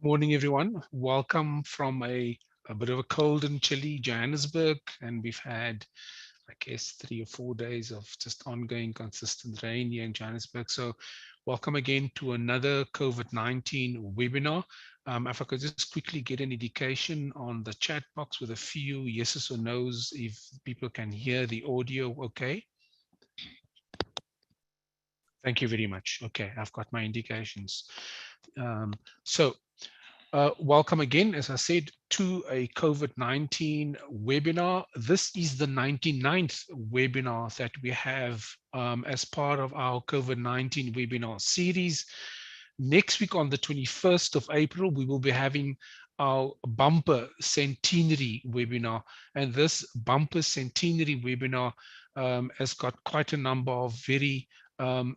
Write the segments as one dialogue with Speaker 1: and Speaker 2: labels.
Speaker 1: Morning, everyone. Welcome from a bit of a cold and chilly Johannesburg, and we've had, I guess, 3 or 4 days of just ongoing consistent rain here in Johannesburg. So welcome again to another COVID-19 webinar. If I could just quickly get an indication on the chat box with a few yeses or nos if people can hear the audio okay. Thank you very much. Okay, I've got my indications. Welcome again, as I said, to a COVID-19 webinar. This is the 99th webinar that we have as part of our COVID-19 webinar series. Next week on the 21st of April, we will be having our bumper centenary webinar. And this bumper centenary webinar has got quite a number of very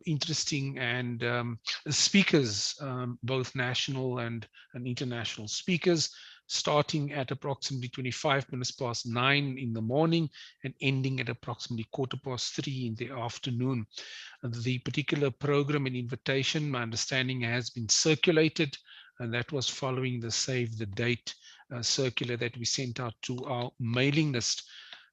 Speaker 1: interesting and speakers, both national and international speakers, starting at approximately 25 minutes past 9 in the morning and ending at approximately 3:15 in the afternoon. The particular program and invitation, my understanding, has been circulated, and that was following the save the date circular that we sent out to our mailing list.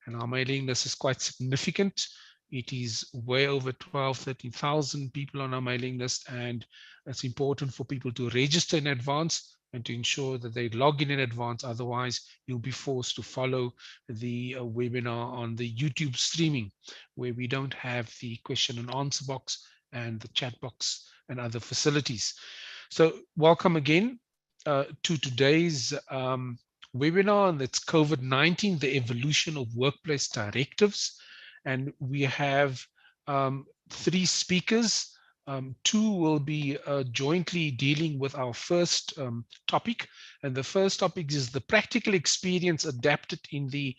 Speaker 1: And our mailing list is quite significant. It is way over 12, 13,000 people on our mailing list, and it's important for people to register in advance and to ensure that they log in advance. Otherwise, you'll be forced to follow the webinar on the YouTube streaming, where we don't have the question and answer box and the chat box and other facilities. So welcome again to today's webinar, and it's COVID-19, the evolution of workplace directives. And we have 3 speakers. 2 will be jointly dealing with our first topic. And the first topic is the practical experience adapted in the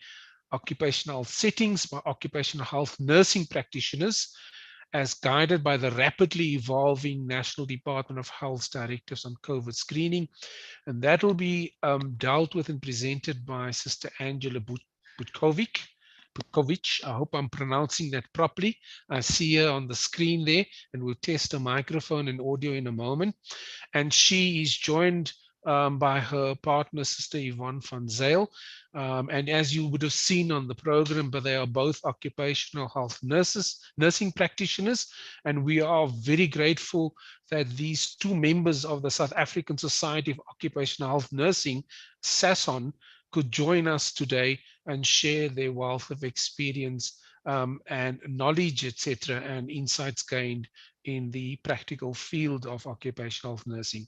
Speaker 1: occupational settings by occupational health nursing practitioners, as guided by the rapidly evolving National Department of Health's directives on COVID screening. And that will be dealt with and presented by Sister Angela Butkovic. I hope I'm pronouncing that properly. I see her on the screen there, and we'll test the microphone and audio in a moment. And she is joined by her partner, Sister Yvonne van Zyl. And as you would have seen on the program, but they are both occupational health nurses, nursing practitioners, and we are very grateful that these 2 members of the South African Society of Occupational Health Nursing, SASON, could join us today and share their wealth of experience and knowledge, etc., and insights gained in the practical field of occupational health nursing.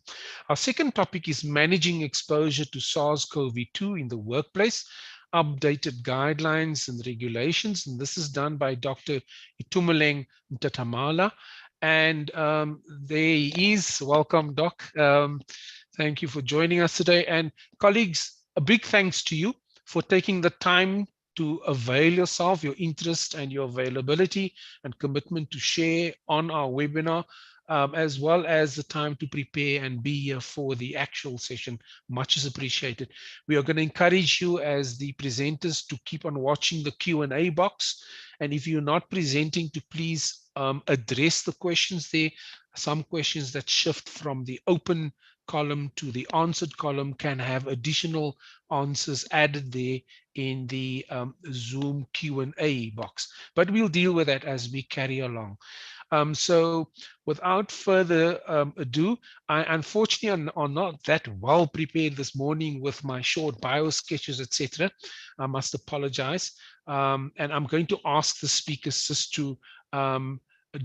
Speaker 1: Our second topic is managing exposure to SARS-CoV-2 in the workplace, updated guidelines and regulations. And this is done by Dr. Itumeleng Mtatamala. And there he is. Welcome, Doc. Thank you for joining us today. And colleagues, a big thanks to you for taking the time to avail yourself, your interest and your availability and commitment to share on our webinar, as well as the time to prepare and be here for the actual session. Much is appreciated. We are going to encourage you as the presenters to keep on watching the Q&A box. And if you're not presenting, to please address the questions there. Some questions that shift from the open column to the answered column can have additional answers added there in the Zoom Q&A box, but we'll deal with that as we carry along. So without further ado, I unfortunately are not that well prepared this morning with my short bio sketches, etc. I must apologize. And I'm going to ask the speakers just to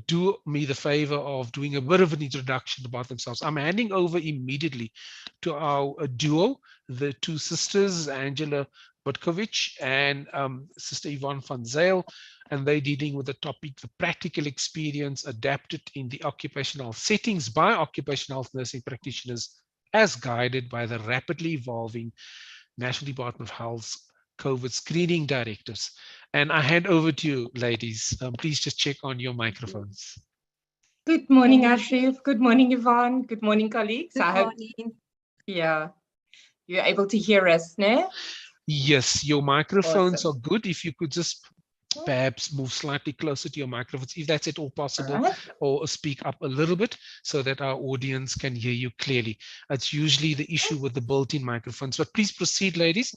Speaker 1: do me the favor of doing a bit of an introduction about themselves. I'm handing over immediately to our duo, the 2 sisters, Angela Butkovic and Sister Yvonne van Zyl, and they're dealing with the topic, the practical experience adapted in the occupational settings by occupational health nursing practitioners, as guided by the rapidly evolving National Department of Health's COVID screening directives. And I hand over to you, ladies. Please just check on your microphones.
Speaker 2: Good morning, Ashraf. Good morning, Yvonne. Good morning, colleagues.
Speaker 3: Good morning.
Speaker 2: Yeah, you're able to hear us, no?
Speaker 1: Yes, your microphones
Speaker 2: Awesome.
Speaker 1: are good. If you could just perhaps move slightly closer to your microphones, if that's at all possible,
Speaker 2: Right.
Speaker 1: or speak up a little bit so that our audience can hear you clearly. That's usually the issue with the built-in microphones, but please proceed, ladies.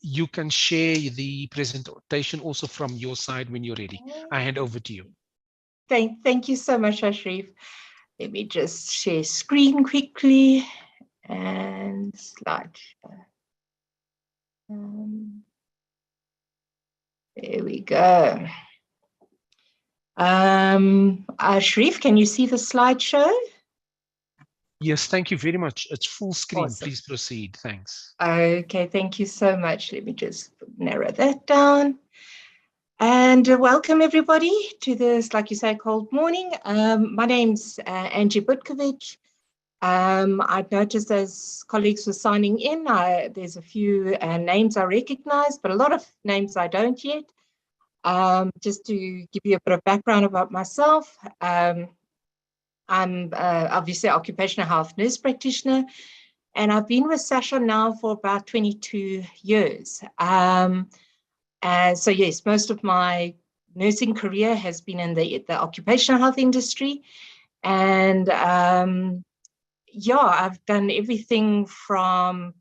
Speaker 1: You can share the presentation also from your side when you're ready. I hand over to you.
Speaker 2: Thank you so much, Ashraf. Let me just share screen quickly and slide. There we go. Ashraf, can you see the slideshow?
Speaker 1: Yes, thank you very much. It's full screen.
Speaker 2: Awesome.
Speaker 1: Please proceed. Thanks.
Speaker 2: Okay, thank you so much. Let me just narrow that down. And welcome everybody to this, like you say, cold morning. My name's Angie Butkovic. I've noticed as colleagues were signing in, there's a few names I recognize, but a lot of names I don't yet. Just to give you a bit of background about myself, I'm obviously an occupational health nurse practitioner, and I've been with SASHA now for about 22 years. So yes, most of my nursing career has been in the occupational health industry. And yeah, I've done everything from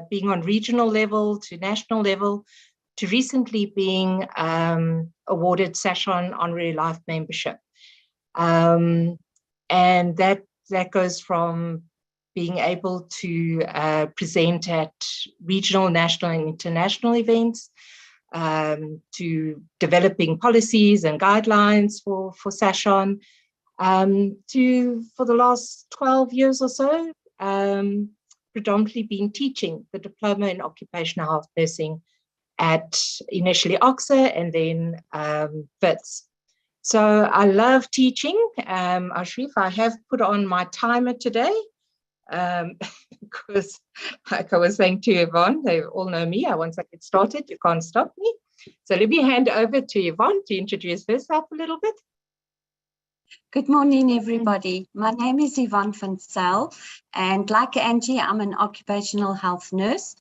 Speaker 2: being on regional level to national level, to recently being awarded Sashon Honorary Life Membership. And that goes from being able to present at regional, national, and international events, to developing policies and guidelines for Sashon, to, for the last 12 years or so, predominantly been teaching the Diploma in Occupational Health Nursing at initially OXA and then FITS. So I love teaching. Ashraf, I have put on my timer today because, like I was saying to Yvonne, they all know me. Once I get started, you can't stop me. So let me hand over to Yvonne to introduce herself a little bit.
Speaker 3: Good morning, everybody. My name is Yvonne van Zyl, and like Angie, I'm an occupational health nurse.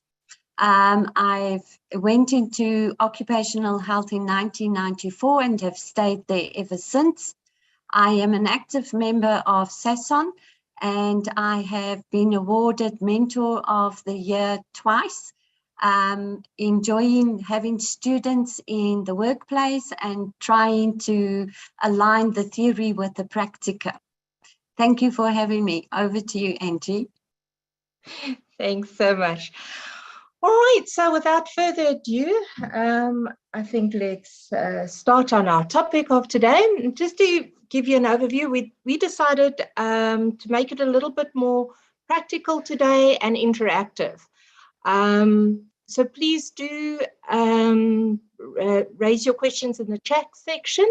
Speaker 3: I went into occupational health in 1994 and have stayed there ever since. I am an active member of SASON, and I have been awarded Mentor of the Year twice. Enjoying having students in the workplace and trying to align the theory with the practical. Thank you for having me. Over to you, Angie.
Speaker 2: Thanks so much. All right, so without further ado, I think let's start on our topic of today. Just to give you an overview, we decided to make it a little bit more practical today and interactive. So please do raise your questions in the chat section.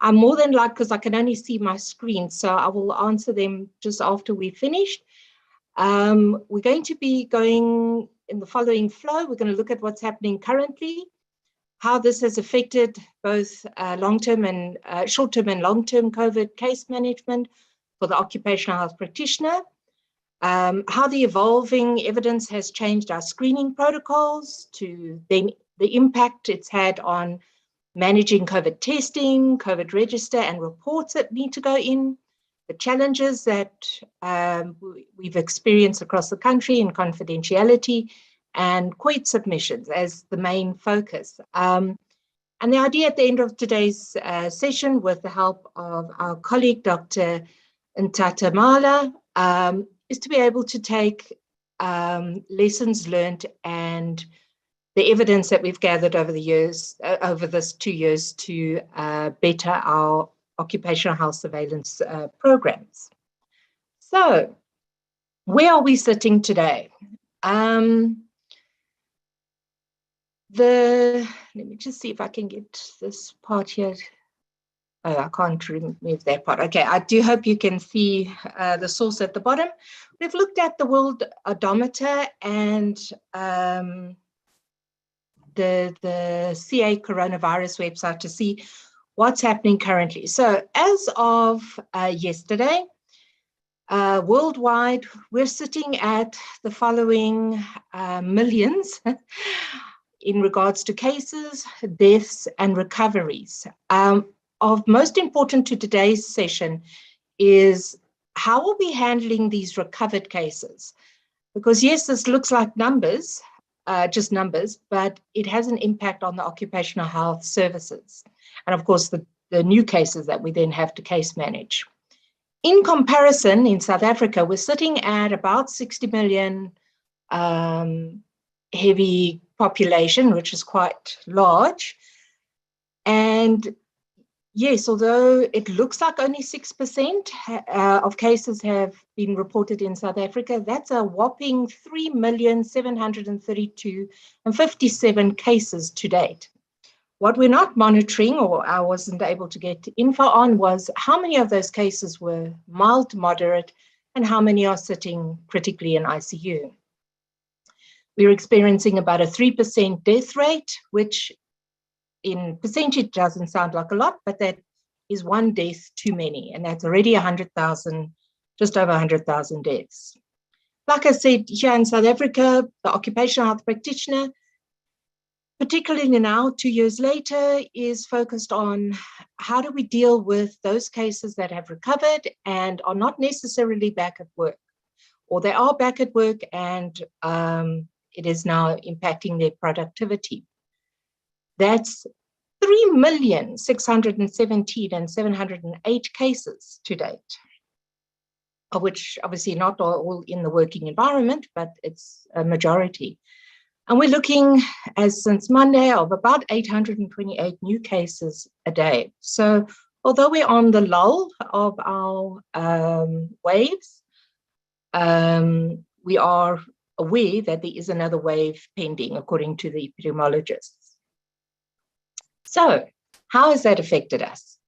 Speaker 2: I'm more than likely, because I can only see my screen, so I will answer them just after we've finished. We're going to be going in the following flow. We're going to look at what's happening currently, how this has affected both long-term and short-term and long-term COVID case management for the occupational health practitioner, how the evolving evidence has changed our screening protocols, to then the impact it's had on managing COVID testing, COVID register and reports that need to go in, the challenges that we've experienced across the country in confidentiality, and COIT submissions as the main focus. And the idea at the end of today's session, with the help of our colleague, Dr. Ntata Mala, is to be able to take lessons learned and the evidence that we've gathered over the years, over this 2 years, to better our occupational health surveillance programs. So, where are we sitting today? Let me just see if I can get this part here. Oh, I can't remove that part. Okay, I do hope you can see the source at the bottom. We've looked at the World Odometer and the CA coronavirus website to see what's happening currently. So as of yesterday, worldwide, we're sitting at the following millions in regards to cases, deaths, and recoveries. Of most important to today's session is how are we handling these recovered cases? Because yes, this looks like numbers, just numbers, but it has an impact on the occupational health services. And of course, the new cases that we then have to case manage. In comparison, in South Africa, we're sitting at about 60 million heavy population, which is quite large. And yes, although it looks like only 6% of cases have been reported in South Africa, that's a whopping 3,732,057 cases to date. What we're not monitoring, or I wasn't able to get info on, was how many of those cases were mild to moderate and how many are sitting critically in ICU. We're experiencing about a 3% death rate, which in percentage doesn't sound like a lot, but that is one death too many, and that's already 100,000, just over 100,000 deaths. Like I said, here in South Africa, the occupational health practitioner, particularly now, 2 years later, is focused on how do we deal with those cases that have recovered and are not necessarily back at work, or they are back at work and it is now impacting their productivity. That's 3,617,708 cases to date, of which obviously not all in the working environment, but it's a majority. And we're looking, as since Monday, of about 828 new cases a day. So although we're on the lull of our waves, we are aware that there is another wave pending, according to the epidemiologists. So how has that affected us?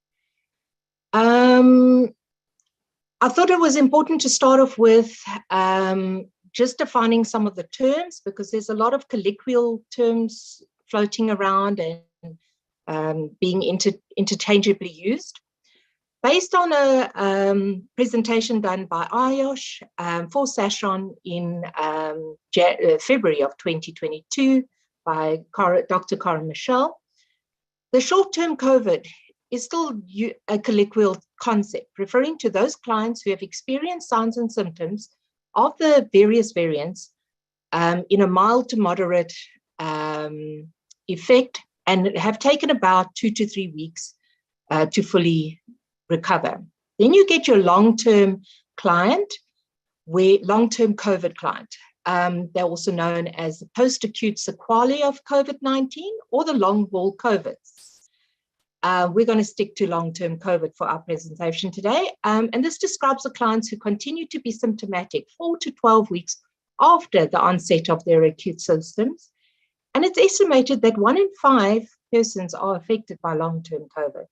Speaker 2: I thought it was important to start off with just defining some of the terms, because there's a lot of colloquial terms floating around and being interchangeably used. Based on a presentation done by Ayosh for Sashon in February of 2022 by Dr. Karen Michelle, the short-term COVID is still a colloquial concept, referring to those clients who have experienced signs and symptoms of the various variants in a mild to moderate effect, and have taken about 2 to 3 weeks to fully recover. Then you get your long-term client, long-term COVID client. They're also known as the post-acute sequelae of COVID-19 or the long-haul COVIDs. We're going to stick to long-term COVID for our presentation today. And this describes the clients who continue to be symptomatic 4 to 12 weeks after the onset of their acute symptoms. And it's estimated that 1 in 5 persons are affected by long-term COVID.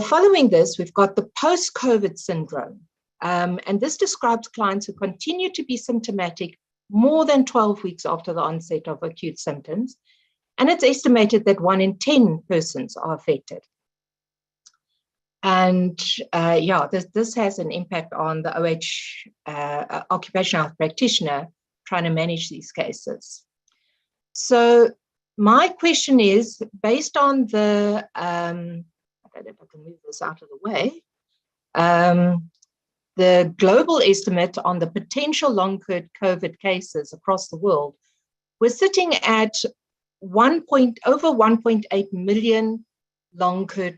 Speaker 2: Following this, we've got the post-COVID syndrome. And this describes clients who continue to be symptomatic more than 12 weeks after the onset of acute symptoms. And it's estimated that 1 in 10 persons are affected. And this has an impact on the occupational health practitioner trying to manage these cases. So my question is, based on the, I don't know if I can move this out of the way, the global estimate on the potential long COVID cases across the world, we're sitting at over 1.8 million long-term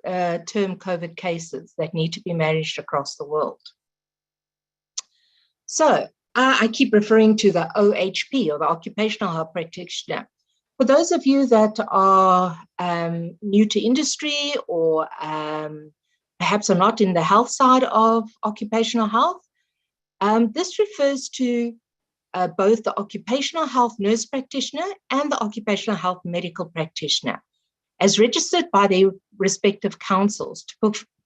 Speaker 2: COVID cases that need to be managed across the world. So I keep referring to the OHP, or the occupational health practitioner. For those of you that are new to industry, or perhaps are not in the health side of occupational health, this refers to both the occupational health nurse practitioner and the occupational health medical practitioner, as registered by their respective councils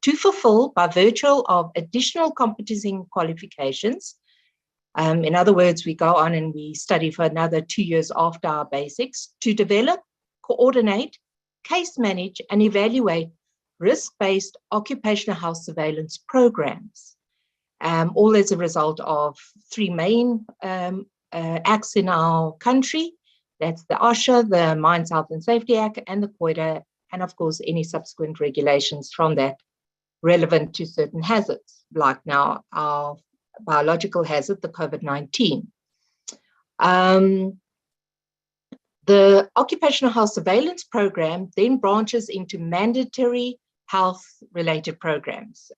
Speaker 2: to fulfill by virtue of additional competency qualifications. In other words, we go on and we study for another 2 years after our basics to develop, coordinate, case manage, and evaluate risk-based occupational health surveillance programs. All as a result of 3 main acts in our country. That's the OSHA, the Mines Health and Safety Act, and the COIDA, and of course, any subsequent regulations from that relevant to certain hazards, like now our biological hazard, the COVID-19. The occupational health surveillance program then branches into mandatory health-related programs,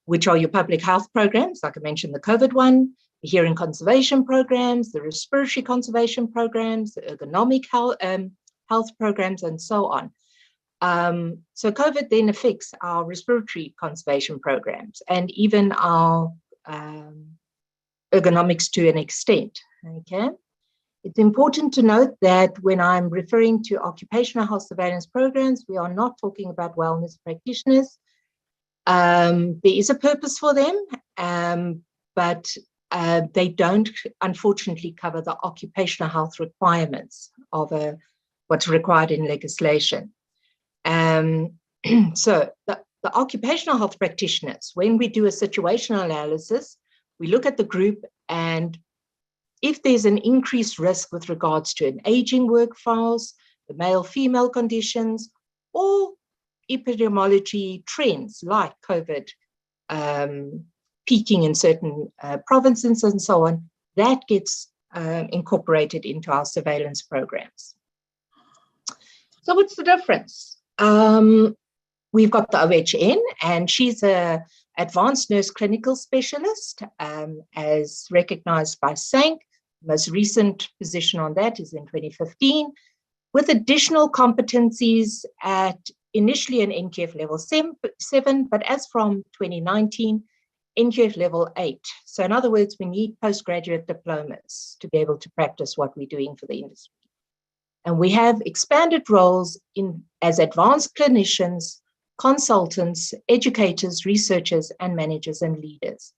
Speaker 2: which are your public health programs, like I mentioned, the COVID one, the hearing conservation programs, the respiratory conservation programs, the ergonomic health programs, and so on. So COVID then affects our respiratory conservation programs and even our ergonomics to an extent, okay? It's important to note that when I'm referring to occupational health surveillance programs, we are not talking about wellness practitioners. There is a purpose for them, but they don't, unfortunately, cover the occupational health requirements of what's required in legislation. So the occupational health practitioners, when we do a situational analysis, we look at the group, and if there's an increased risk with regards to an aging workforce, the male-female conditions, or epidemiology trends like COVID peaking in certain provinces and so on, that gets incorporated into our surveillance programs. So what's the difference? We've got the OHN, and she's a advanced nurse clinical specialist, as recognized by SANC. Most recent position on that is in 2015, with additional competencies at initially an NQF level 7, but as from 2019, NQF level 8. So in other words, we need postgraduate diplomas to be able to practice what we're doing for the industry. And we have expanded roles as advanced clinicians, consultants, educators, researchers, and managers and leaders.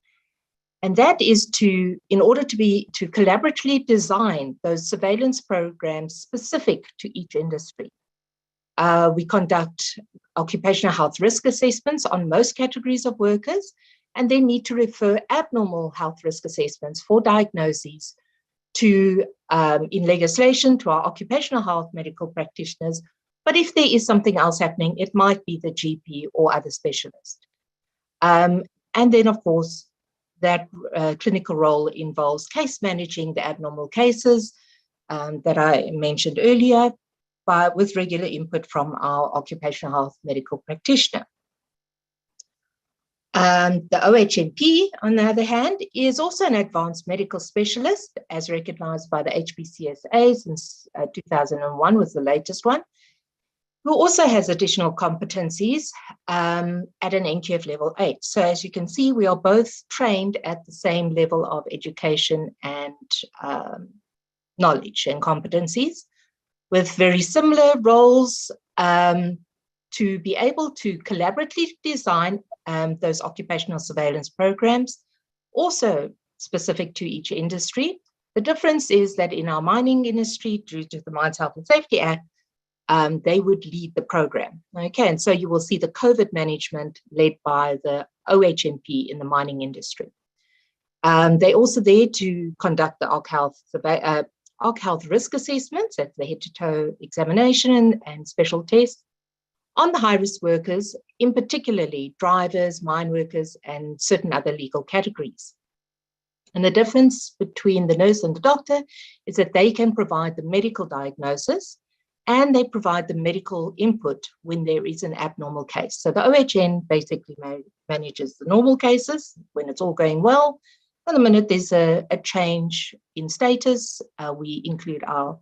Speaker 2: And that is in order to collaboratively design those surveillance programs specific to each industry. We conduct occupational health risk assessments on most categories of workers, and they need to refer abnormal health risk assessments for diagnoses to, in legislation, to our occupational health medical practitioners. But if there is something else happening, it might be the GP or other specialist. And then, of course, that clinical role involves case managing the abnormal cases that I mentioned earlier, but with regular input from our occupational health medical practitioner. The OHMP, on the other hand, is also an advanced medical specialist, as recognized by the HPCSA since 2001 was the latest one, who also has additional competencies at an NQF level 8. So as you can see, we are both trained at the same level of education and knowledge and competencies, with very similar roles to be able to collaboratively design those occupational surveillance programs, also specific to each industry. The difference is that in our mining industry, due to the Mines Health and Safety Act, they would lead the program. Okay, and so you will see the COVID management led by the OHMP in the mining industry. They're also there to conduct the OC Health risk assessments, that's the head-to-toe examination and special tests on the high-risk workers, in particularly drivers, mine workers, and certain other legal categories. And the difference between the nurse and the doctor is that they can provide the medical diagnosis and they provide the medical input when there is an abnormal case. So the OHN basically manages the normal cases when it's all going well. And the minute there's a change in status, we include our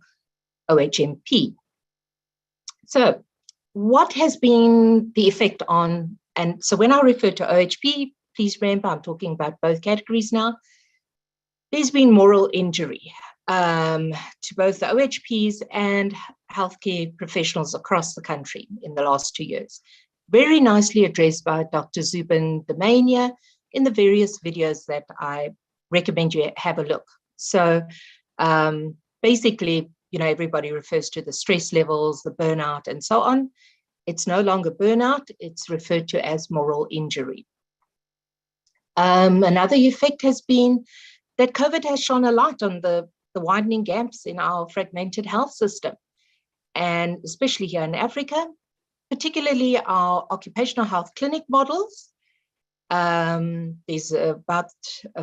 Speaker 2: OHMP. So what has been the effect on, and so when I refer to OHP, please remember I'm talking about both categories now. There's been moral injury to both the OHPs and healthcare professionals across the country in the last 2 years. Very nicely addressed by Dr. Zubin Damania in the various videos that I recommend you have a look. So basically, you know, everybody refers to the stress levels, the burnout, and so on. It's no longer burnout, it's referred to as moral injury. Another effect has been that COVID has shone a light on the widening gaps in our fragmented health system, and especially here in Africa, particularly our occupational health clinic models. There's about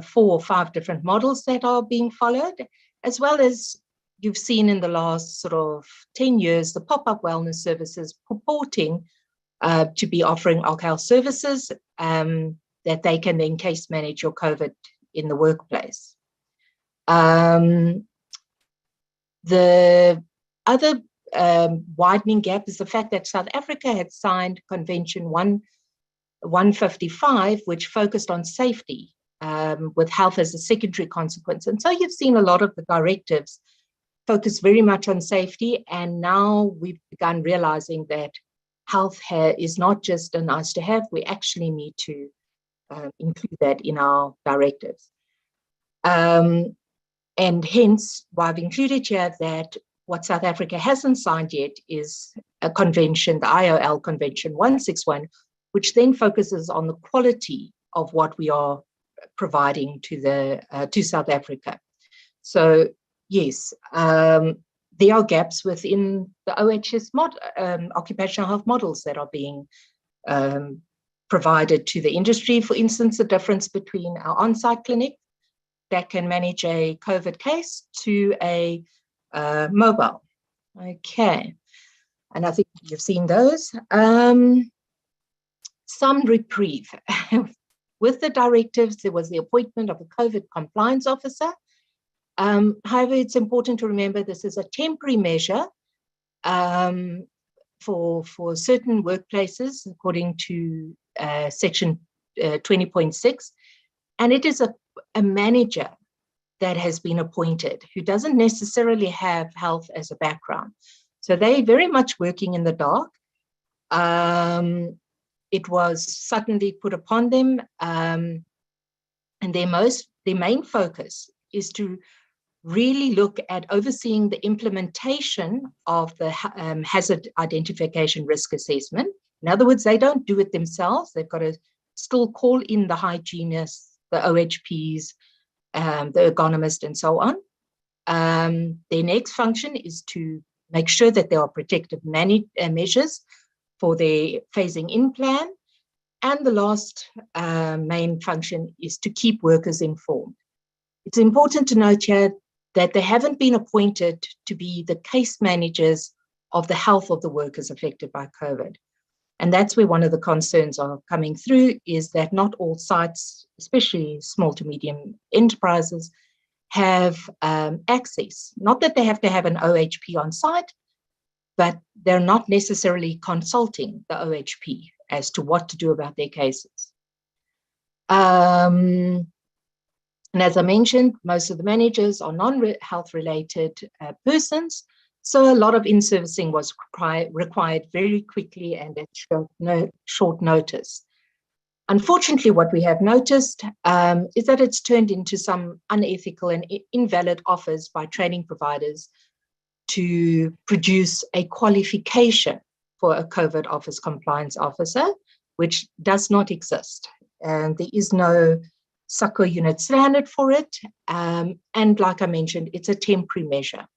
Speaker 2: 4 or 5 different models that are being followed, as well as you've seen in the last sort of 10 years, the pop-up wellness services purporting to be offering OC Health services that they can then case manage your COVID in the workplace. The other widening gap is the fact that South Africa had signed Convention 155, which focused on safety with health as a secondary consequence. And so you've seen a lot of the directives focus very much on safety. And now we've begun realizing that health is not just a nice to have, we actually need to include that in our directives. And hence why I've included here that what South Africa hasn't signed yet is a convention, the IOL Convention 161, which then focuses on the quality of what we are providing to South Africa. So yes, there are gaps within the OHS occupational health models that are being provided to the industry. For instance, the difference between our on-site clinic that can manage a COVID case to a mobile. Okay, and I think you've seen those. Some reprieve. With the directives, there was the appointment of a COVID compliance officer. However, it's important to remember this is a temporary measure for certain workplaces, according to section 20.6, and it is a manager that has been appointed who doesn't necessarily have health as a background. So they're very much working in the dark. It was suddenly put upon them, and their main focus is to really look at overseeing the implementation of the hazard identification risk assessment. In other words, they don't do it themselves. They've got to still call in the hygienists, the OHPs, the ergonomist, and so on. Their next function is to make sure that there are protective measures for their phasing in plan. And the last main function is to keep workers informed. It's important to note here that they haven't been appointed to be the case managers of the health of the workers affected by COVID. And that's where one of the concerns are coming through, is that not all sites, especially small to medium enterprises, have access. Not that they have to have an OHP on site, but they're not necessarily consulting the OHP as to what to do about their cases. And as I mentioned, most of the managers are non-health related persons, so a lot of in-servicing was required very quickly and at short notice. Unfortunately, what we have noticed is that it's turned into some unethical and invalid offers by training providers to produce a qualification for a COVID office compliance officer, which does not exist. And there is no SACO unit standard for it. And like I mentioned, it's a temporary measure.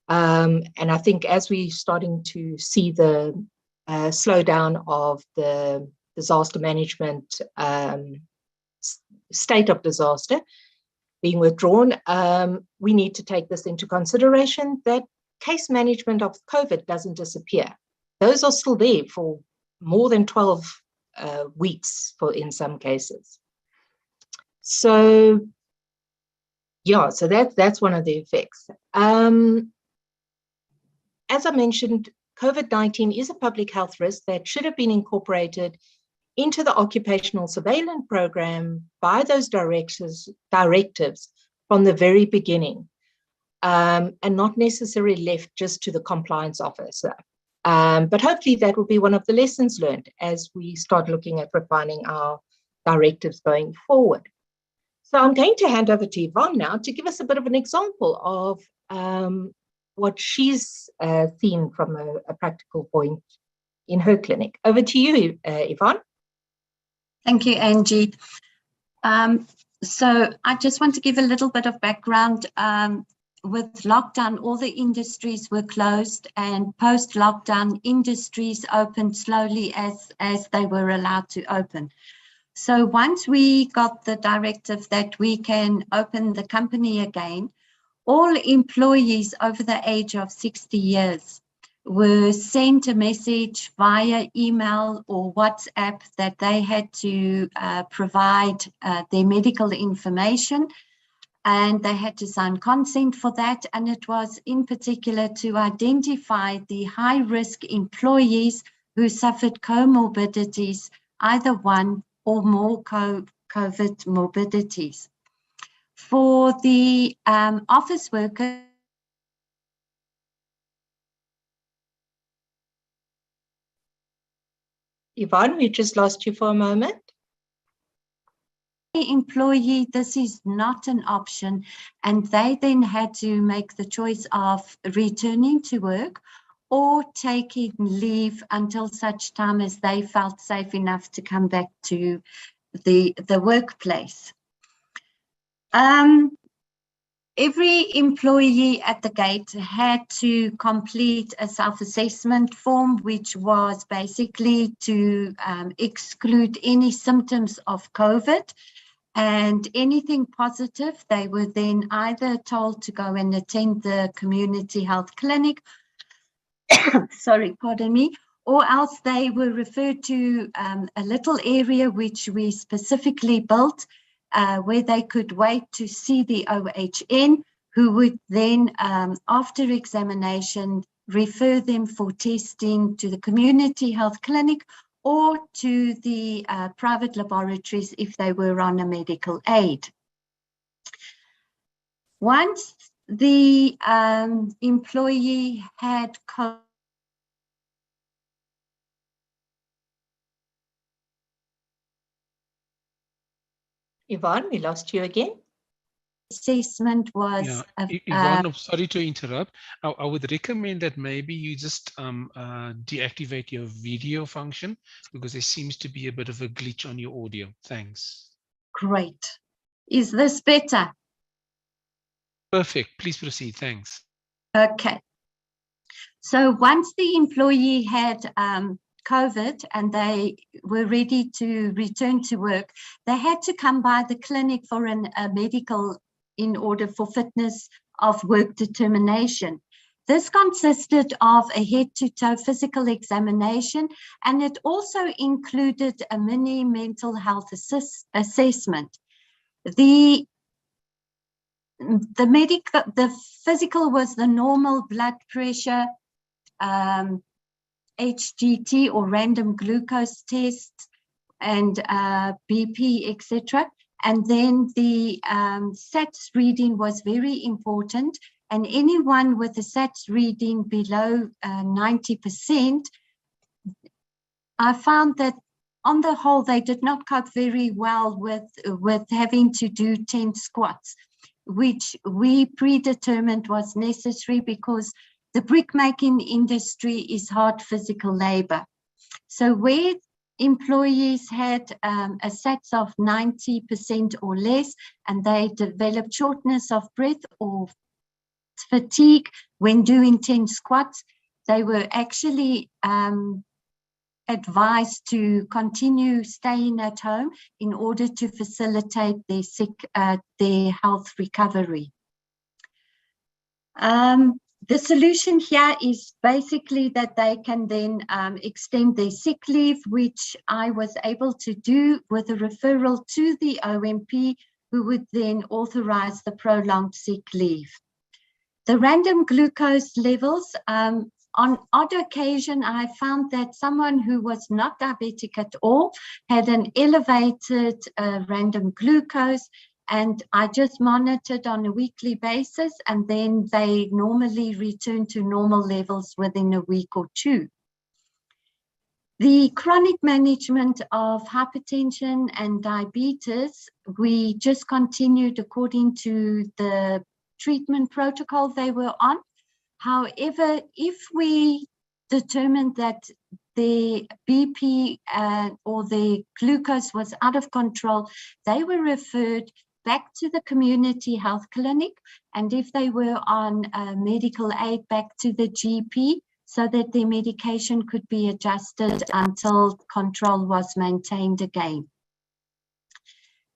Speaker 2: And I think as we're starting to see the slowdown of the disaster management state of disaster being withdrawn, we need to take this into consideration, that case management of COVID doesn't disappear. Those are still there for more than 12 weeks in some cases. So, yeah, so that's one of the effects. As I mentioned, COVID-19 is a public health risk that should have been incorporated into the occupational surveillance program by those directives from the very beginning, and not necessarily left just to the compliance officer. But hopefully that will be one of the lessons learned as we start looking at refining our directives going forward. So I'm going to hand over to Yvonne now to give us a bit of an example of what she's seen from a practical point in her clinic. Over to you, Yvonne.
Speaker 3: Thank you, Angie. So I just want to give a little bit of background. With lockdown, all the industries were closed, and post-lockdown, industries opened slowly as they were allowed to open. So once we got the directive that we can open the company again, all employees over the age of 60 years were sent a message via email or WhatsApp that they had to provide their medical information, and they had to sign consent for that. And it was in particular to identify the high-risk employees who suffered comorbidities, either one or more COVID morbidities. For the office workers,
Speaker 2: Yvonne, we just lost you for a moment.
Speaker 3: Employee, this is not an option, and they then had to make the choice of returning to work or taking leave until such time as they felt safe enough to come back to the workplace. Every employee at the gate had to complete a self-assessment form, which was basically to exclude any symptoms of COVID and anything positive, they were then either told to go and attend the community health clinic, sorry, pardon me, or else they were referred to a little area which we specifically built where they could wait to see the OHN, who would then, after examination, refer them for testing to the community health clinic or to the private laboratories if they were on a medical aid. Once the employee had
Speaker 2: Yvonne, we lost you again.
Speaker 3: assessment was
Speaker 1: Yvonne, sorry to interrupt. I would recommend that maybe you just deactivate your video function because there seems to be a bit of a glitch on your audio. Thanks.
Speaker 3: Great. Is this better?
Speaker 1: Perfect. Please proceed. Thanks.
Speaker 3: Okay. So once the employee had COVID and they were ready to return to work, they had to come by the clinic for a medical in order for fitness of work determination. This consisted of a head-to-toe physical examination, and it also included a mini mental health assessment. The physical was the normal blood pressure, HGT or random glucose test, and BP, etc. And then the SATS reading was very important, and anyone with a SATS reading below 90%, I found that on the whole they did not cope very well with having to do 10 squats, which we predetermined was necessary because the brickmaking industry is hard physical labor. So where employees had a SATS of 90% or less, and they developed shortness of breath or fatigue when doing 10 squats, they were actually advised to continue staying at home in order to facilitate their health recovery. The solution here is basically that they can then extend their sick leave, which I was able to do with a referral to the OMP, who would then authorize the prolonged sick leave. The random glucose levels, on odd occasion, I found that someone who was not diabetic at all had an elevated random glucose, and I just monitored on a weekly basis, and then they normally return to normal levels within a week or two. The chronic management of hypertension and diabetes, we just continued according to the treatment protocol they were on. However, if we determined that the BP or the glucose was out of control, they were referred back to the community health clinic, and if they were on medical aid, back to the GP, so that their medication could be adjusted until control was maintained again.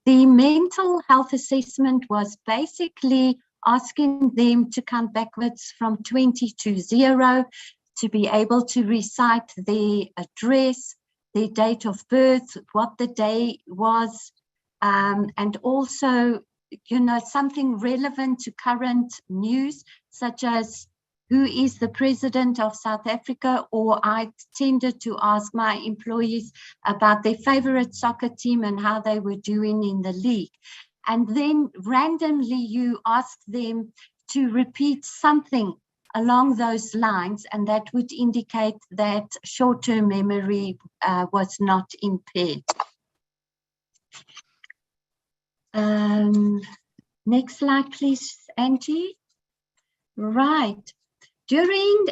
Speaker 3: The mental health assessment was basically asking them to count backwards from 20 to 0, to be able to recite their address, their date of birth, what the day was, and also, you know, something relevant to current news, such as who is the president of South Africa, or I tended to ask my employees about their favorite soccer team and how they were doing in the league. And then randomly you ask them to repeat something along those lines, and that would indicate that short-term memory was not impaired. Next slide, please, Angie. Right. During,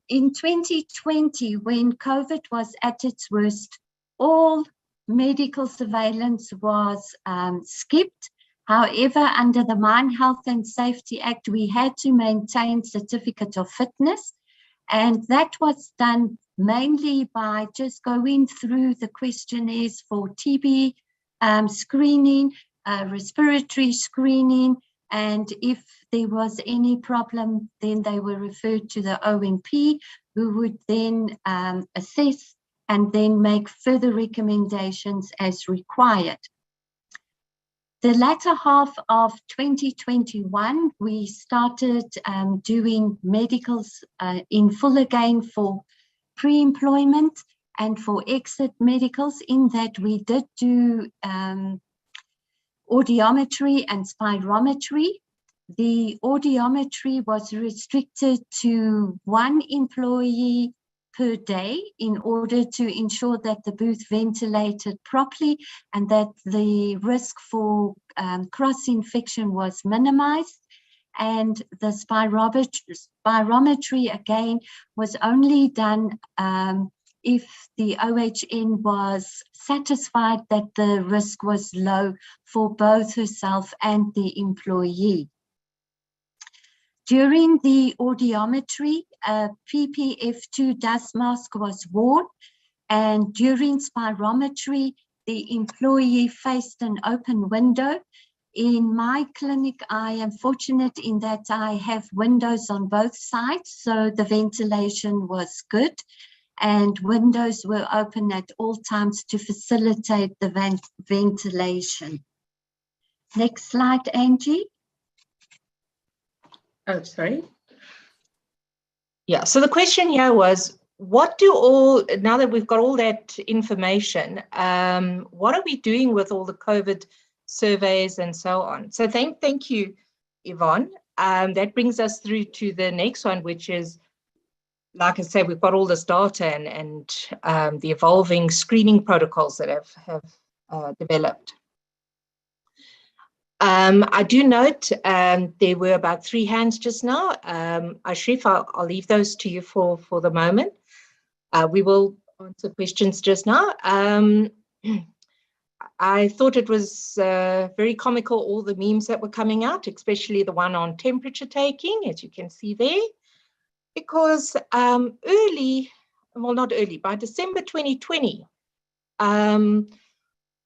Speaker 3: in 2020, when COVID was at its worst, all medical surveillance was skipped. However, under the Mine Health and Safety Act, we had to maintain certificate of fitness, and that was done mainly by just going through the questionnaires for TB screening, respiratory screening, and if there was any problem, then they were referred to the OMP, who would then assess and then make further recommendations as required. The latter half of 2021, we started doing medicals in full again for pre-employment and for exit medicals, in that we did do audiometry and spirometry. The audiometry was restricted to 1 employee per day in order to ensure that the booth ventilated properly and that the risk for cross-infection was minimized. And the spirometry again was only done if the OHN was satisfied that the risk was low for both herself and the employee. During the audiometry, a PPF2 dust mask was worn, and during spirometry, the employee faced an open window. In my clinic, I am fortunate in that I have windows on both sides, so the ventilation was good, and windows were open at all times to facilitate the ventilation. Next slide, Angie.
Speaker 2: Oh, sorry. Yeah, so the question here was, what do all, now that we've got all that information, what are we doing with all the COVID surveys and so on? So thank you, Yvonne. That brings us through to the next one, which is, like I said, we've got all this data and the evolving screening protocols that have developed. I do note there were about 3 hands just now. Ashraf, I'll leave those to you for the moment. We will answer questions just now. I thought it was very comical, all the memes that were coming out, especially the one on temperature taking, as you can see there, because by December 2020,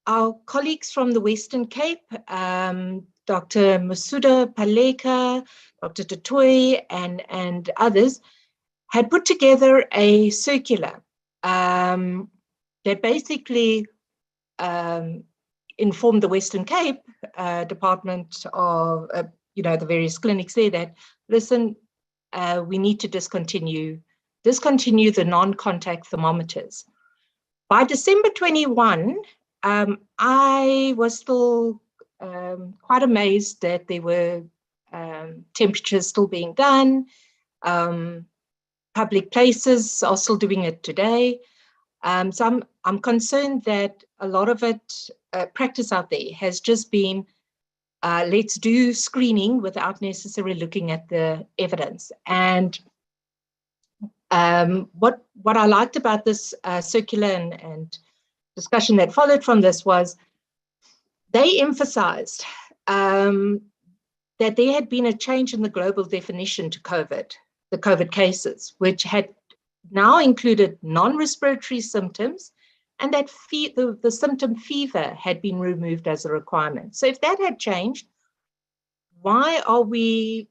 Speaker 2: our colleagues from the Western Cape, Dr. Masuda Paleka, Dr. Dutoy, and others, had put together a circular that basically informed the Western Cape Department of, the various clinics there that, listen, we need to discontinue the non-contact thermometers. By December 21, I was still quite amazed that there were temperatures still being done. Public places are still doing it today. So I'm concerned that a lot of it, practice out there, has just been, let's do screening without necessarily looking at the evidence. And what I liked about this circular and discussion that followed from this was they emphasized that there had been a change in the global definition to COVID, the COVID cases, which had now included non-respiratory symptoms, and that the symptom fever had been removed as a requirement. So if that had changed, why are we,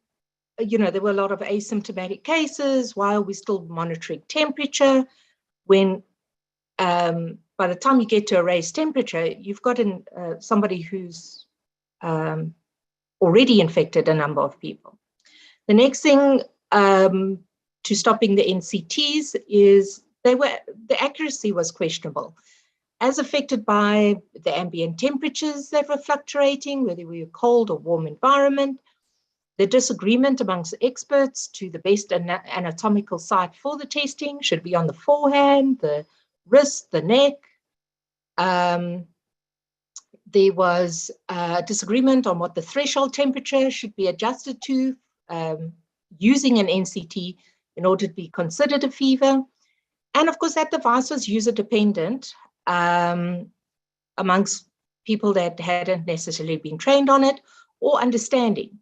Speaker 2: there were a lot of asymptomatic cases, why are we still monitoring temperature when by the time you get to a raised temperature, you've got somebody who's already infected a number of people. The next thing to stopping the NCTs is the accuracy was questionable, as affected by the ambient temperatures that were fluctuating, whether we were cold or warm environment, the disagreement amongst experts to the best anatomical site for the testing should be on the forehand, the wrist, the neck. There was a disagreement on what the threshold temperature should be adjusted to using an NCT in order to be considered a fever. And of course, that device was user dependent amongst people that hadn't necessarily been trained on it or understanding.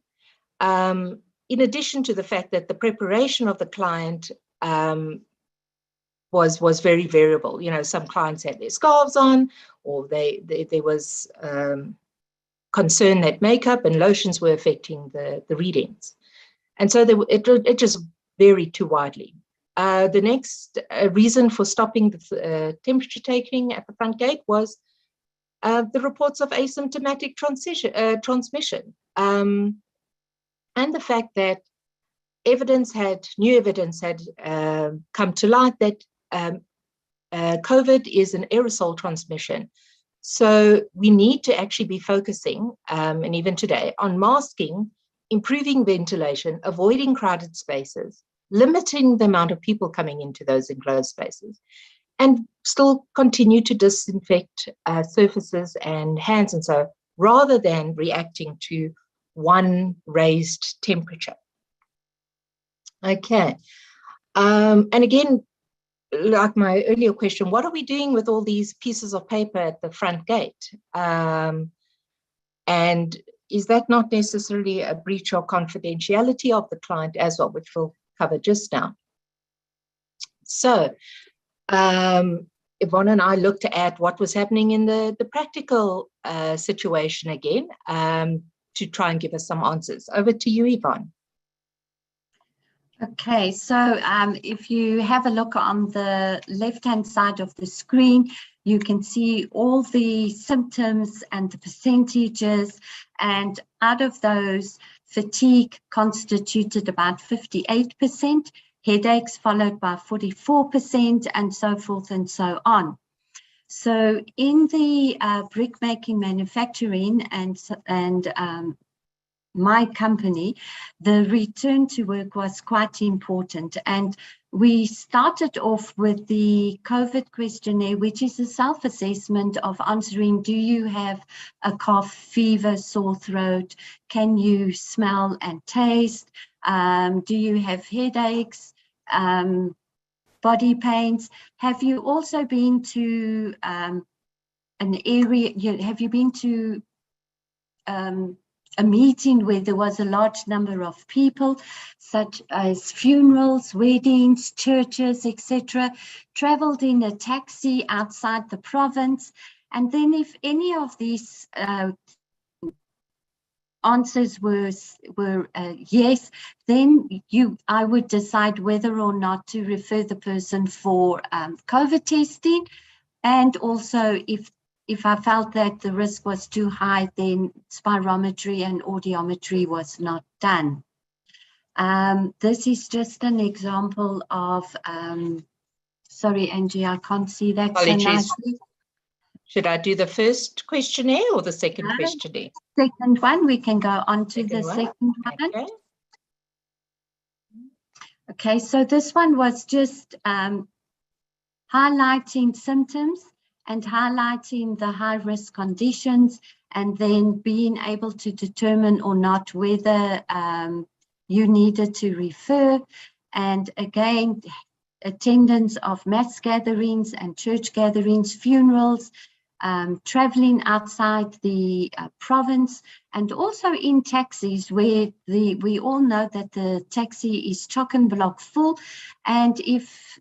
Speaker 2: In addition to the fact that the preparation of the client was very variable. Some clients had their scarves on, or there was concern that makeup and lotions were affecting the readings. And so it just varied too widely. The next reason for stopping the temperature taking at the front gate was the reports of asymptomatic transmission, and the fact that new evidence had come to light that COVID is an aerosol transmission. So we need to actually be focusing, and even today, on masking, improving ventilation, avoiding crowded spaces, limiting the amount of people coming into those enclosed spaces, and still continue to disinfect surfaces and hands and so, rather than reacting to one raised temperature. Okay. And again, like my earlier question, what are we doing with all these pieces of paper at the front gate? And is that not necessarily a breach of confidentiality of the client as well, which we'll cover just now? So Yvonne and I looked at what was happening in the practical situation again, to try and give us some answers. Over to you, Yvonne.
Speaker 3: Okay, so if you have a look on the left-hand side of the screen, you can see all the symptoms and the percentages, and out of those, fatigue constituted about 58%, headaches followed by 44%, and so forth and so on. So in the brick making manufacturing and my company, the return to work was quite important, and we started off with the COVID questionnaire, which is a self-assessment of answering, do you have a cough, fever, sore throat, can you smell and taste, do you have headaches, body pains, have you also been to an area, have you been to a meeting where there was a large number of people, such as funerals, weddings, churches, etc., traveled in a taxi outside the province. And then if any of these answers were yes, then I would decide whether or not to refer the person for COVID testing, and also if I felt that the risk was too high, then spirometry and audiometry was not done. This is just an example of, sorry, Angie, I can't see that so nicely.
Speaker 2: Should I do the first questionnaire or the second questionnaire?
Speaker 3: Second one, we can go on to the second one.
Speaker 2: Okay.
Speaker 3: Okay, so this one was just highlighting symptoms and highlighting the high-risk conditions, and then being able to determine or not whether you needed to refer. And again, attendance of mass gatherings and church gatherings, funerals, traveling outside the province, and also in taxis where we all know that the taxi is chock and block full, and if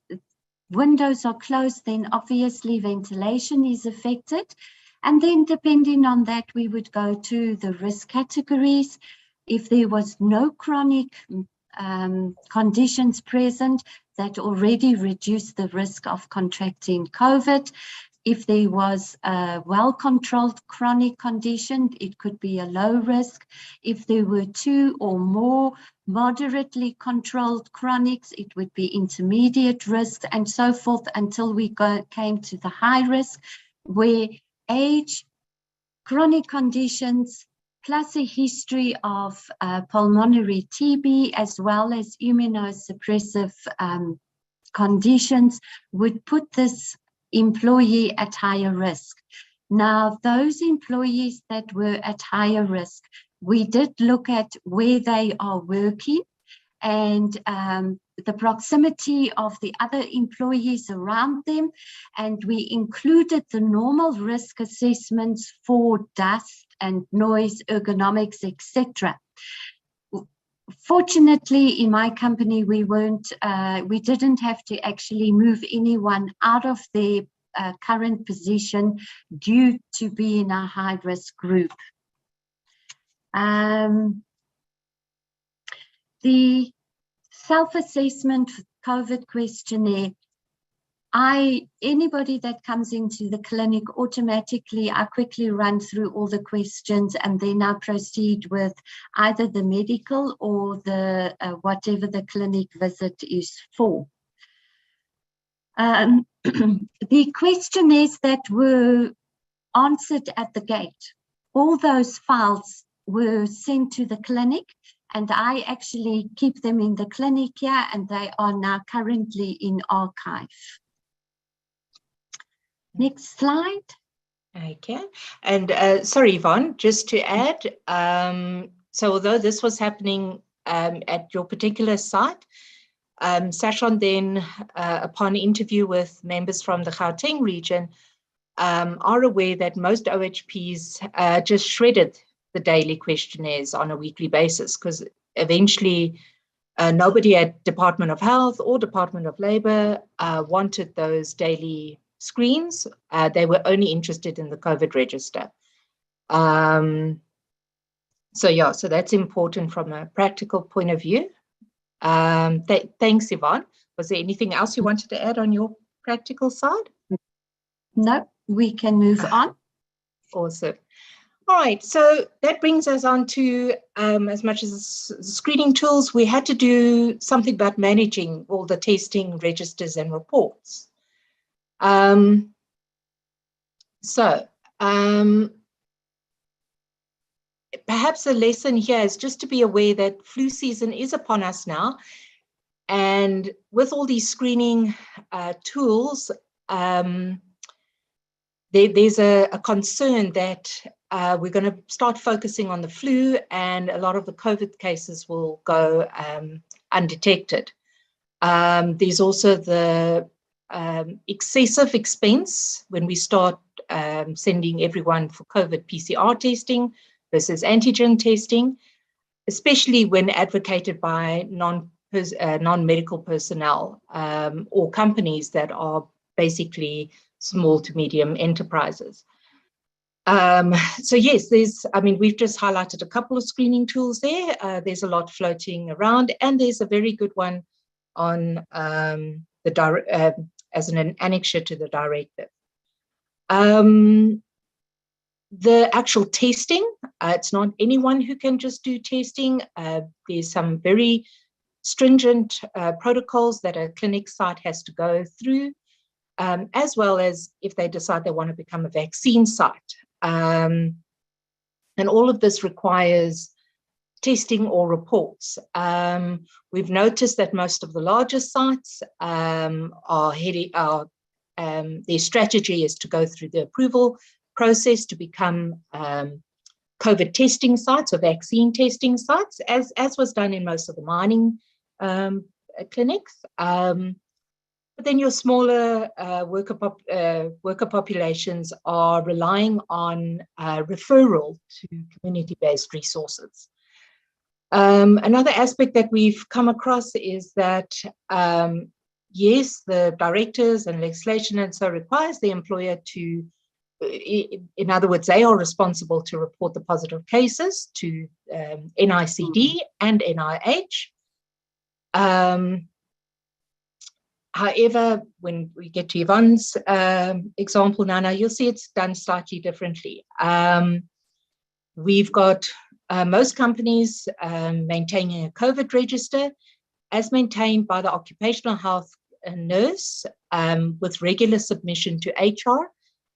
Speaker 3: windows are closed, then obviously ventilation is affected. And then depending on that, we would go to the risk categories. If there was no chronic conditions present, that already reduced the risk of contracting COVID. If there was a well-controlled chronic condition, it could be a low risk. If there were 2 or more moderately controlled chronics, it would be intermediate risk, and so forth, until we came to the high risk, where age, chronic conditions, plus a history of pulmonary TB, as well as immunosuppressive conditions, would put this employee at higher risk. Now, those employees that were at higher risk, we did look at where they are working and the proximity of the other employees around them, and we included the normal risk assessments for dust and noise, ergonomics, etc. Fortunately, in my company, we didn't have to actually move anyone out of their current position due to being a high-risk group. The self-assessment COVID questionnaire, anybody that comes into the clinic, automatically, I quickly run through all the questions and then I proceed with either the medical or the whatever the clinic visit is for. The questionnaires that were answered at the gate, all those files were sent to the clinic, and I actually keep them in the clinic here, and they are now currently in archive. Next slide.
Speaker 2: Okay, and sorry, Yvonne, just to add, so although this was happening at your particular site, Sashon then, upon interview with members from the Gauteng region, are aware that most OHPs just shredded the daily questionnaires on a weekly basis, because eventually nobody at Department of Health or Department of Labour wanted those daily screens. They were only interested in the COVID register. So yeah, so that's important from a practical point of view. Thanks, Yvonne. Was there anything else you wanted to add on your practical side?
Speaker 3: No, we can move on.
Speaker 2: Awesome. All right, so that brings us on to, as much as screening tools, we had to do something about managing all the testing registers and reports. Perhaps a lesson here is just to be aware that flu season is upon us now. And with all these screening tools, there's a concern that we're going to start focusing on the flu, and a lot of the COVID cases will go undetected. There's also the excessive expense when we start sending everyone for COVID PCR testing versus antigen testing, especially when advocated by non-medical personnel or companies that are basically small to medium enterprises. So yes, we've just highlighted a couple of screening tools there. There's a lot floating around, and there's a very good one on as an annexure to the directive. The actual testing, it's not anyone who can just do testing. There's some very stringent protocols that a clinic site has to go through, as well as if they decide they want to become a vaccine site. And all of this requires testing or reports. We've noticed that most of the larger sites their strategy is to go through the approval process to become COVID testing sites or vaccine testing sites, as was done in most of the mining clinics. But then your smaller worker populations are relying on referral to community-based resources. Another aspect that we've come across is that, yes, the directives and legislation and so requires the employer to, in other words, they are responsible to report the positive cases to NICD and NIH. However, when we get to Yvonne's example now, you'll see it's done slightly differently. We've got most companies maintaining a COVID register as maintained by the occupational health nurse with regular submission to HR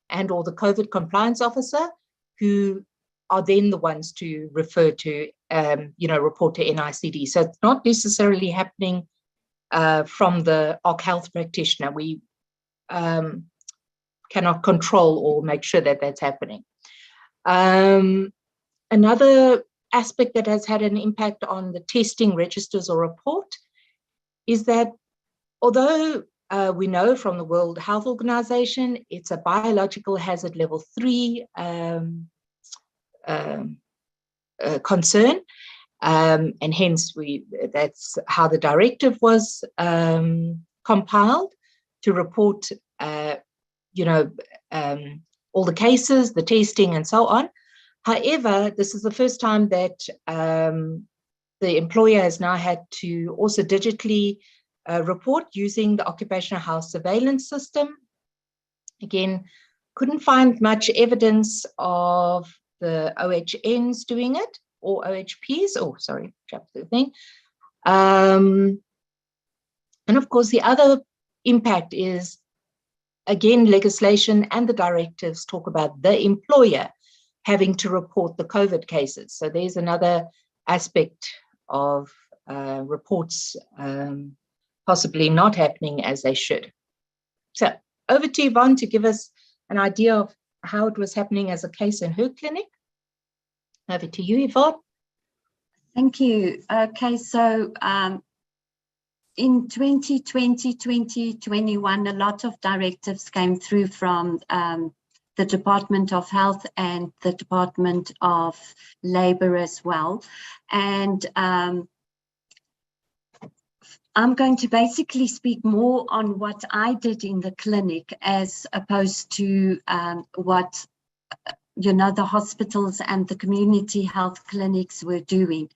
Speaker 2: and or the COVID compliance officer, who are then the ones to refer to, report to NICD. So it's not necessarily happening from the OC health practitioner. We cannot control or make sure that that's happening. Another aspect that has had an impact on the testing registers or report is that although we know from the World Health Organization, it's a biological hazard level 3 concern, and hence that's how the directive was compiled to report, all the cases, the testing, and so on. However, this is the first time that the employer has now had to also digitally report using the occupational health surveillance system. Again, couldn't find much evidence of the OHNs doing it, or OHPs, chapter the thing. And of course, the other impact is, again, legislation and the directives talk about the employer having to report the COVID cases. So there's another aspect of reports possibly not happening as they should. So over to Yvonne to give us an idea of how it was happening as a case in her clinic. Over to you, Yvonne.
Speaker 3: Thank you. Okay, so in 2020, 2021, a lot of directives came through from the Department of Health and the Department of Labour as well. And I'm going to basically speak more on what I did in the clinic as opposed to what the hospitals and the community health clinics were doing.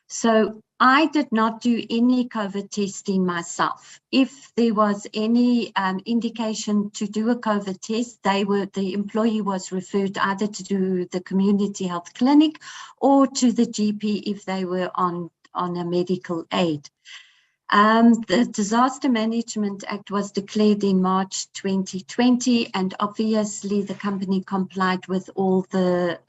Speaker 3: So I did not do any COVID testing myself. If there was any indication to do a COVID test, the employee was referred either to do the community health clinic or to the GP if they were on a medical aid. The Disaster Management Act was declared in March 2020, and obviously the company complied with all the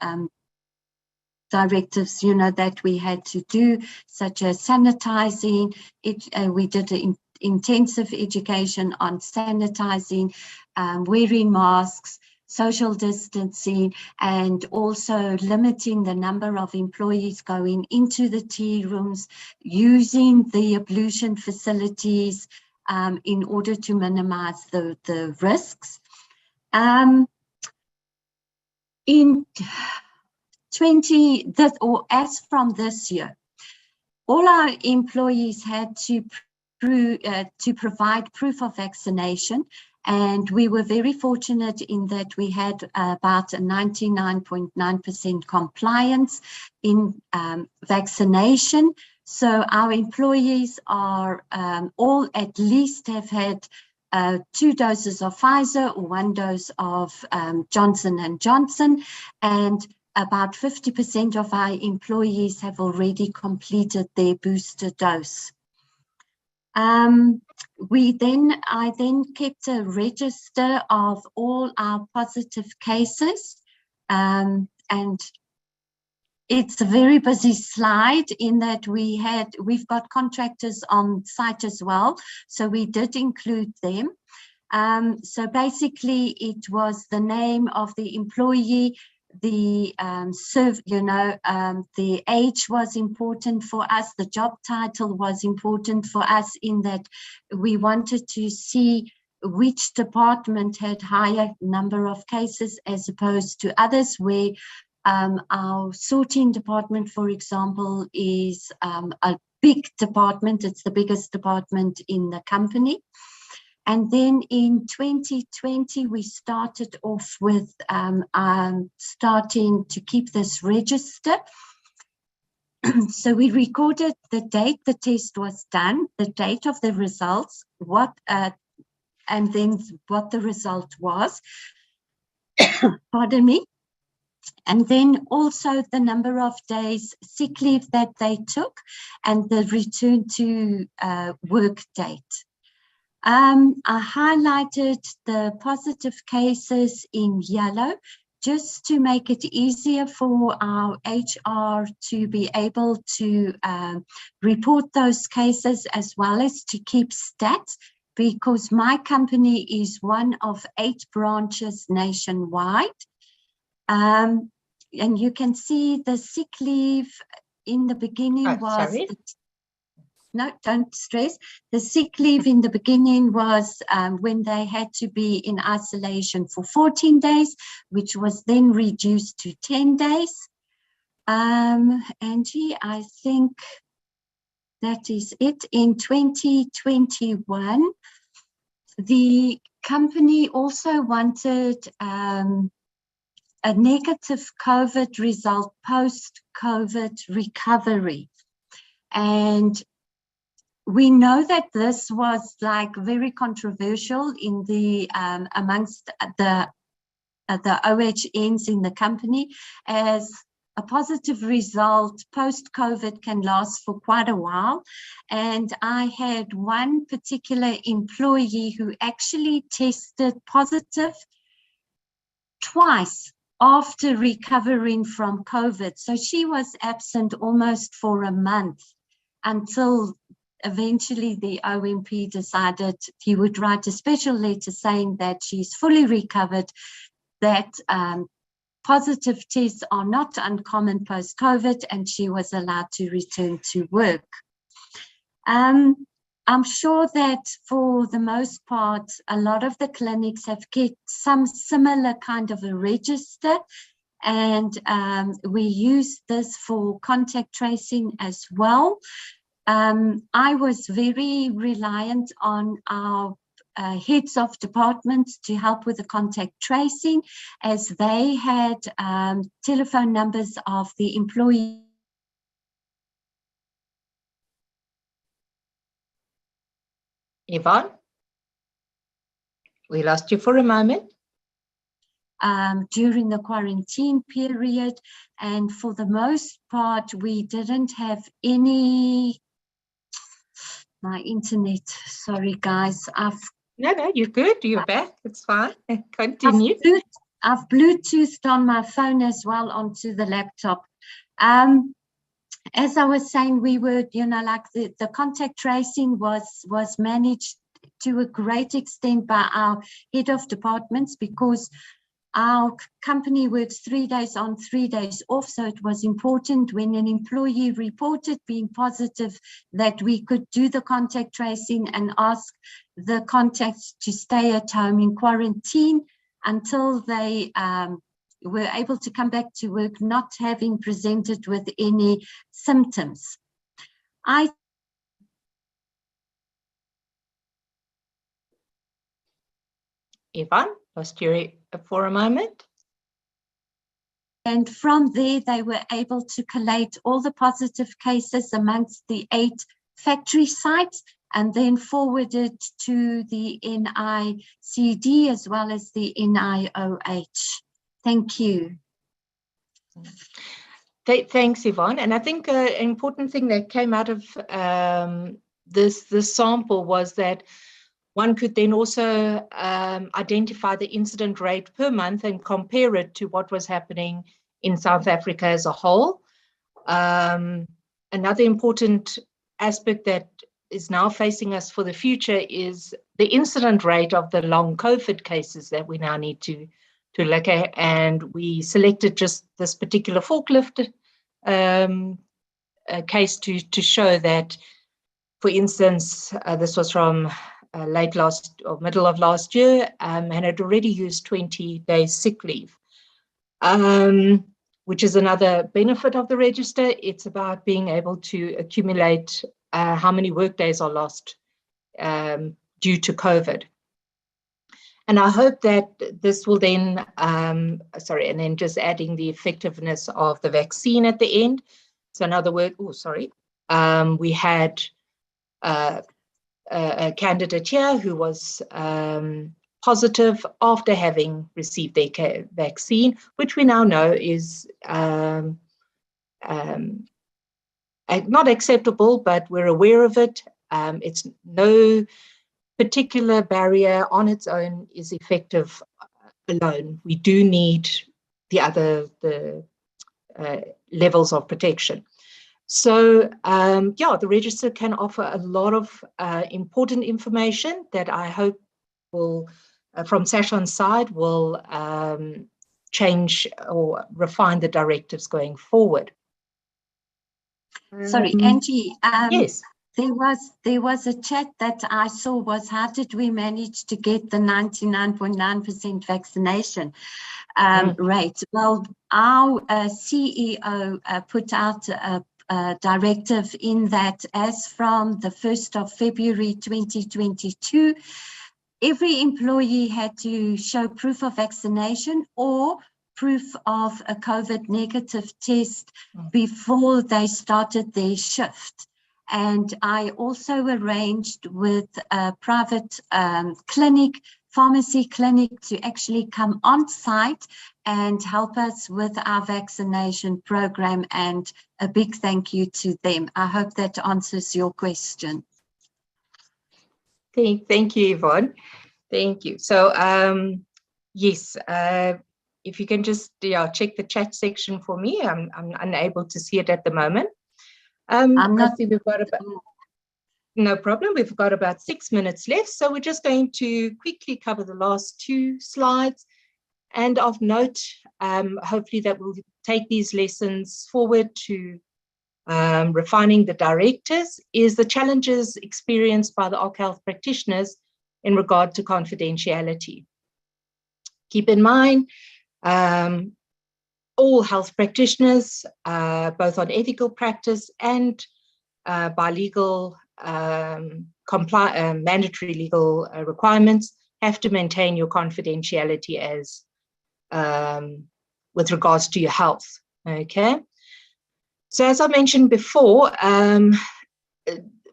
Speaker 3: directives, that we had to do, such as sanitizing. We did intensive education on sanitizing, wearing masks, social distancing, and also limiting the number of employees going into the tea rooms, using the ablution facilities in order to minimize the risks. As from this year, all our employees had to provide proof of vaccination, and we were very fortunate in that we had about a 99.9% compliance in vaccination. So our employees are all at least have had 2 doses of Pfizer or 1 dose of Johnson & Johnson, and about 50% of our employees have already completed their booster dose. I then kept a register of all our positive cases, and it's a very busy slide in that we've got contractors on site as well, so we did include them. So basically, it was the name of the employee, the the age was important for us, the job title was important for us, in that we wanted to see which department had higher number of cases as opposed to others, where our sorting department, for example, is a big department. It's the biggest department in the company. And then in 2020, we started off with starting to keep this register. So we recorded the date the test was done, the date of the results, and then what the result was. Pardon me. And then also the number of days sick leave that they took and the return to work date. I highlighted the positive cases in yellow just to make it easier for our HR to be able to report those cases as well as to keep stats, because my company is one of 8 branches nationwide. And you can see the sick leave in the beginning no, don't stress. The sick leave in the beginning was when they had to be in isolation for 14 days, which was then reduced to 10 days. Angie, I think that is it. In 2021, the company also wanted a negative COVID result post-COVID recovery. And we know that this was like very controversial in the amongst the OHNs in the company, as a positive result post-COVID can last for quite a while. And I had one particular employee who actually tested positive twice after recovering from COVID. So she was absent almost for a month until eventually the OMP decided he would write a special letter saying that she's fully recovered, that positive tests are not uncommon post-COVID, and she was allowed to return to work. I'm sure that for the most part, a lot of the clinics have kept some similar kind of a register, and we use this for contact tracing as well. I was very reliant on our heads of departments to help with the contact tracing, as they had telephone numbers of the employees.
Speaker 2: Yvonne, we lost you for a moment.
Speaker 3: During the quarantine period, and for the most part, we didn't have any. My internet, sorry guys,
Speaker 2: No, you're good. You're back. It's fine. Continue.
Speaker 3: I've Bluetoothed on my phone as well onto the laptop. As I was saying, we were, like the contact tracing was managed to a great extent by our head of departments, because our company works 3 days on, 3 days off. So it was important when an employee reported being positive that we could do the contact tracing and ask the contacts to stay at home in quarantine until they were able to come back to work, not having presented with any symptoms.
Speaker 2: Yvonne, lost you for a moment.
Speaker 3: And from there, they were able to collate all the positive cases amongst the 8 factory sites, and then forwarded to the NICD as well as the NIOH. Thank you.
Speaker 2: Thanks, Yvonne. And I think an important thing that came out of this sample was that one could then also identify the incident rate per month and compare it to what was happening in South Africa as a whole. Another important aspect that is now facing us for the future is the incident rate of the long COVID cases that we now need to look at. And we selected just this particular forklift case to show that, for instance, this was from late last or middle of last year, and had already used 20 days sick leave, which is another benefit of the register. It's about being able to accumulate how many work days are lost due to COVID. And I hope that this will then, and then just adding the effectiveness of the vaccine at the end. So in other words, we had a candidate here who was positive after having received their vaccine, which we now know is not acceptable, but we're aware of it. It's no particular barrier on its own is effective alone. We do need the levels of protection. So, the register can offer a lot of important information that I hope will, from SASHAN's side, will change or refine the directives going forward.
Speaker 3: Sorry, Angie.
Speaker 2: Yes.
Speaker 3: There was a chat that I saw was, how did we manage to get the 99.9% vaccination rate? Well, our CEO put out a directive in that as from the 1st of February 2022, every employee had to show proof of vaccination or proof of a COVID negative test before they started their shift. And I also arranged with a private pharmacy clinic to actually come on site and help us with our vaccination program, and a big thank you to them. I hope that answers your question.
Speaker 2: Thank you, Yvonne. Thank you. So, yes, if you can just check the chat section for me. I'm unable to see it at the moment. I see we've got about, no problem. We've got about 6 minutes left. So we're just going to quickly cover the last 2 slides. And of note, hopefully that will take these lessons forward to refining the directives, is the challenges experienced by the OC Health practitioners in regard to confidentiality. Keep in mind, all health practitioners, both on ethical practice and by legal mandatory legal requirements, have to maintain your confidentiality as with regards to your health. Okay. So as I mentioned before,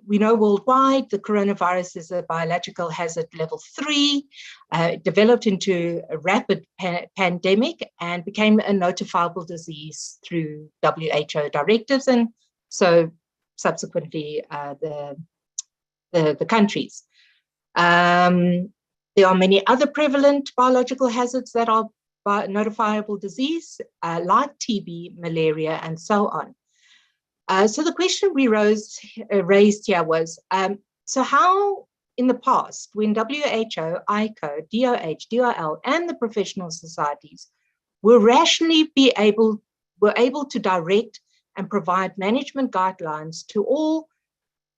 Speaker 2: we know worldwide the coronavirus is a biological hazard level 3. It developed into a rapid pandemic and became a notifiable disease through WHO directives, and so subsequently the countries. There are many other prevalent biological hazards that are notifiable disease, like TB, malaria, and so on. So the question we raised here was, so how in the past, when WHO, ICO, DOH, DRL, and the professional societies were able to direct and provide management guidelines to all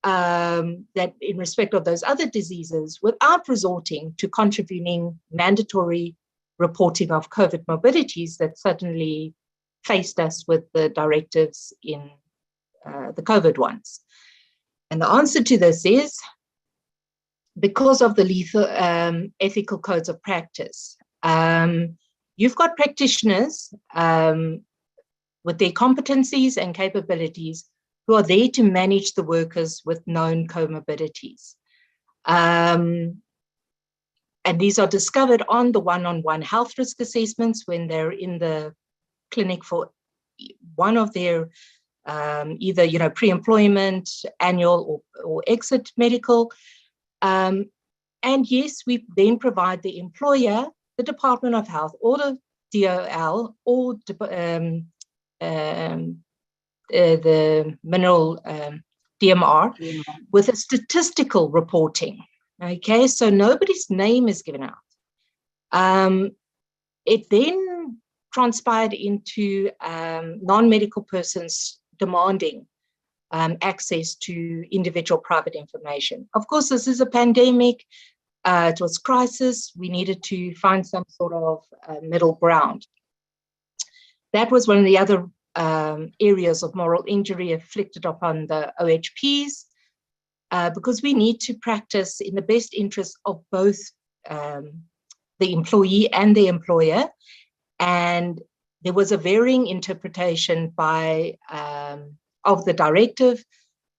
Speaker 2: that in respect of those other diseases without resorting to contravening mandatory reporting of COVID morbidities that suddenly faced us with the directives in the COVID ones? And the answer to this is because of the lethal ethical codes of practice. You've got practitioners with their competencies and capabilities who are there to manage the workers with known comorbidities. And these are discovered on the one-on-one health risk assessments when they're in the clinic for one of their either pre-employment, annual, or exit medical. And yes, we then provide the employer, the Department of Health, or the DOL, or the mineral DMR, with a statistical reporting. Okay, so nobody's name is given out. It then transpired into non-medical persons demanding access to individual private information. Of course, this is a pandemic. It was crisis. We needed to find some sort of middle ground. That was one of the other areas of moral injury inflicted upon the OHPs, because we need to practice in the best interest of both the employee and the employer. And there was a varying interpretation of the directive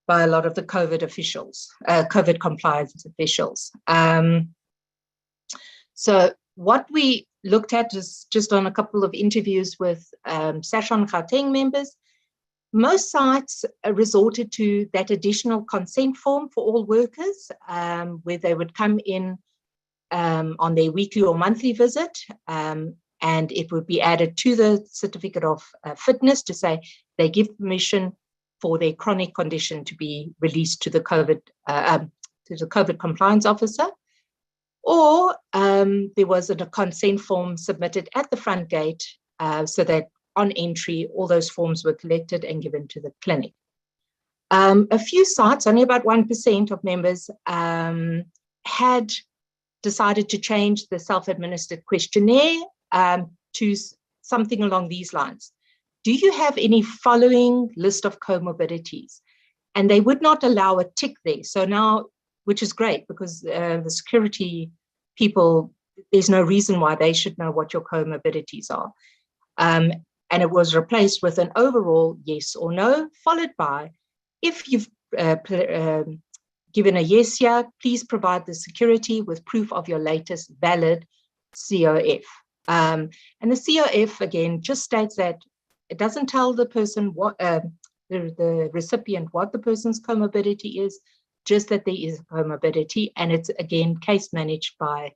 Speaker 2: by a lot of the COVID officials, COVID compliance officials. So what we looked at is just on a couple of interviews with Sashon Gauteng members. Most sites resorted to that additional consent form for all workers, where they would come in on their weekly or monthly visit, and it would be added to the certificate of fitness to say they give permission for their chronic condition to be released to the COVID compliance officer. Or there was a consent form submitted at the front gate so that on entry, all those forms were collected and given to the clinic. A few sites, only about 1% of members, had decided to change the self-administered questionnaire to something along these lines. Do you have any following list of comorbidities? And they would not allow a tick there. So now, which is great, because the security people, there's no reason why they should know what your comorbidities are. And it was replaced with an overall yes or no, followed by, if you've given a yes here, please provide the security with proof of your latest valid COF. And the COF, again, just states that it doesn't tell the person what the recipient what the person's comorbidity is, just that there is a comorbidity, and it's, again, case managed by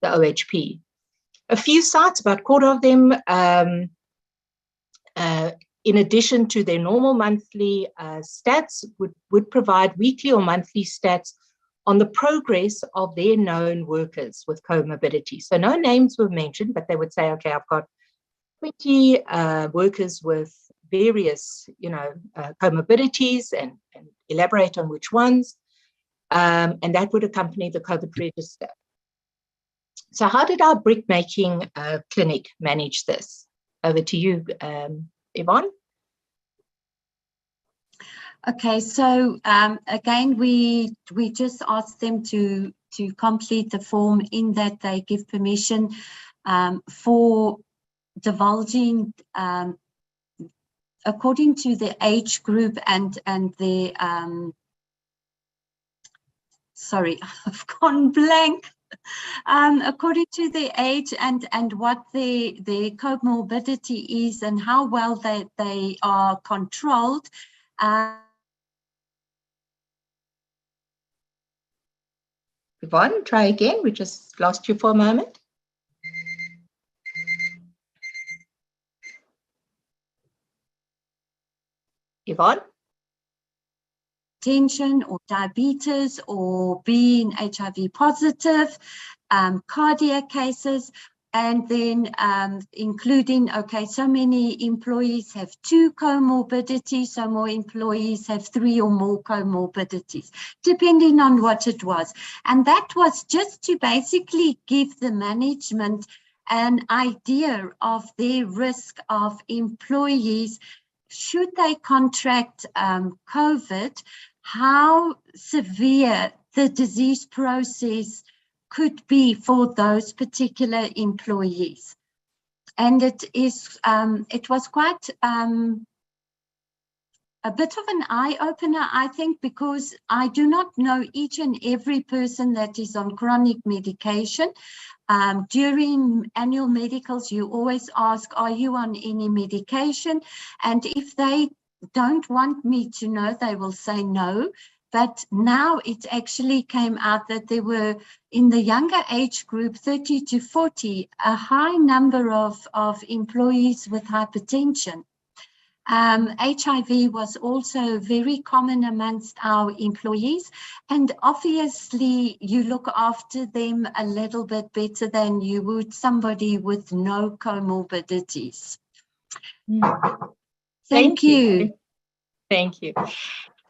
Speaker 2: the OHP. A few sites, about a quarter of them, in addition to their normal monthly stats, would provide weekly or monthly stats on the progress of their known workers with comorbidity. So no names were mentioned, but they would say, okay, I've got 20 workers with various, comorbidities, and elaborate on which ones, and that would accompany the COVID register. So how did our brick-making clinic manage this? Over to you, Yvonne.
Speaker 3: Okay, so again, we just asked them to complete the form, in that they give permission for divulging according to the age group and the sorry, I've gone blank. According to the age and what the comorbidity is, and how well they are controlled.
Speaker 2: Yvonne, try again. We just lost you for a moment. Yvonne?
Speaker 3: Tension or diabetes, or being HIV positive, cardiac cases, and then including, okay, so many employees have 2 comorbidities, so more employees have 3 or more comorbidities, depending on what it was. And that was just to basically give the management an idea of their risk of employees should they contract COVID, how severe the disease process could be for those particular employees. And it was quite a bit of an eye-opener, I think, because I do not know each and every person that is on chronic medication. During annual medicals, you always ask, are you on any medication? And if they don't want me to know, they will say no. But now it actually came out that there were, in the younger age group, 30 to 40, a high number of employees with hypertension. HIV was also very common amongst our employees, and obviously you look after them a little bit better than you would somebody with no comorbidities. Thank you.
Speaker 2: Thank you.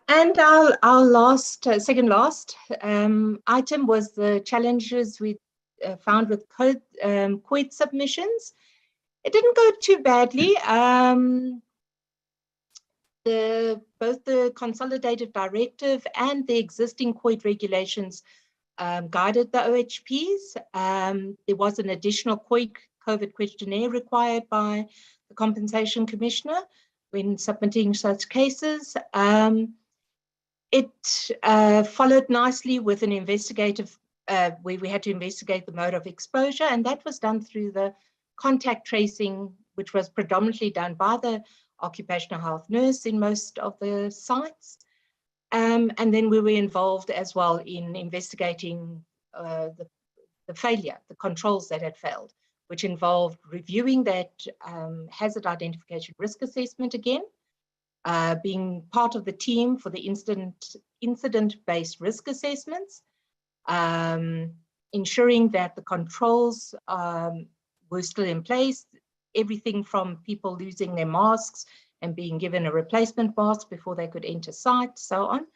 Speaker 2: And our last, second last item was the challenges we found with COID submissions. It didn't go too badly. Both the consolidated directive and the existing COID regulations guided the OHPs. There was an additional COVID questionnaire required by the Compensation Commissioner when submitting such cases. It followed nicely with an investigative, where we had to investigate the mode of exposure, and that was done through the contact tracing, which was predominantly done by the occupational health nurse in most of the sites. And then we were involved as well in investigating the failure, the controls that had failed, which involved reviewing that hazard identification risk assessment again, being part of the team for the incident-based risk assessments, ensuring that the controls were still in place, everything from people losing their masks and being given a replacement mask before they could enter site, so on.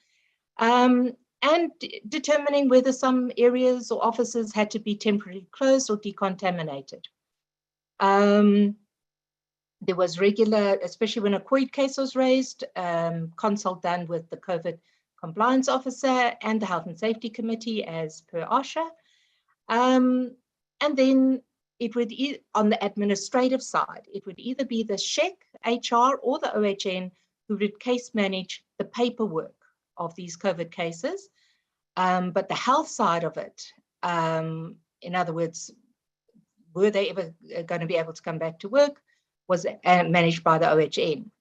Speaker 2: And determining whether some areas or offices had to be temporarily closed or decontaminated. There was regular, especially when a COID case was raised, consult done with the COVID compliance officer and the Health and Safety Committee as per OSHA. And then it would, on the administrative side, it would either be the SHEC, HR, or the OHN who would case manage the paperwork of these COVID cases. But the health side of it, in other words, were they ever going to be able to come back to work, was managed by the OHN.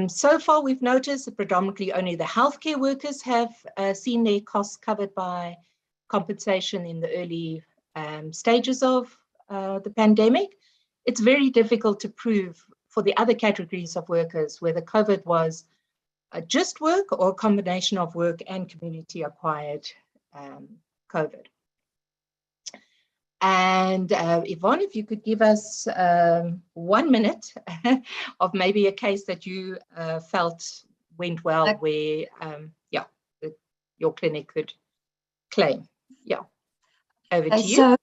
Speaker 2: So far, we've noticed that predominantly only the healthcare workers have seen their costs covered by compensation in the early stages of the pandemic. It's very difficult to prove for the other categories of workers whether COVID was just work or a combination of work and community-acquired COVID. And Yvonne, if you could give us 1 minute of maybe a case that you felt went well, where your clinic could claim. Yeah, over to you.
Speaker 3: So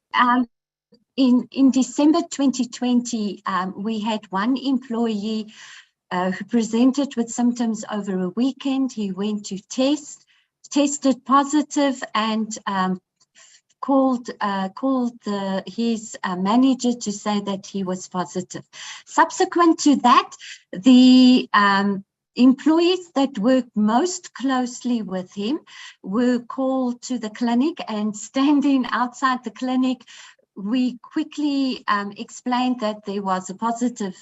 Speaker 3: in December 2020, we had one employee who presented with symptoms over a weekend. He went to tested positive, and called his manager to say that he was positive. Subsequent to that, the employees that worked most closely with him were called to the clinic, and standing outside the clinic, we quickly explained that there was a positive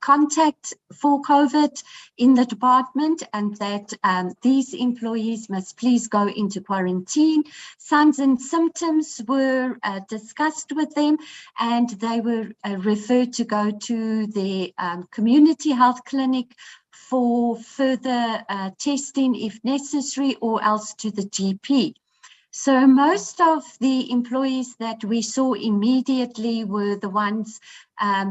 Speaker 3: contact for COVID in the department, and that these employees must please go into quarantine. Signs and symptoms were discussed with them, and they were referred to go to the community health clinic for further testing if necessary, or else to the GP. So most of the employees that we saw immediately were the ones,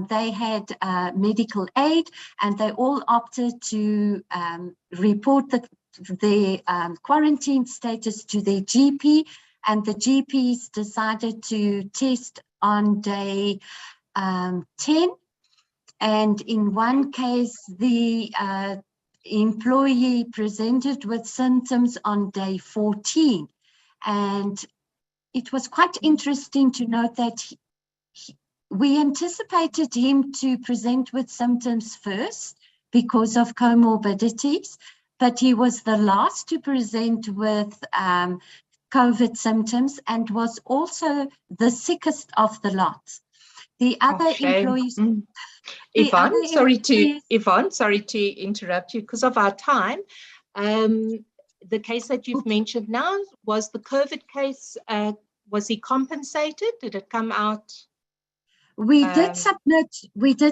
Speaker 3: they had medical aid, and they all opted to report their quarantine status to their GP, and the GPs decided to test on day 10. And in one case, the employee presented with symptoms on day 14. And it was quite interesting to note that we anticipated him to present with symptoms first because of comorbidities, but he was the last to present with COVID symptoms, and was also the sickest of the lot. The other employees...
Speaker 2: Yvonne, sorry to interrupt you because of our time. The case that you've mentioned now, was the COVID case, was he compensated? Did it come out?
Speaker 3: We did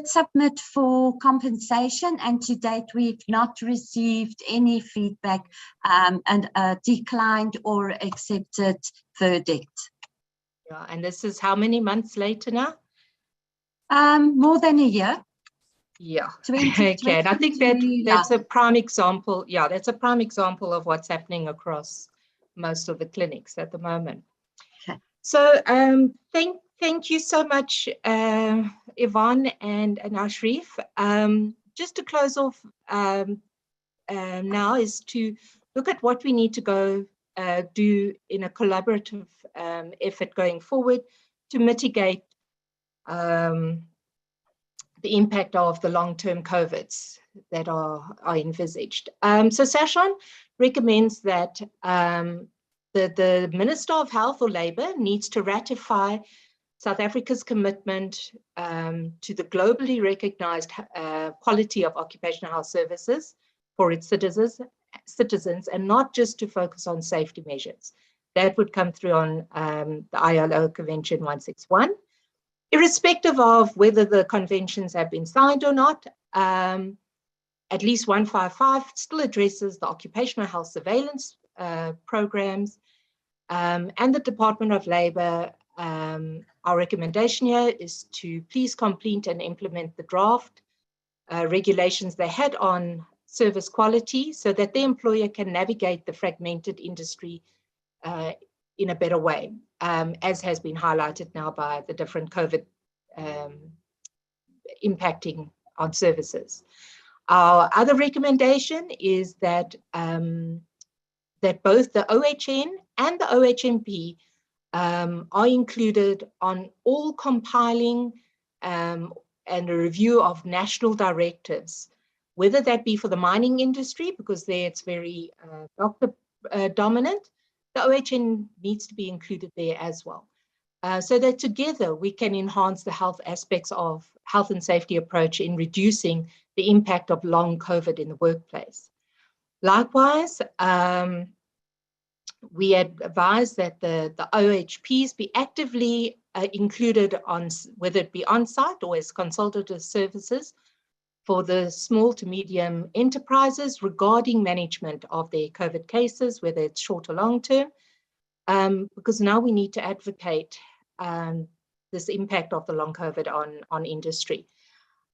Speaker 3: submit for compensation, and to date we've not received any feedback and declined or accepted verdict.
Speaker 2: Yeah, and this is how many months later now?
Speaker 3: More than a year.
Speaker 2: Yeah. Okay, and I think that's a prime example. Yeah, that's a prime example of what's happening across most of the clinics at the moment.
Speaker 3: Okay.
Speaker 2: So thank you so much, Yvonne and Ashraf. Just to close off now is to look at what we need to go do in a collaborative effort going forward to mitigate the impact of the long-term COVIDs that are envisaged. So Sashon recommends that the Minister of Health or Labour needs to ratify South Africa's commitment to the globally recognized quality of occupational health services for its citizens, and not just to focus on safety measures. That would come through on the ILO Convention 161. Irrespective of whether the conventions have been signed or not, at least 155 still addresses the occupational health surveillance programs, and the Department of Labour. Our recommendation here is to please complete and implement the draft regulations they had on service quality, so that the employer can navigate the fragmented industry in a better way, as has been highlighted now by the different COVID impacting on services. Our other recommendation is that that both the OHN and the OHMP are included on all compiling and a review of national directives, whether that be for the mining industry, because there it's very doctor dominant. The OHN needs to be included there as well. So that together we can enhance the health aspects of health and safety approach in reducing the impact of long COVID in the workplace. Likewise, we advise that the OHPs be actively included on, whether it be on-site or as consultative services for the small to medium enterprises regarding management of their COVID cases, whether it's short or long term, because now we need to advocate this impact of the long COVID on industry.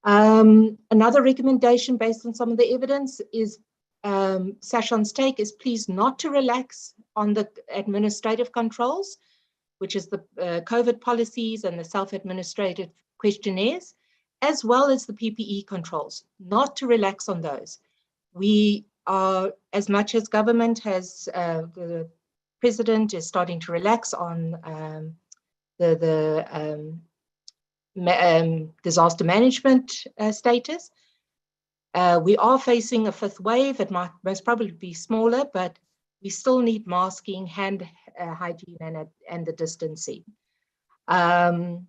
Speaker 2: Another recommendation based on some of the evidence is Sashon's take is please not to relax on the administrative controls, which is the COVID policies and the self-administrated questionnaires, as well as the PPE controls, not to relax on those. We are, as much as government has, the president is starting to relax on disaster management status. We are facing a fifth wave. It might most probably be smaller, but we still need masking, hand hygiene, and the distancing. And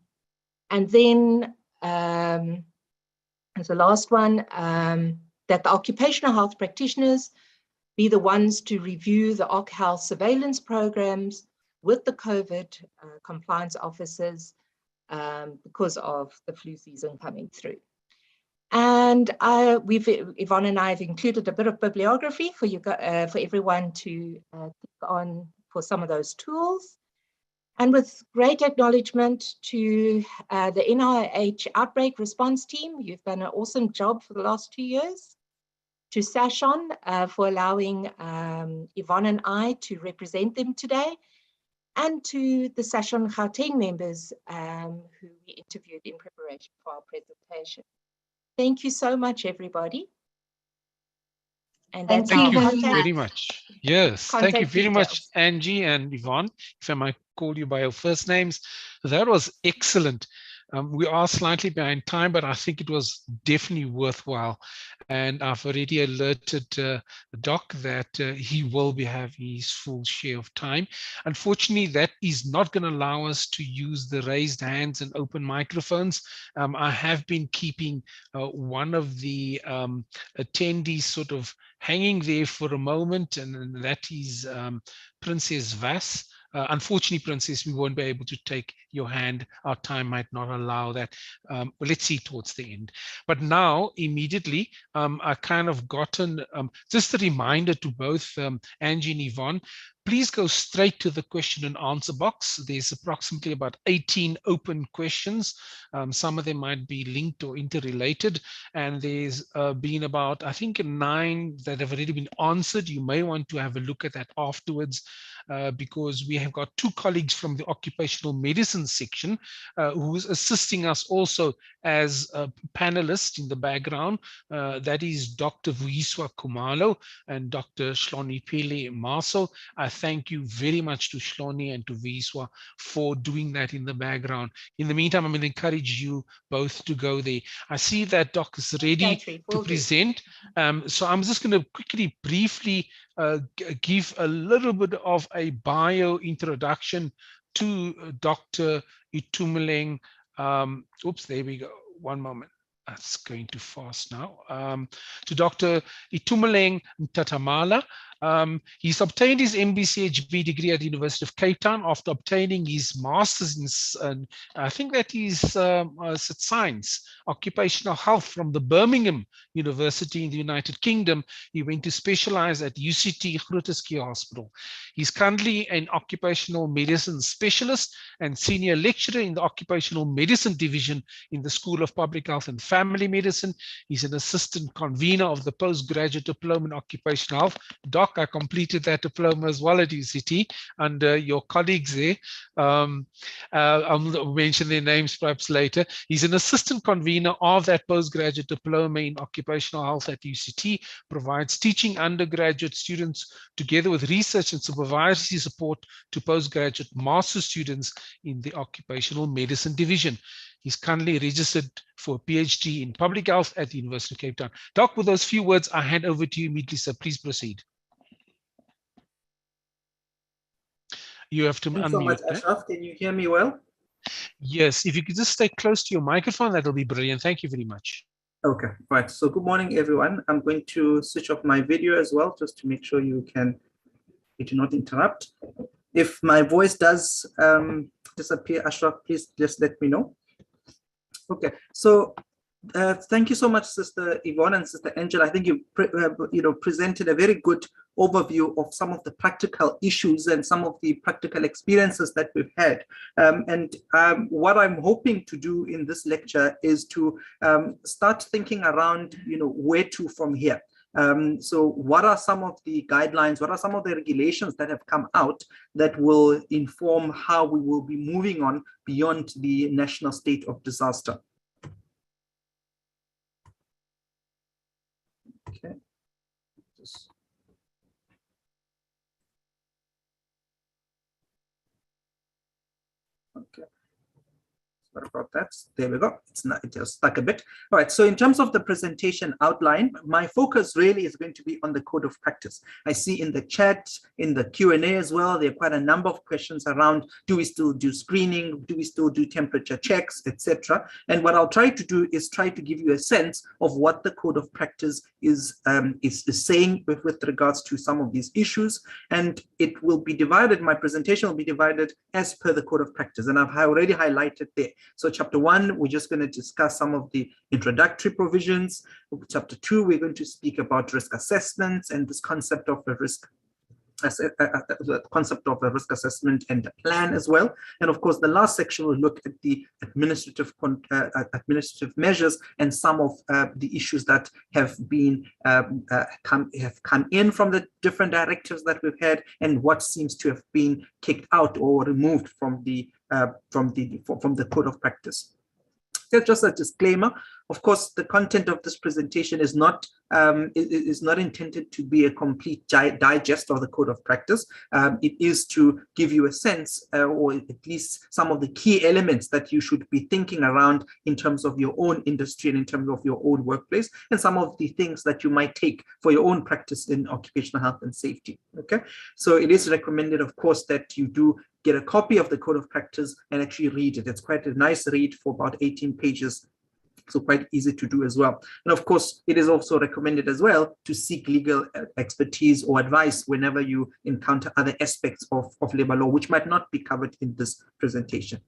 Speaker 2: then, as the last one, that the occupational health practitioners be the ones to review the OC Health surveillance programs with the COVID compliance officers because of the flu season coming through. And Yvonne and I have included a bit of bibliography for you, for everyone to click on for some of those tools. And with great acknowledgement to the NIH Outbreak Response Team, you've done an awesome job for the last 2 years. To Sashon for allowing Yvonne and I to represent them today, and to the Sashon Gauteng members who we interviewed in preparation for our presentation. Thank you so much, everybody. And
Speaker 3: Thank
Speaker 1: you
Speaker 3: very
Speaker 1: very much. Yes, thank you very much,
Speaker 2: details.
Speaker 1: Angie and Yvonne, if I might call you by your first names. That was excellent. We are slightly behind time, but I think it was definitely worthwhile. And I've already alerted Doc that he will be having his full share of time. Unfortunately, that is not going to allow us to use the raised hands and open microphones. I have been keeping one of the attendees sort of hanging there for a moment, and that is Princess Vass. Unfortunately, Princess, we won't be able to take your hand. Our time might not allow that. Let's see towards the end. But now, immediately, I kind of gotten just a reminder to both Angie and Yvonne. Please go straight to the question and answer box. There's approximately about 18 open questions. Some of them might be linked or interrelated. And there's been about, I think, 9 that have already been answered. You may want to have a look at that afterwards. Because we have got 2 colleagues from the occupational medicine section who's assisting us also as a panelist in the background. That is Dr. Vuiswa Kumalo and Dr. Shloni Pele Maso. I thank you very much to Shloni and to Vuiswa for doing that in the background. In the meantime, I'm going to encourage you both to go there. I see that Doc is ready to present. So I'm just going to quickly, briefly give a little bit of a bio introduction to Dr. Itumeleng. Oops, there we go. One moment. That's going too fast now. To Dr. Itumeleng Ntatamala. He's obtained his MBCHB degree at the University of Cape Town after obtaining his master's in, I think that is science, occupational health from the Birmingham University in the United Kingdom. He went to specialize at UCT Groote Schuur Hospital. He's currently an occupational medicine specialist and senior lecturer in the occupational medicine division in the School of Public Health and Family Medicine. He's an assistant convener of the postgraduate diploma in occupational health. Doc, Doc, I completed that diploma as well at UCT under your colleagues there. I'll mention their names perhaps later. He's an assistant convener of that postgraduate diploma in occupational health at UCT, provides teaching undergraduate students together with research and supervisory support to postgraduate master students in the occupational medicine division. He's currently registered for a PhD in public health at the University of Cape Town. Doc, with those few words, I hand over to you immediately, sir. Please proceed. You have to
Speaker 4: Thanks
Speaker 1: unmute.
Speaker 4: so much, Ashraf. Can you hear me well?
Speaker 1: Yes, if you could just stay close to your microphone, that'll be brilliant. Thank you very much.
Speaker 4: Okay, right. So good morning, everyone. I'm going to switch off my video as well, just to make sure you do not interrupt. If my voice does disappear, Ashraf, please just let me know. Okay, so thank you so much, Sister Yvonne and Sister Angela. I think you presented a very good overview of some of the practical issues and some of the practical experiences that we've had. What I'm hoping to do in this lecture is to start thinking around, where to from here. So what are some of the guidelines, what are some of the regulations that have come out that will inform how we will be moving on beyond the national state of disaster? Okay. Okay. Sorry about that. There we go. It just stuck a bit. All right. So in terms of the presentation outline, my focus really is going to be on the code of practice. I see in the chat, in the Q&A as well, there are quite a number of questions around, do we still do screening? Do we still do temperature checks, etc.? And what I'll try to do is try to give you a sense of what the code of practice is saying with regards to some of these issues. And it will be divided, my presentation will be divided as per the code of practice. And I've already highlighted there. So chapter 1, we're just going to discuss some of the introductory provisions. Chapter 2, we're going to speak about risk assessments and this concept of a risk assessment and a plan as well. And of course, the last section will look at the administrative measures and some of the issues that have been come in from the different directives that we've had and what seems to have been kicked out or removed from the code of practice. Just a disclaimer. Of course, the content of this presentation is not intended to be a complete digest of the code of practice. It is to give you a sense, or at least some of the key elements that you should be thinking around in terms of your own industry and in terms of your own workplace, and some of the things that you might take for your own practice in occupational health and safety. Okay, so it is recommended, of course, that you do get a copy of the code of practice and actually read it. It's quite a nice read for about 18 pages. So quite easy to do as well. And of course, it is also recommended as well to seek legal expertise or advice whenever you encounter other aspects of labor law, which might not be covered in this presentation.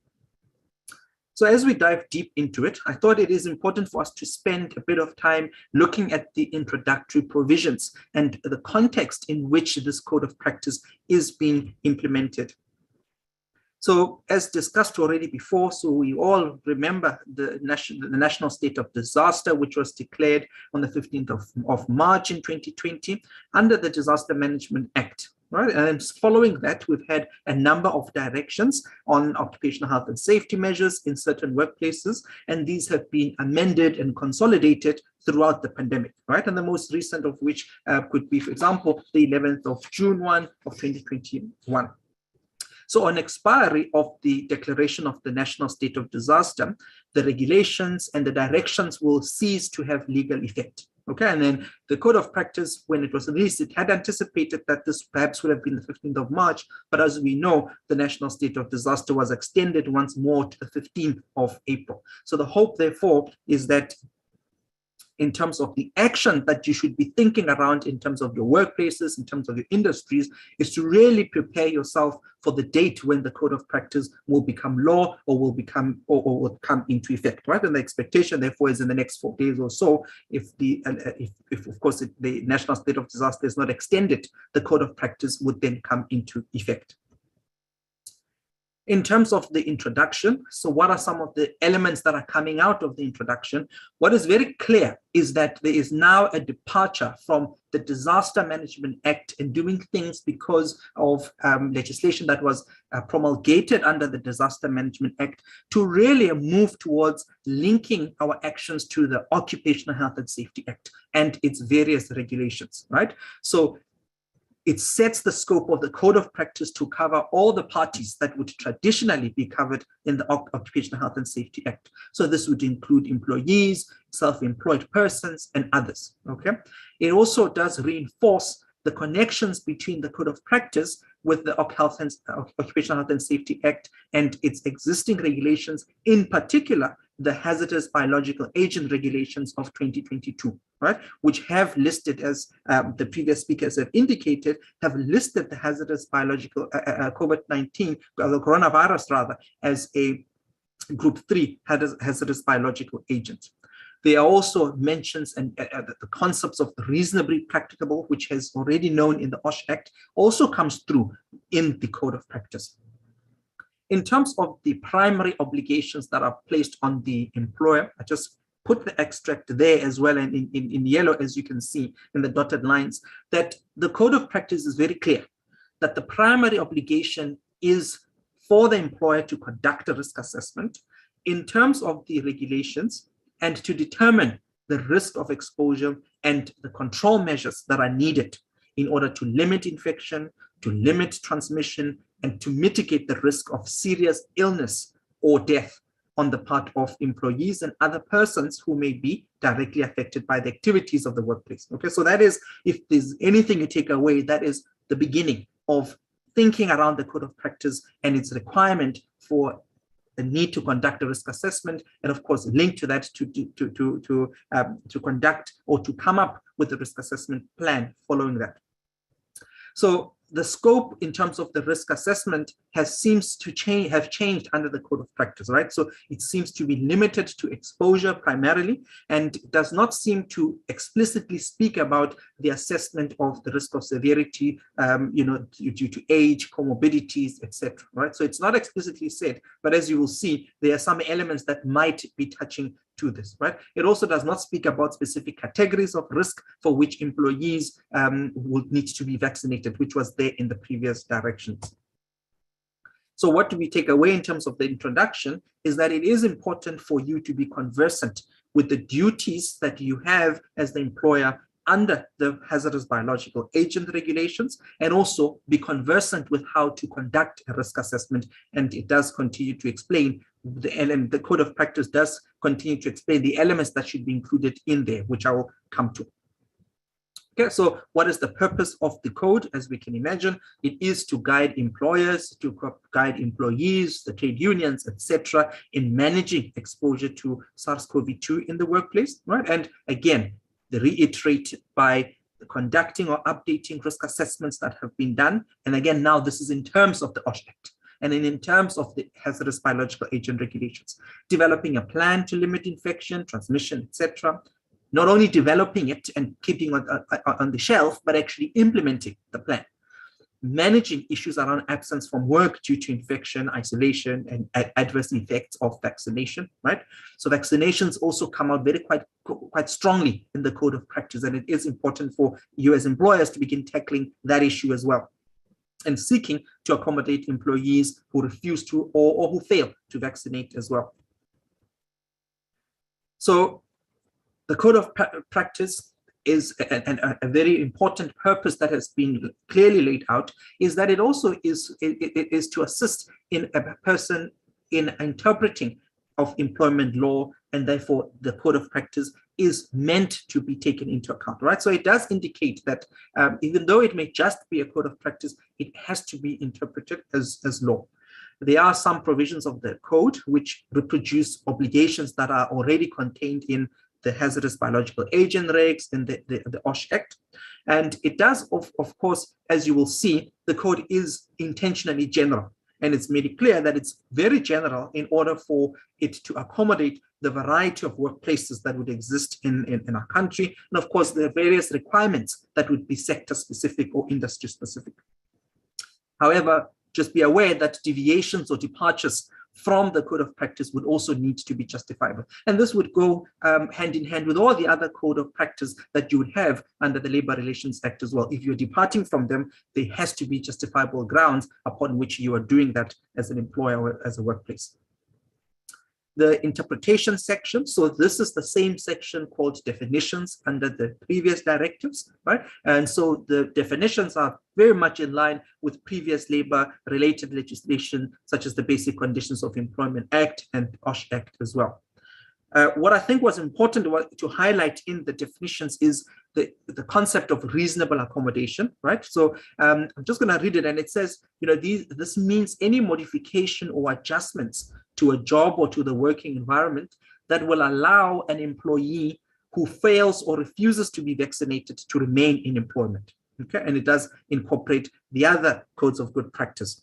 Speaker 4: So as we dive deep into it, I thought it is important for us to spend a bit of time looking at the introductory provisions and the context in which this code of practice is being implemented. So as discussed already before, so we all remember the national state of disaster, which was declared on the 15th of March in 2020 under the Disaster Management Act. Right? And following that, we've had a number of directions on occupational health and safety measures in certain workplaces, and these have been amended and consolidated throughout the pandemic, right? And the most recent of which could be, for example, the 11th of June 1 of 2021. So on expiry of the declaration of the national state of disaster, the regulations and the directions will cease to have legal effect. Okay, and then the code of practice, when it was released, it had anticipated that this perhaps would have been the 15th of March, but as we know, the national state of disaster was extended once more to the 15th of April. So the hope, therefore, is that in terms of the action that you should be thinking around in terms of your workplaces, in terms of your industries, is to really prepare yourself for the date when the code of practice will become law or will become or will come into effect, right? And the expectation, therefore, is in the next 4 days or so, if of course the national state of disaster is not extended, the code of practice would then come into effect. In terms of the introduction, so what are some of the elements that are coming out of the introduction? What is very clear is that there is now a departure from the Disaster Management Act and doing things because of legislation that was promulgated under the Disaster Management Act to really move towards linking our actions to the Occupational Health and Safety Act and its various regulations, right? So it sets the scope of the code of practice to cover all the parties that would traditionally be covered in the Occupational Health and Safety Act. So this would include employees, self-employed persons, and others, okay? It also does reinforce the connections between the code of practice with the Occupational Health and Safety Act and its existing regulations, in particular, the hazardous biological agent regulations of 2022, right? Which have listed, as the previous speakers have indicated, have listed the hazardous biological COVID-19, the coronavirus rather, as a group 3 hazardous biological agent. There are also mentions and the concepts of reasonably practicable, which has already known in the OSH Act, also comes through in the code of practice. In terms of the primary obligations that are placed on the employer, I just put the extract there as well, and in yellow, as you can see in the dotted lines, that the code of practice is very clear that the primary obligation is for the employer to conduct a risk assessment in terms of the regulations and to determine the risk of exposure and the control measures that are needed in order to limit infection, to limit transmission, and to mitigate the risk of serious illness or death on the part of employees and other persons who may be directly affected by the activities of the workplace. Okay, so that is, if there's anything you take away, that is the beginning of thinking around the code of practice and its requirement for the need to conduct a risk assessment, and of course linked to that to conduct or to come up with a risk assessment plan following that. So the scope in terms of the risk assessment seems to have changed under the code of practice, right? So it seems to be limited to exposure primarily, and does not seem to explicitly speak about the assessment of the risk of severity, due to age, comorbidities, etc. Right? So it's not explicitly said, but as you will see, there are some elements that might be touching to this, right? It also does not speak about specific categories of risk for which employees would need to be vaccinated, which was there in the previous directions. So what do we take away in terms of the introduction is that it is important for you to be conversant with the duties that you have as the employer under the hazardous biological agent regulations, and also be conversant with how to conduct a risk assessment. And it does continue to explain the code of practice does continue to explain the elements that should be included in there, which I will come to. Okay, so what is the purpose of the code? As we can imagine, it is to guide employers, to guide employees, the trade unions, etc., in managing exposure to SARS-CoV-2 in the workplace, right? And again, reiterate by conducting or updating risk assessments that have been done. And again, now this is in terms of the OSH Act and in terms of the hazardous biological agent regulations. Developing a plan to limit infection, transmission, etc. Not only developing it and keeping it on the shelf, but actually implementing the plan. Managing issues around absence from work due to infection, isolation, and adverse effects of vaccination, right? So vaccinations also come out quite strongly in the code of practice, and it is important for you as employers to begin tackling that issue as well. And seeking to accommodate employees who refuse to or who fail to vaccinate as well. So the code of practice is a very important purpose that has been clearly laid out, is that it also is to assist in a person in interpreting of employment law, and therefore the code of practice is meant to be taken into account, right? So it does indicate that even though it may just be a code of practice, it has to be interpreted as law. There are some provisions of the code which reproduce obligations that are already contained in the hazardous biological agent regs in the OSH Act. And it does, of course, as you will see, the code is intentionally general. And it's made it clear that it's very general in order for it to accommodate the variety of workplaces that would exist in our country. And of course, the various requirements that would be sector specific or industry specific. However, just be aware that deviations or departures from the code of practice would also need to be justifiable. And this would go hand in hand with all the other code of practice that you would have under the Labor Relations Act as well. If you're departing from them, there has to be justifiable grounds upon which you are doing that as an employer or as a workplace. The interpretation section, so this is the same section called definitions under the previous directives, right? And so the definitions are very much in line with previous labor-related legislation, such as the Basic Conditions of Employment Act and OSH Act as well. What I think was important to highlight in the definitions is the concept of reasonable accommodation, right? So I'm just going to read it, and it says, this means any modification or adjustments to a job or to the working environment that will allow an employee who fails or refuses to be vaccinated to remain in employment. Okay, and it does incorporate the other codes of good practice.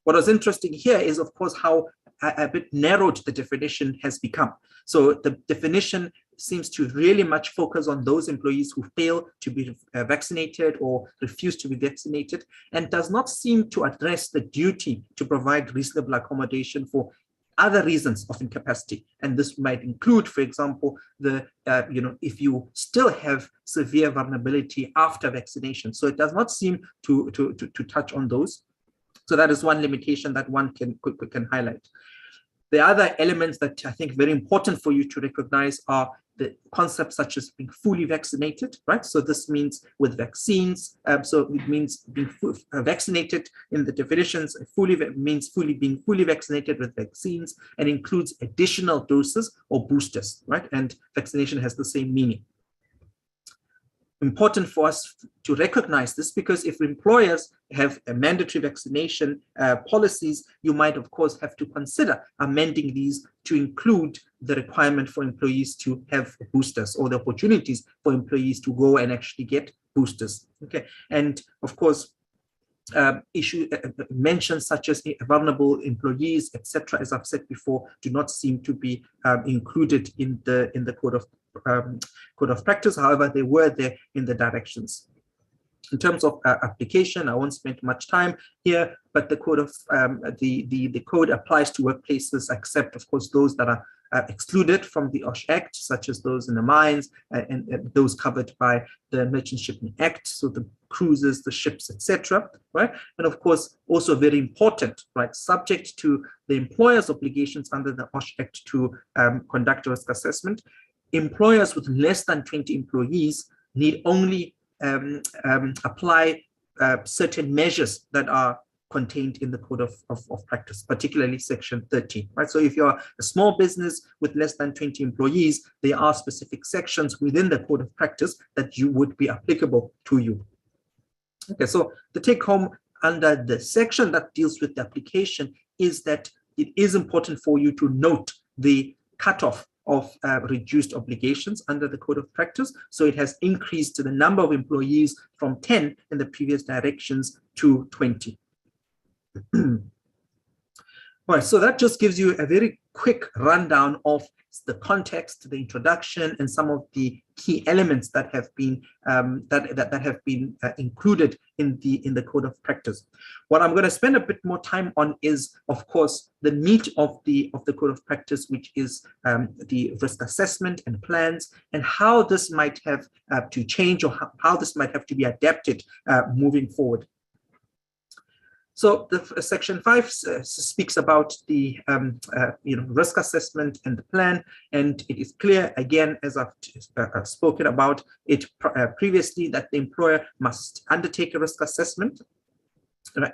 Speaker 4: What was interesting here is, of course, how a bit narrowed the definition has become. So the definition seems to really much focus on those employees who fail to be vaccinated or refuse to be vaccinated, and does not seem to address the duty to provide reasonable accommodation for other reasons of incapacity. And this might include, for example, if you still have severe vulnerability after vaccination. So it does not seem to touch on those. So that is one limitation that one can highlight. The other elements that I think very important for you to recognize are the concepts such as being fully vaccinated, right? So this means with vaccines, so it means being vaccinated in the definitions, means being fully vaccinated with vaccines, and includes additional doses or boosters, right? And vaccination has the same meaning. Important for us to recognize this, because if employers have a mandatory vaccination policies, you might, of course, have to consider amending these to include the requirement for employees to have boosters, or the opportunities for employees to go and actually get boosters. Okay, and of course, mentions such as vulnerable employees, etc., as I've said before, do not seem to be included in the code of practice. However, they were there in the directions. In terms of application, I won't spend much time here, but the code of the code applies to workplaces, except, of course, those that are excluded from the OSH Act, such as those in the mines and those covered by the Merchant Shipping Act, so the cruises, the ships, etc. Right, and of course, also very important, right, subject to the employer's obligations under the OSH Act to conduct a risk assessment. Employers with less than 20 employees need only apply certain measures that are contained in the code of practice, particularly section 13, right? So if you're a small business with less than 20 employees, there are specific sections within the code of practice that would be applicable to you. Okay, so the take home under the section that deals with the application is that it is important for you to note the cutoff of reduced obligations under the code of practice. So it has increased the number of employees from 10 in the previous directions to 20. All right, so that just gives you a very quick rundown of the context, the introduction, and some of the key elements that have been included in the code of practice. What I'm going to spend a bit more time on is, of course, the meat of the code of practice, which is the risk assessment and plans, and how this might have to change, or how this might have to be adapted moving forward. So the section 5 speaks about the risk assessment and the plan, and it is clear, again, as I've spoken about it previously, that the employer must undertake a risk assessment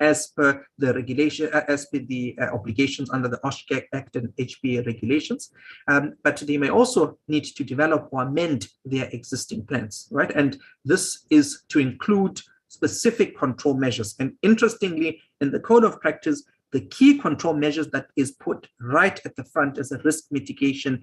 Speaker 4: as per the regulation, as per the obligations under the OSH Act and HPA regulations, but they may also need to develop or amend their existing plans, right? And this is to include specific control measures. And interestingly, in the code of practice, the key control measures that is put right at the front as a risk mitigation,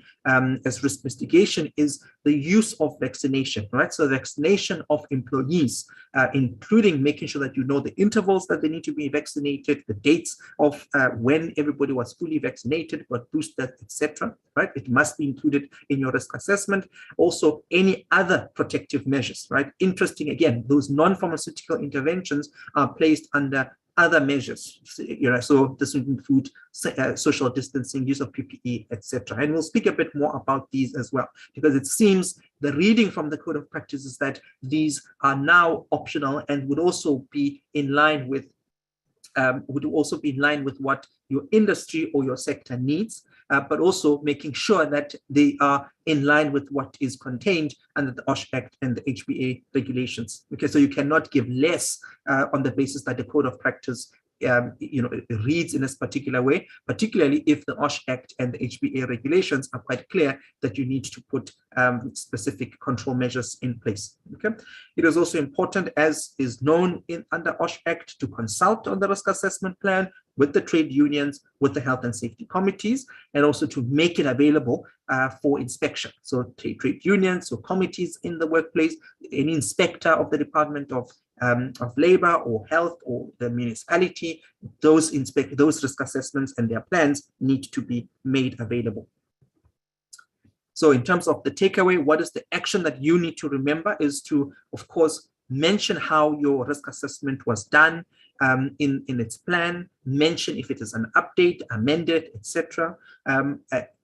Speaker 4: is the use of vaccination, right? So vaccination of employees, including making sure that you know the intervals that they need to be vaccinated, the dates of when everybody was fully vaccinated, got boosted, etc. Right? It must be included in your risk assessment. Also, any other protective measures, right? Interesting, again, those non-pharmaceutical interventions are placed under other measures, so this would include social distancing, use of PPE, etc. And we'll speak a bit more about these as well, because it seems the reading from the Code of Practice is that these are now optional and would also be in line with what your industry or your sector needs, but also making sure that they are in line with what is contained under the OSH Act and the HBA regulations. Okay, so you cannot give less on the basis that the Code of Practice it reads in this particular way, particularly if the OSH Act and the HBA regulations are quite clear that you need to put specific control measures in place. Okay, it is also important, as is known under OSH Act, to consult on the risk assessment plan with the trade unions, with the health and safety committees, and also to make it available for inspection. So trade unions or committees in the workplace, any inspector of the Department of Labor or Health or the municipality, those risk assessments and their plans need to be made available. So in terms of the takeaway, what is the action that you need to remember is to, of course, mention how your risk assessment was done in its plan, mention if it is an update, amended, etc.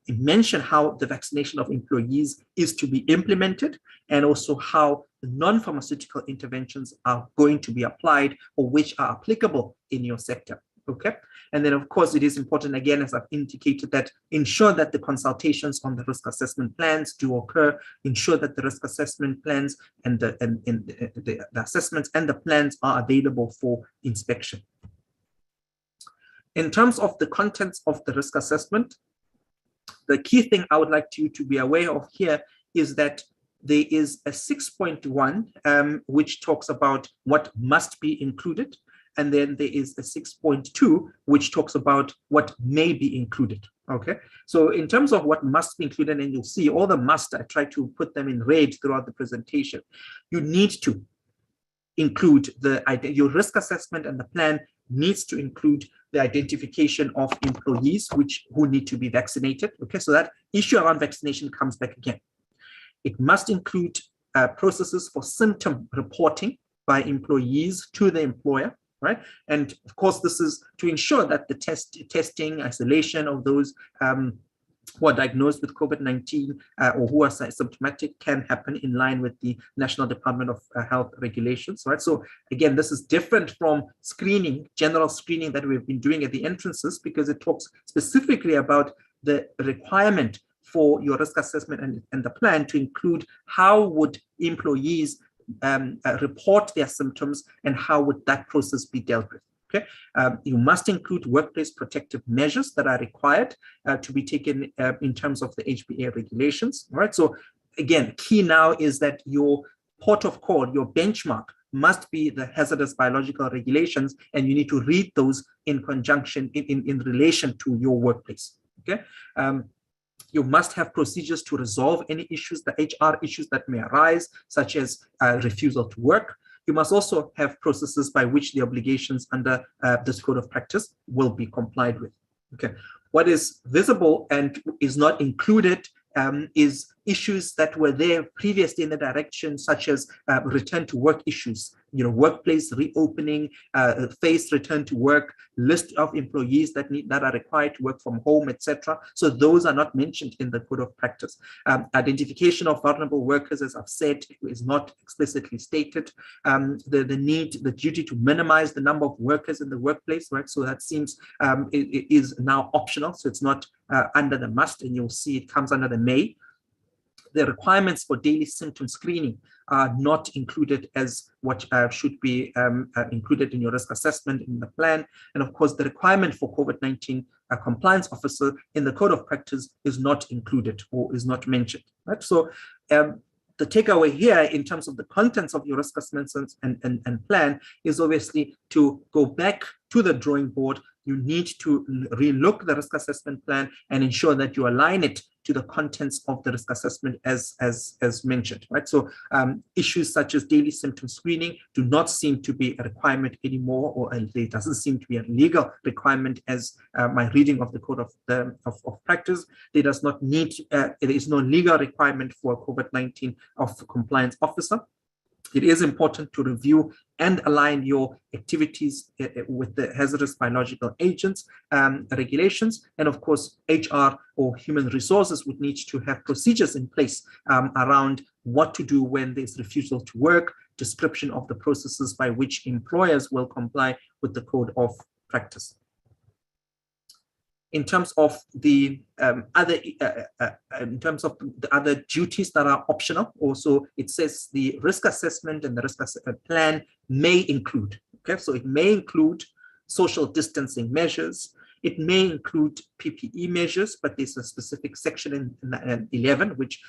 Speaker 4: Mention how the vaccination of employees is to be implemented, and also how the non-pharmaceutical interventions are going to be applied or which are applicable in your sector. Okay, and then of course it is important, again, as I've indicated, that ensure that the consultations on the risk assessment plans do occur, ensure that the risk assessment plans and the assessments and the plans are available for inspection. In terms of the contents of the risk assessment, the key thing I would like you to be aware of here is that there is a 6.1 which talks about what must be included. And then there is a 6.2, which talks about what may be included. Okay, so in terms of what must be included, and you'll see all the must, I try to put them in red throughout the presentation. You need to include your risk assessment, and the plan needs to include the identification of employees who need to be vaccinated. Okay, so that issue around vaccination comes back again. It must include processes for symptom reporting by employees to the employer. Right, and of course, this is to ensure that the testing, isolation of those who are diagnosed with COVID-19 or who are symptomatic can happen in line with the National Department of Health regulations. Right, so again, this is different from screening, general screening that we've been doing at the entrances, because it talks specifically about the requirement for your risk assessment and the plan to include how would employees report their symptoms and how would that process be dealt with. Okay, you must include workplace protective measures that are required to be taken in terms of the HBA regulations. All right, so again, key now is that your port of call, your benchmark, must be the hazardous biological regulations, and you need to read those in conjunction in relation to your workplace. Okay. You must have procedures to resolve any issues, the HR issues that may arise, such as refusal to work. You must also have processes by which the obligations under this Code of Practice will be complied with. Okay. What is visible and is not included is issues that were there previously in the direction, such as return to work issues, workplace reopening, phased return to work, list of employees that are required to work from home, etc. So those are not mentioned in the Code of Practice. Identification of vulnerable workers, as I've said, is not explicitly stated. The duty to minimize the number of workers in the workplace, right? So that seems it is now optional, so it's not under the must, and you'll see it comes under the may. The requirements for daily symptom screening are not included as what should be included in your risk assessment in the plan. And of course, the requirement for COVID-19 compliance officer in the Code of Practice is not included or is not mentioned. Right? So the takeaway here in terms of the contents of your risk assessments and plan is obviously to go back to the drawing board. You need to relook the risk assessment plan and ensure that you align it to the contents of the risk assessment as mentioned, right? So issues such as daily symptom screening do not seem to be a requirement anymore, or there doesn't seem to be a legal requirement as my reading of the Code of Practice. There does not need, there is no legal requirement for a COVID-19 compliance officer. It is important to review and align your activities with the hazardous biological agents regulations. And of course, HR or human resources would need to have procedures in place around what to do when there's refusal to work, description of the processes by which employers will comply with the code of practice. In terms of the other duties that are optional, also it says the risk assessment and the risk plan may include. Okay, so it may include social distancing measures. It may include PPE measures, but there's a specific section in 11 which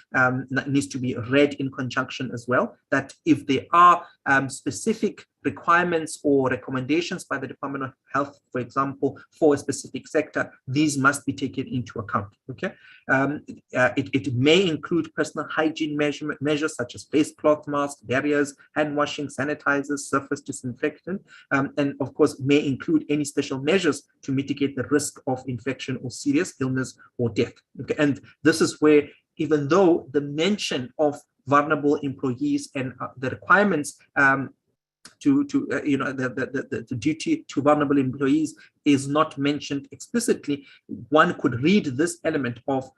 Speaker 4: needs to be read in conjunction as well, that if there are specific requirements or recommendations by the Department of Health, for example, for a specific sector, these must be taken into account. Okay, it may include personal hygiene measures such as face cloth masks, barriers, hand washing, sanitizers, surface disinfectant, and of course may include any special measures to mitigate the risk of infection or serious illness or death. Okay, and this is where, even though the mention of vulnerable employees and the requirements the duty to vulnerable employees is not mentioned explicitly, one could read this element of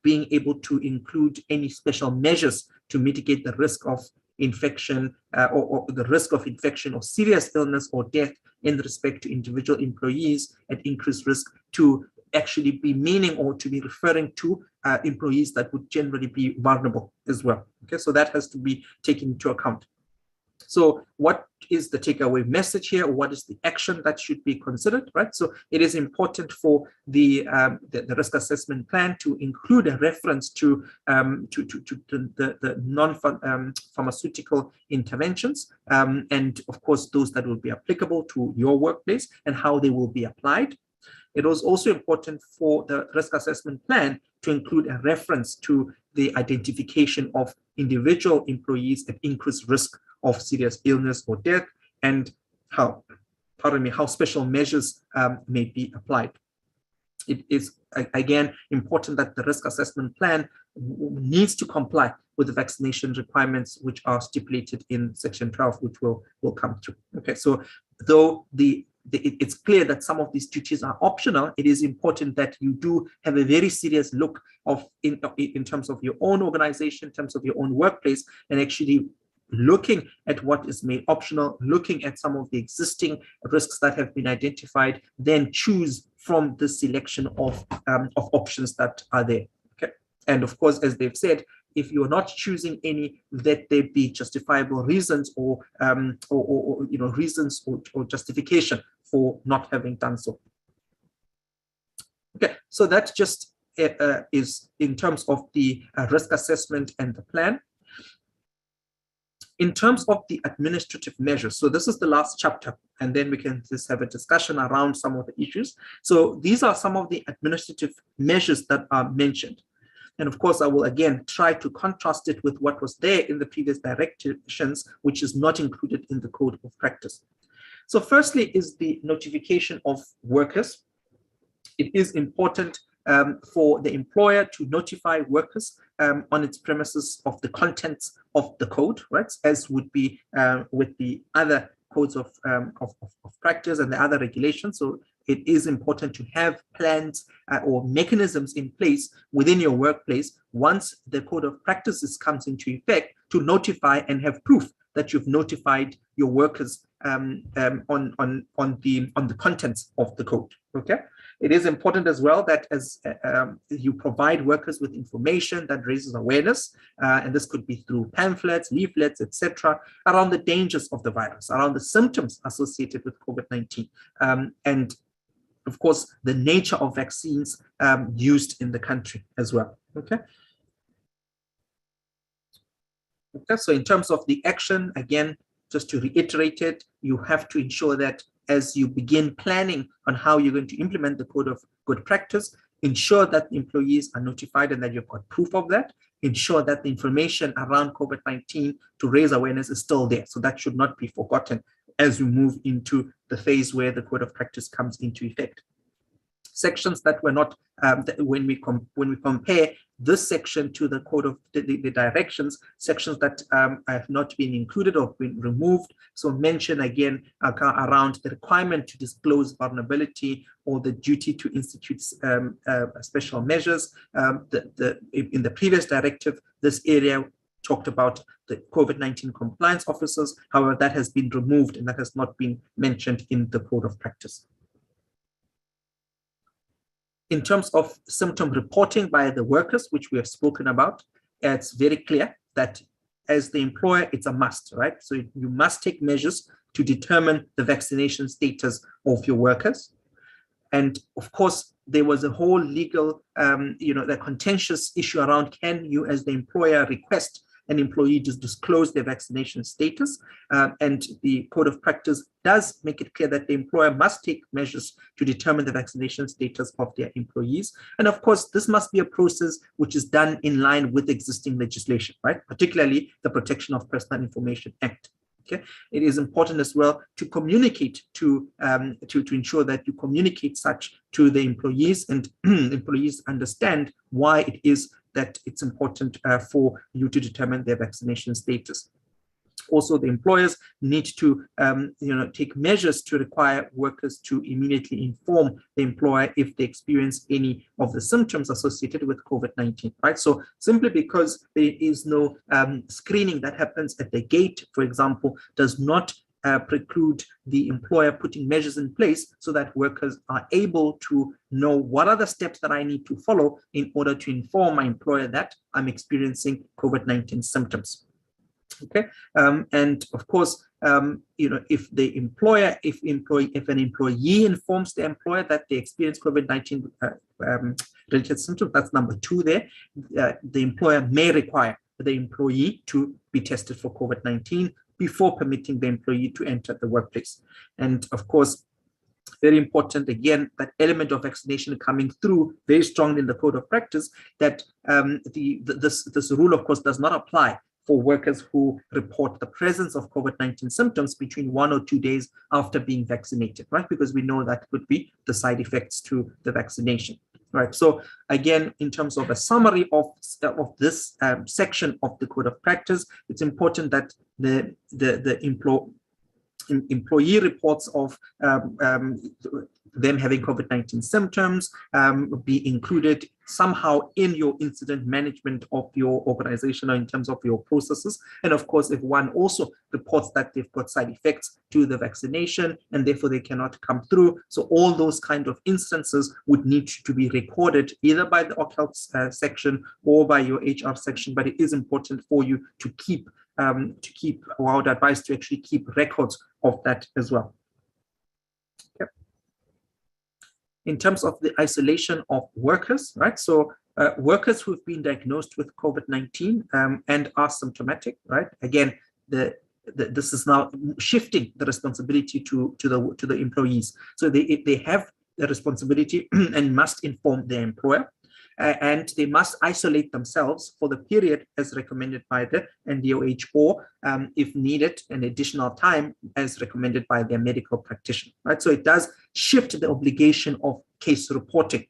Speaker 4: being able to include any special measures to mitigate the risk of infection or the risk of infection or serious illness or death in respect to individual employees at increased risk, to actually be meaning or to be referring to employees that would generally be vulnerable as well. Okay, so that has to be taken into account. So what is the takeaway message here? What is the action that should be considered, right? So it is important for the risk assessment plan to include a reference to the non-pharmaceutical interventions, and of course those that will be applicable to your workplace and how they will be applied. It was also important for the risk assessment plan to include a reference to the identification of individual employees at increased risk of serious illness or death, and how special measures may be applied. It is again important that the risk assessment plan needs to comply with the vaccination requirements which are stipulated in section 12, which we'll come to. Okay, so though it's clear that some of these duties are optional, it is important that you do have a very serious look in terms of your own organization, in terms of your own workplace, and actually looking at what is made optional, looking at some of the existing risks that have been identified, then choose from the selection of options that are there. Okay, and of course, as they've said, if you're not choosing any, let there be justifiable reasons or reasons or justification for not having done so. Okay, so that just is in terms of the risk assessment and the plan. In terms of the administrative measures, so this is the last chapter, and then we can just have a discussion around some of the issues. So these are some of the administrative measures that are mentioned. And of course, I will again try to contrast it with what was there in the previous directions, which is not included in the code of practice. So firstly is the notification of workers. It is important for the employer to notify workers on its premises of the contents of the code, right? As would be with the other codes of practice and the other regulations. So it is important to have plans or mechanisms in place within your workplace once the code of practices comes into effect, to notify and have proof that you've notified your workers on the contents of the code. Okay. It is important as well that as you provide workers with information that raises awareness, and this could be through pamphlets, leaflets, etc., around the dangers of the virus, around the symptoms associated with COVID-19, and of course, the nature of vaccines used in the country as well. Okay. Okay, so in terms of the action, again, just to reiterate it, you have to ensure that as you begin planning on how you're going to implement the code of good practice, ensure that employees are notified and that you've got proof of that. Ensure that the information around COVID-19 to raise awareness is still there. So that should not be forgotten as we move into the phase where the code of practice comes into effect. Sections that were not, when we compare this section to the code of the directions, sections that have not been included or been removed. So mention again around the requirement to disclose vulnerability or the duty to institute special measures. In the previous directive, this area talked about the COVID-19 compliance officers. However, that has been removed and that has not been mentioned in the code of practice. In terms of symptom reporting by the workers, which we have spoken about, it's very clear that as the employer, it's a must, right? So you must take measures to determine the vaccination status of your workers. And of course, there was a whole legal, the contentious issue around, can you as the employer request an employee to disclose their vaccination status, and the code of practice does make it clear that the employer must take measures to determine the vaccination status of their employees. And of course, this must be a process which is done in line with existing legislation, right? Particularly the Protection of Personal Information Act. Okay, it is important as well to communicate to ensure that you communicate such to the employees, and employees understand why it is that it's important for you to determine their vaccination status. Also, the employers need to take measures to require workers to immediately inform the employer if they experience any of the symptoms associated with COVID-19, right? So simply because there is no screening that happens at the gate, for example, does not preclude the employer putting measures in place so that workers are able to know what are the steps that I need to follow in order to inform my employer that I'm experiencing COVID-19 symptoms. Okay, and of course, if an employee informs the employer that they experience COVID-19 related symptoms, that's number 2 there. The employer may require the employee to be tested for COVID-19 before permitting the employee to enter the workplace. And of course, very important, again, that element of vaccination coming through very strongly in the code of practice, that this rule, of course, does not apply for workers who report the presence of COVID-19 symptoms between 1 or 2 days after being vaccinated, right? Because we know that could be the side effects to the vaccination. Right. So again, in terms of a summary of this section of the code of practice, it's important that the employee reports of them having COVID-19 symptoms be included somehow in your incident management of your organization or in terms of your processes. And of course, if one also reports that they've got side effects to the vaccination and therefore they cannot come through, so all those kind of instances would need to be recorded either by the OCHELP section or by your HR section. But it is important for you to keep, or I would advise to actually keep records of that as well. Okay. In terms of the isolation of workers, right? So workers who've been diagnosed with COVID-19 and are symptomatic, right? Again, this is now shifting the responsibility to the employees. So they have the responsibility and must inform their employer. And they must isolate themselves for the period as recommended by the NDOH, or if needed, an additional time as recommended by their medical practitioner. Right, so it does shift the obligation of case reporting.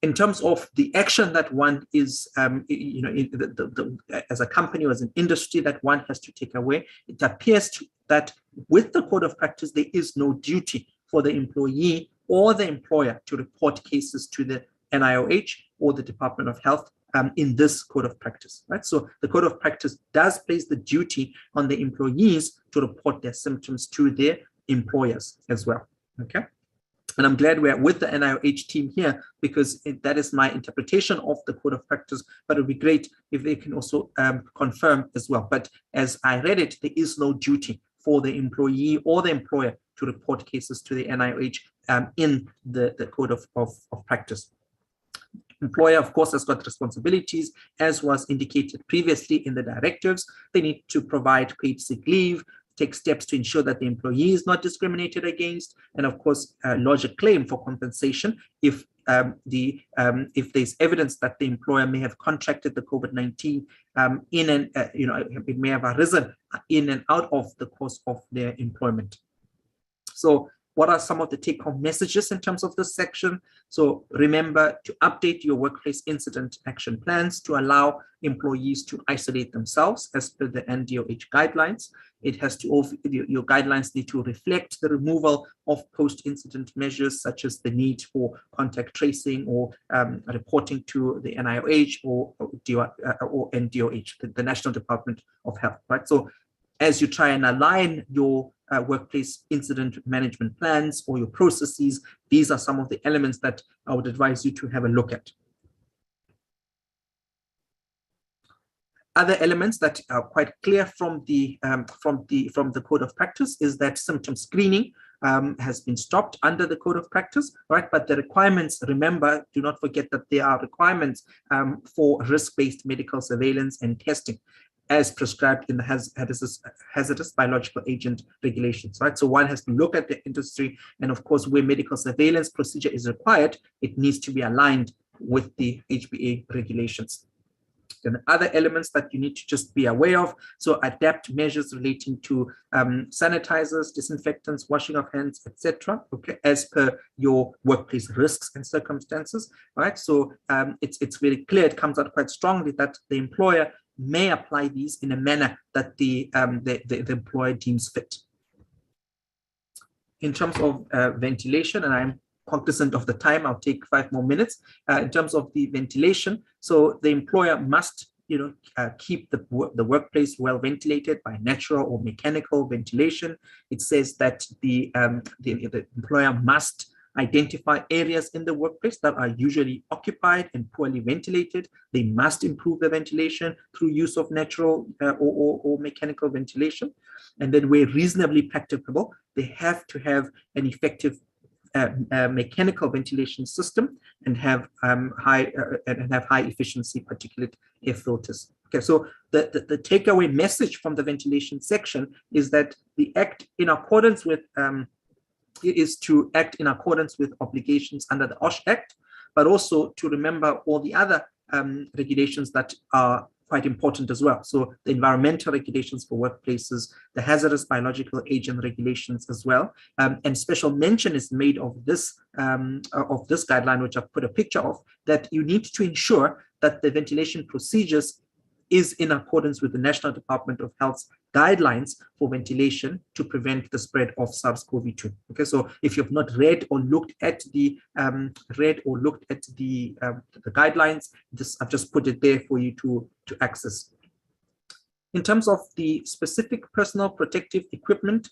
Speaker 4: In terms of the action that one is, as a company or as an industry that one has to take away, it appears that with the code of practice there is no duty for the employee or the employer to report cases to the NIOH or the Department of Health in this code of practice, right? So the code of practice does place the duty on the employees to report their symptoms to their employers as well, okay? And I'm glad we're with the NIOH team here, because that is my interpretation of the code of practice, but it would be great if they can also confirm as well. But as I read it, there is no duty for the employee or the employer to report cases to the NIOH in the code of practice. Employer, of course, has got responsibilities, as was indicated previously in the directives. They need to provide paid sick leave, take steps to ensure that the employee is not discriminated against, and of course, lodge a claim for compensation if there's evidence that the employer may have contracted the COVID-19 it may have arisen in and out of the course of their employment. So what are some of the take-home messages in terms of this section? So remember to update your workplace incident action plans to allow employees to isolate themselves as per the NDOH guidelines. It has to, your guidelines need to reflect the removal of post-incident measures, such as the need for contact tracing or reporting to the NIOH or NDOH, the National Department of Health, right? So as you try and align your workplace incident management plans or your processes, these are some of the elements that I would advise you to have a look at. Other elements that are quite clear from the code of practice is that symptom screening has been stopped under the code of practice, right? But the requirements, remember, do not forget that there are requirements for risk-based medical surveillance and testing, as prescribed in the hazardous biological agent regulations, right? So one has to look at the industry, and of course, where medical surveillance procedure is required, it needs to be aligned with the HBA regulations. And other elements that you need to just be aware of, so adapt measures relating to sanitizers, disinfectants, washing of hands, etc., okay, as per your workplace risks and circumstances, right? So it's very clear, it comes out quite strongly that the employer may apply these in a manner that the employer deems fit. In terms of ventilation, and I'm cognizant of the time, I'll take 5 more minutes. In terms of the ventilation, so the employer must, keep the workplace well ventilated by natural or mechanical ventilation. It says that the employer must identify areas in the workplace that are usually occupied and poorly ventilated. They must improve the ventilation through use of natural or mechanical ventilation. And then where reasonably practicable, they have to have an effective mechanical ventilation system and have high efficiency particulate air filters. Okay, so the takeaway message from the ventilation section is that the act in accordance with is to act in accordance with obligations under the OSH Act, but also to remember all the other regulations that are quite important as well. So the environmental regulations for workplaces, the hazardous biological agent regulations as well, and special mention is made of this guideline, which I've put a picture of, that you need to ensure that the ventilation procedures is in accordance with the National Department of Health's guidelines for ventilation to prevent the spread of SARS-CoV-2. Okay, so if you've not read or looked at the guidelines, I've just put it there for you to access. In terms of the specific personal protective equipment,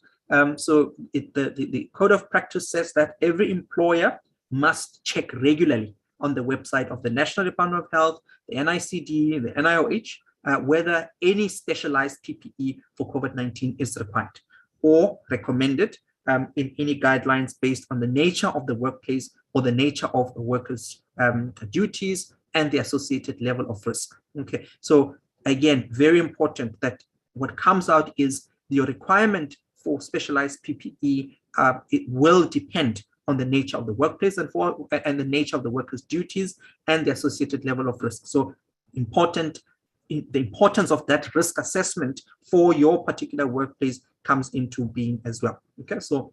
Speaker 4: so the code of practice says that every employer must check regularly on the website of the National Department of Health, the NICD, the NIOH, whether any specialized PPE for COVID-19 is required or recommended in any guidelines based on the nature of the workplace or the nature of the worker's duties and the associated level of risk. Okay, so again, very important that what comes out is your requirement for specialized PPE, it will depend on the nature of the workplace and the nature of the worker's duties and the associated level of risk. So the importance of that risk assessment for your particular workplace comes into being as well. Okay, so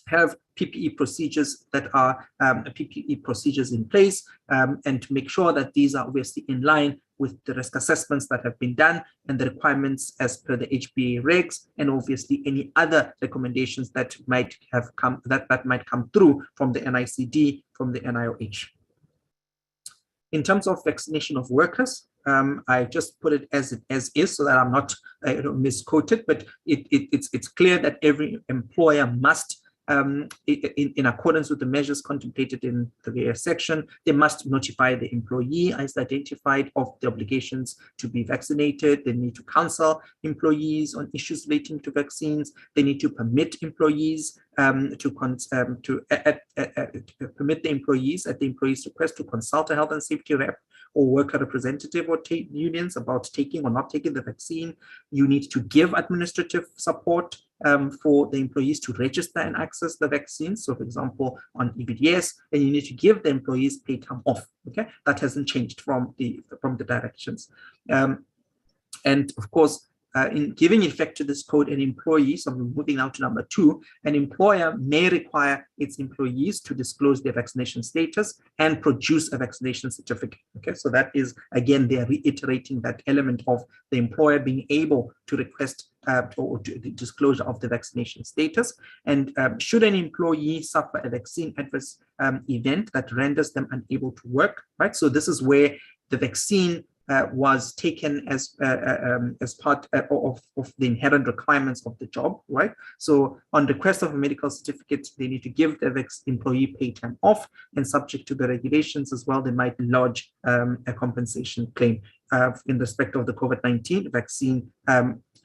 Speaker 4: have PPE procedures that are PPE procedures in place, and to make sure that these are obviously in line with the risk assessments that have been done and the requirements as per the HBA regs, and obviously any other recommendations that might have come that might come through from the NICD, from the NIOH. In terms of vaccination of workers, I just put it as is so that I'm not misquoted, but it's clear that every employer must, in accordance with the measures contemplated in the various section, they must notify the employee as identified of the obligations to be vaccinated. They need to counsel employees on issues relating to vaccines. They need to permit employees permit the employees at the employee's request to consult a health and safety rep or worker representative or unions about taking or not taking the vaccine. You need to give administrative support for the employees to register and access the vaccine. So for example, on EBDS, and you need to give the employees paid time off. Okay, that hasn't changed from the directions. And of course, in giving effect to this code, an employee, so I'm moving now to number 2, an employer may require its employees to disclose their vaccination status and produce a vaccination certificate. Okay, so that is, again, they are reiterating that element of the employer being able to request or to the disclosure of the vaccination status. And should an employee suffer a vaccine adverse event that renders them unable to work, right? So this is where the vaccine was taken as part of the inherent requirements of the job, right? So on request of a medical certificate, they need to give the employee paid time off, and subject to the regulations as well, they might lodge a compensation claim in respect of the COVID-19 vaccine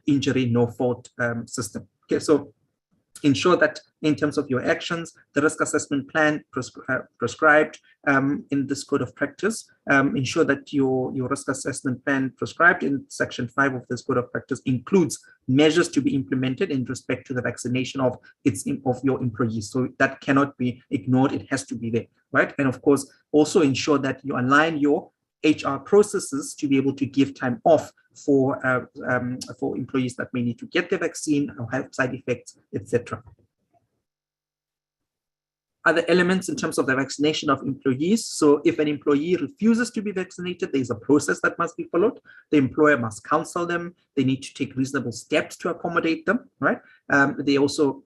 Speaker 4: injury no fault system. Okay, so ensure that in terms of your actions, the risk assessment plan prescribed in this code of practice, ensure that your risk assessment plan prescribed in section 5 of this code of practice includes measures to be implemented in respect to the vaccination of your employees. So that cannot be ignored, it has to be there, right? And of course, also ensure that you align your HR processes to be able to give time off for employees that may need to get the vaccine or have side effects, etc. Other elements in terms of the vaccination of employees. So if an employee refuses to be vaccinated, there's a process that must be followed. The employer must counsel them. They need to take reasonable steps to accommodate them, right? They also,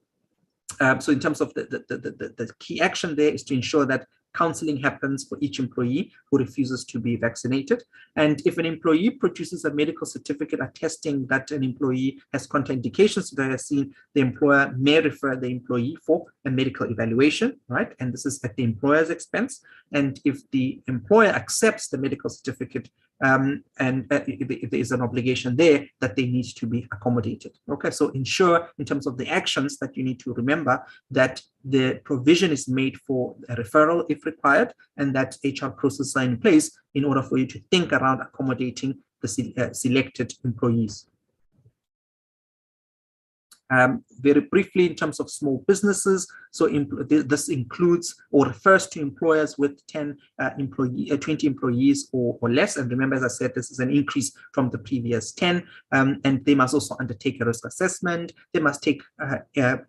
Speaker 4: so in terms of the key action there is to ensure that counseling happens for each employee who refuses to be vaccinated. And if an employee produces a medical certificate attesting that an employee has contraindications to the vaccine, the employer may refer the employee for a medical evaluation, right? And this is at the employer's expense. And if the employer accepts the medical certificate, and if there is an obligation there, that they need to be accommodated. Okay, so ensure in terms of the actions that you need to remember that the provision is made for a referral if required, and that HR processes are in place in order for you to think around accommodating the selected employees. Very briefly, in terms of small businesses, so this includes or refers to employers with 20 employees or less. And remember, as I said, this is an increase from the previous 10. And they must also undertake a risk assessment. They must take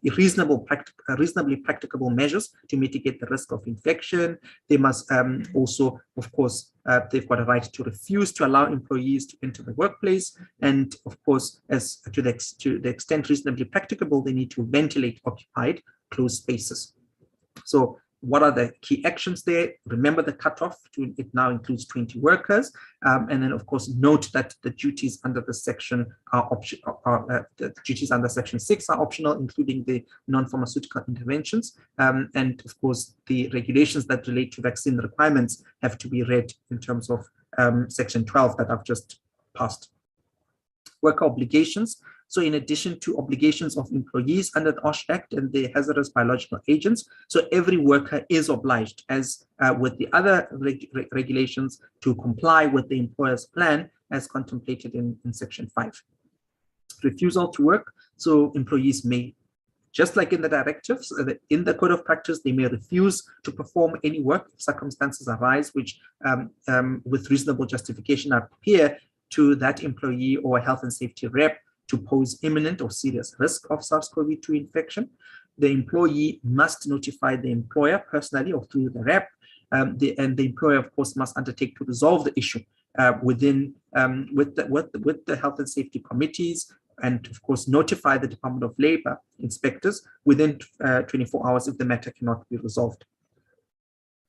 Speaker 4: reasonably practicable measures to mitigate the risk of infection. They must also, of course, they've got a right to refuse to allow employees to enter the workplace. And of course, as to the extent reasonably practicable, they need to ventilate occupied closed spaces. So what are the key actions there? Remember the cutoff, it now includes 20 workers. And then of course, note that the duties under the section are the duties under section 6 are optional, including the non-pharmaceutical interventions. And of course, the regulations that relate to vaccine requirements have to be read in terms of section 12 that I've just passed. Worker obligations. So in addition to obligations of employees under the OSH Act and the hazardous biological agents, so every worker is obliged, as with the other regulations, to comply with the employer's plan as contemplated in section 5. Refusal to work. So employees may, just like in the directives, in the code of practice, they may refuse to perform any work if circumstances arise which, with reasonable justification, appear to that employee or health and safety rep to pose imminent or serious risk of SARS-CoV-2 infection. The employee must notify the employer personally or through the rep, and the employer, of course, must undertake to resolve the issue with the health and safety committees, and of course notify the Department of Labor inspectors within 24 hours if the matter cannot be resolved.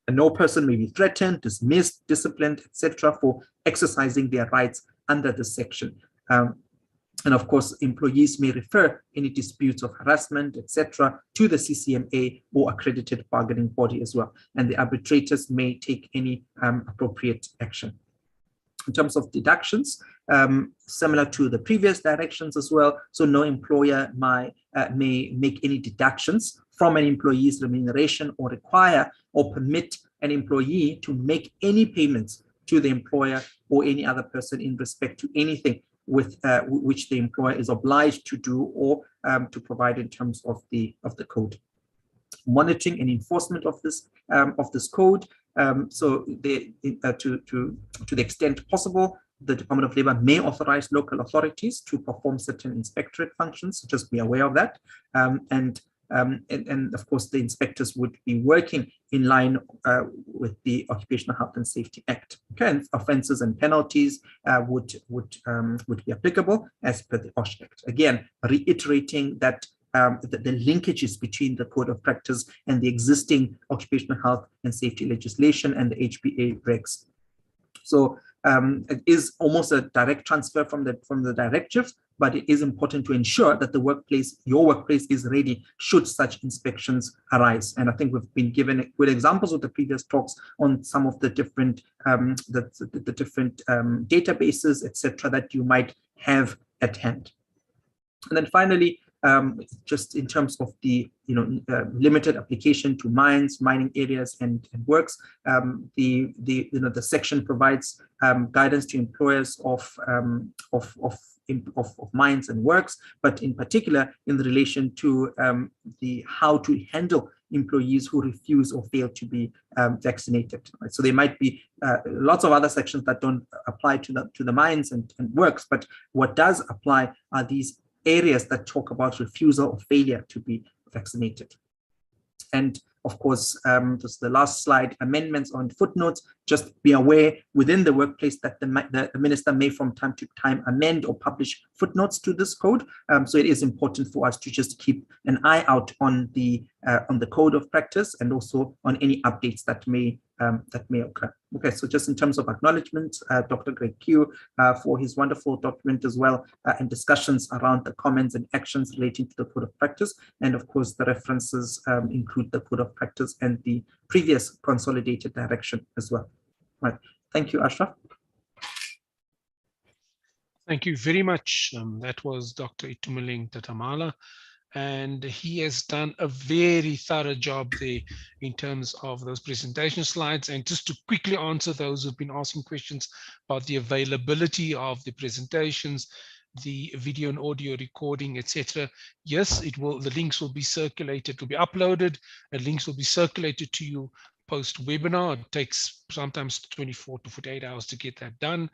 Speaker 4: And no person may be threatened, dismissed, disciplined, etc., for exercising their rights under this section. And of course, employees may refer any disputes of harassment, etc., to the CCMA or accredited bargaining body as well. And the arbitrators may take any appropriate action. In terms of deductions, similar to the previous directions as well. So no employer may make any deductions from an employee's remuneration or require or permit an employee to make any payments to the employer or any other person in respect to anything with which the employer is obliged to do or to provide in terms of the code. Monitoring and enforcement of this code. So to the extent possible, the Department of Labor may authorize local authorities to perform certain inspectorate functions, so just be aware of that. And of course, the inspectors would be working in line with the Occupational Health and Safety Act. Okay, and offences and penalties would be applicable as per the OSH Act. Again, reiterating that the linkages between the Code of Practice and the existing Occupational Health and Safety legislation and the HPA regs. So it is almost a direct transfer from the directives, but it is important to ensure that the workplace, your workplace, is ready should such inspections arise. And I think we've been given good examples with the previous talks on some of the different databases, etc., that you might have at hand. And then finally, just in terms of the limited application to mines, mining areas, and works, the section provides guidance to employers of mines and works, but in particular in relation to how to handle employees who refuse or fail to be vaccinated. Right? So there might be lots of other sections that don't apply to the mines and works, but what does apply are these areas that talk about refusal or failure to be vaccinated. And of course, this is the last slide, amendments on footnotes. Just be aware within the workplace that the minister may from time to time amend or publish footnotes to this code. So it is important for us to just keep an eye out on the Code of Practice and also on any updates that may occur. Okay, so just in terms of acknowledgements, Dr. Greg Q for his wonderful document as well, and discussions around the comments and actions relating to the Code of Practice. And of course, the references include the Code of Practice and the previous consolidated direction as well. Right. Thank you, Ashraf.
Speaker 1: Thank you very much. That was Dr. Itumeleng Tatamala. And he has done a very thorough job there in terms of those presentation slides. And just to quickly answer those who've been asking questions about the availability of the presentations, the video and audio recording, etc. Yes, it will. The links will be circulated, will be uploaded, and links will be circulated to you post-webinar. It takes sometimes 24 to 48 hours to get that done.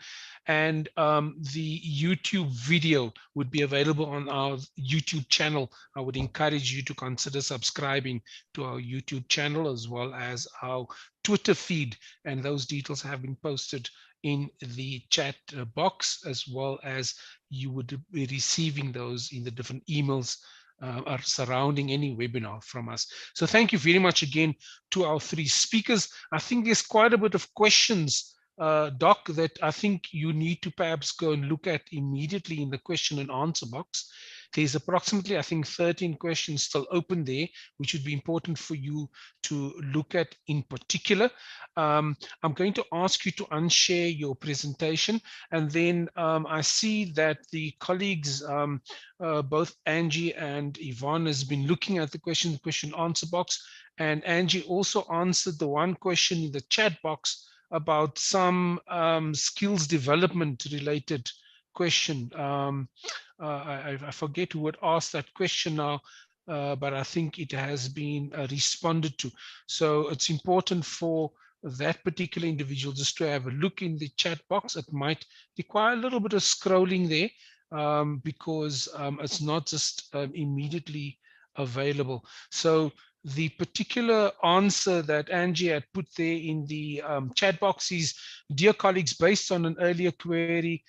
Speaker 1: And the YouTube video would be available on our YouTube channel. I would encourage you to consider subscribing to our YouTube channel as well as our Twitter feed. And those details have been posted in the chat box, as well as you would be receiving those in the different emails are surrounding any webinar from us. So thank you very much again to our three speakers. I think there's quite a bit of questions, Doc, that I think you need to perhaps go and look at immediately in the question and answer box. There's approximately, I think, 13 questions still open there, which would be important for you to look at in particular. I'm going to ask you to unshare your presentation. And then I see that the colleagues, both Angie and Yvonne, has been looking at the question answer box. And Angie also answered the one question in the chat box about some skills development related question. I forget who had asked that question now, but I think it has been responded to. So it's important for that particular individual just to have a look in the chat box. It might require a little bit of scrolling there because it's not just immediately available. So the particular answer that Angie had put there in the chat box is, dear colleagues, based on an earlier query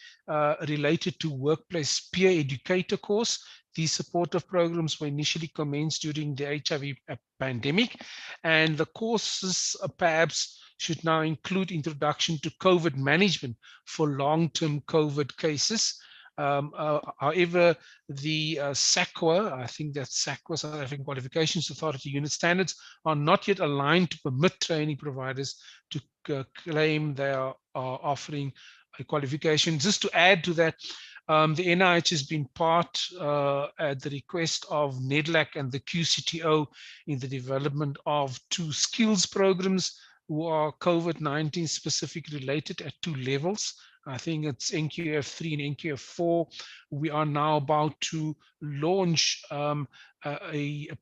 Speaker 1: related to workplace peer educator course, these supportive programs were initially commenced during the HIV pandemic, and the courses perhaps should now include introduction to COVID management for long-term COVID cases. However, the SAQA, I think that's SAQA, South African Qualifications Authority unit standards, are not yet aligned to permit training providers to claim they are offering a qualification. Just to add to that, the NIH has been part at the request of NEDLAC and the QCTO in the development of 2 skills programs who are COVID-19 specific related at 2 levels. I think it's NQF3 and NQF4. We are now about to launch a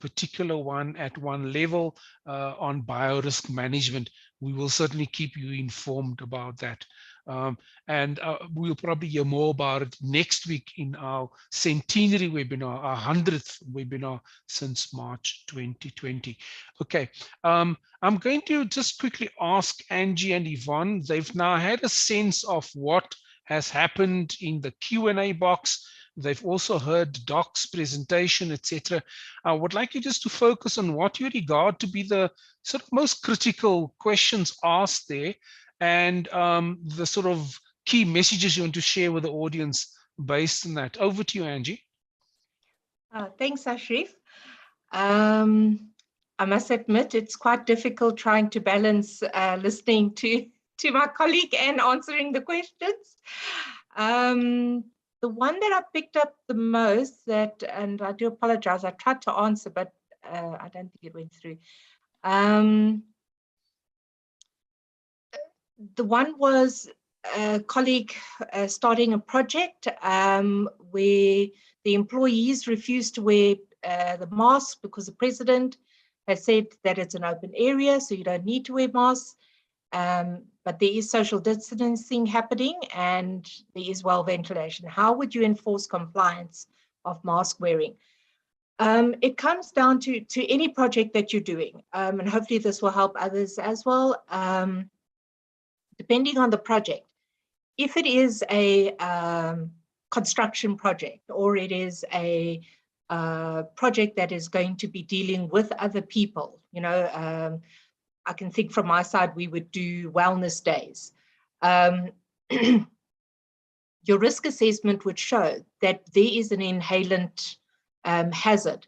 Speaker 1: particular one at 1 level on biorisk management. We will certainly keep you informed about that. And we'll probably hear more about it next week in our centenary webinar, our 100th webinar since March 2020. Okay, I'm going to just quickly ask Angie and Yvonne. They've now had a sense of what has happened in the Q&A box. They've also heard Doc's presentation, etc. I would like you just to focus on what you regard to be the sort of most critical questions asked there, and the sort of key messages you want to share with the audience based on that. Over to you, Angie.
Speaker 2: Thanks, Ashraf. I must admit, it's quite difficult trying to balance listening to my colleague and answering the questions. The one that I picked up the most, and I do apologize, I tried to answer, but I don't think it went through. The one was a colleague starting a project where the employees refused to wear the mask because the president has said that it's an open area, so you don't need to wear masks. But there is social distancing happening and there is well ventilation. How would you enforce compliance of mask wearing? It comes down to any project that you're doing, and hopefully this will help others as well. Depending on the project, if it is a construction project or it is a project that is going to be dealing with other people, you know, I can think from my side, we would do wellness days. Your risk assessment would show that there is an inhalant hazard.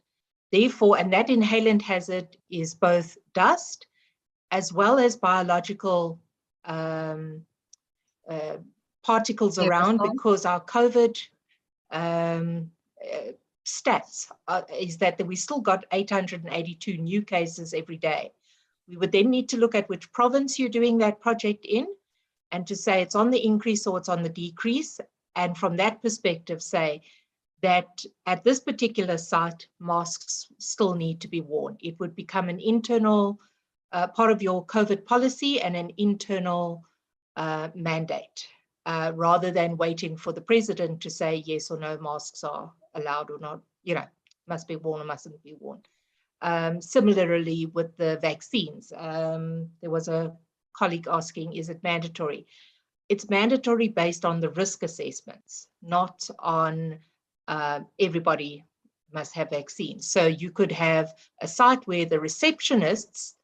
Speaker 2: Therefore, and that inhalant hazard is both dust as well as biological particles around, because our COVID stats is that we still got 882 new cases every day. We would then need to look at which province you're doing that project in and to say it's on the increase or it's on the decrease. And from that perspective, say that at this particular site, masks still need to be worn. It would become an internal part of your COVID policy and an internal mandate, rather than waiting for the president to say yes or no, masks are allowed or not, you know, must be worn or mustn't be worn. Similarly with the vaccines, there was a colleague asking, is it mandatory? It's mandatory based on the risk assessments, not on everybody must have vaccines. So you could have a site where the receptionists,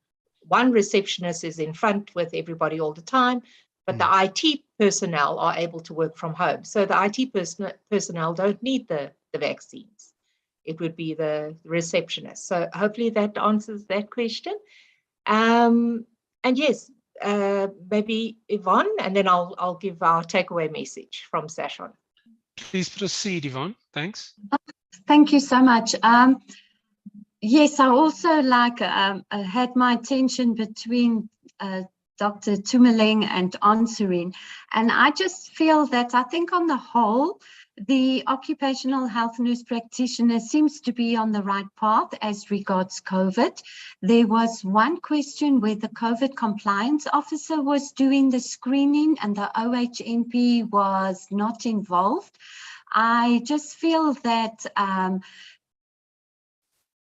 Speaker 2: one receptionist is in front with everybody all the time, but the IT personnel are able to work from home. So the IT personnel don't need the vaccines. It would be the receptionist. So hopefully that answers that question. And yes, maybe Yvonne, and then I'll give our takeaway message from Sashon.
Speaker 1: Please proceed, Yvonne. Thanks.
Speaker 3: Thank you so much. Yes, I also had my attention between Dr. Tumeling and answering. And I just feel that I think on the whole, the occupational health nurse practitioner seems to be on the right path as regards COVID. There was one question where the COVID compliance officer was doing the screening and the OHNP was not involved. I just feel that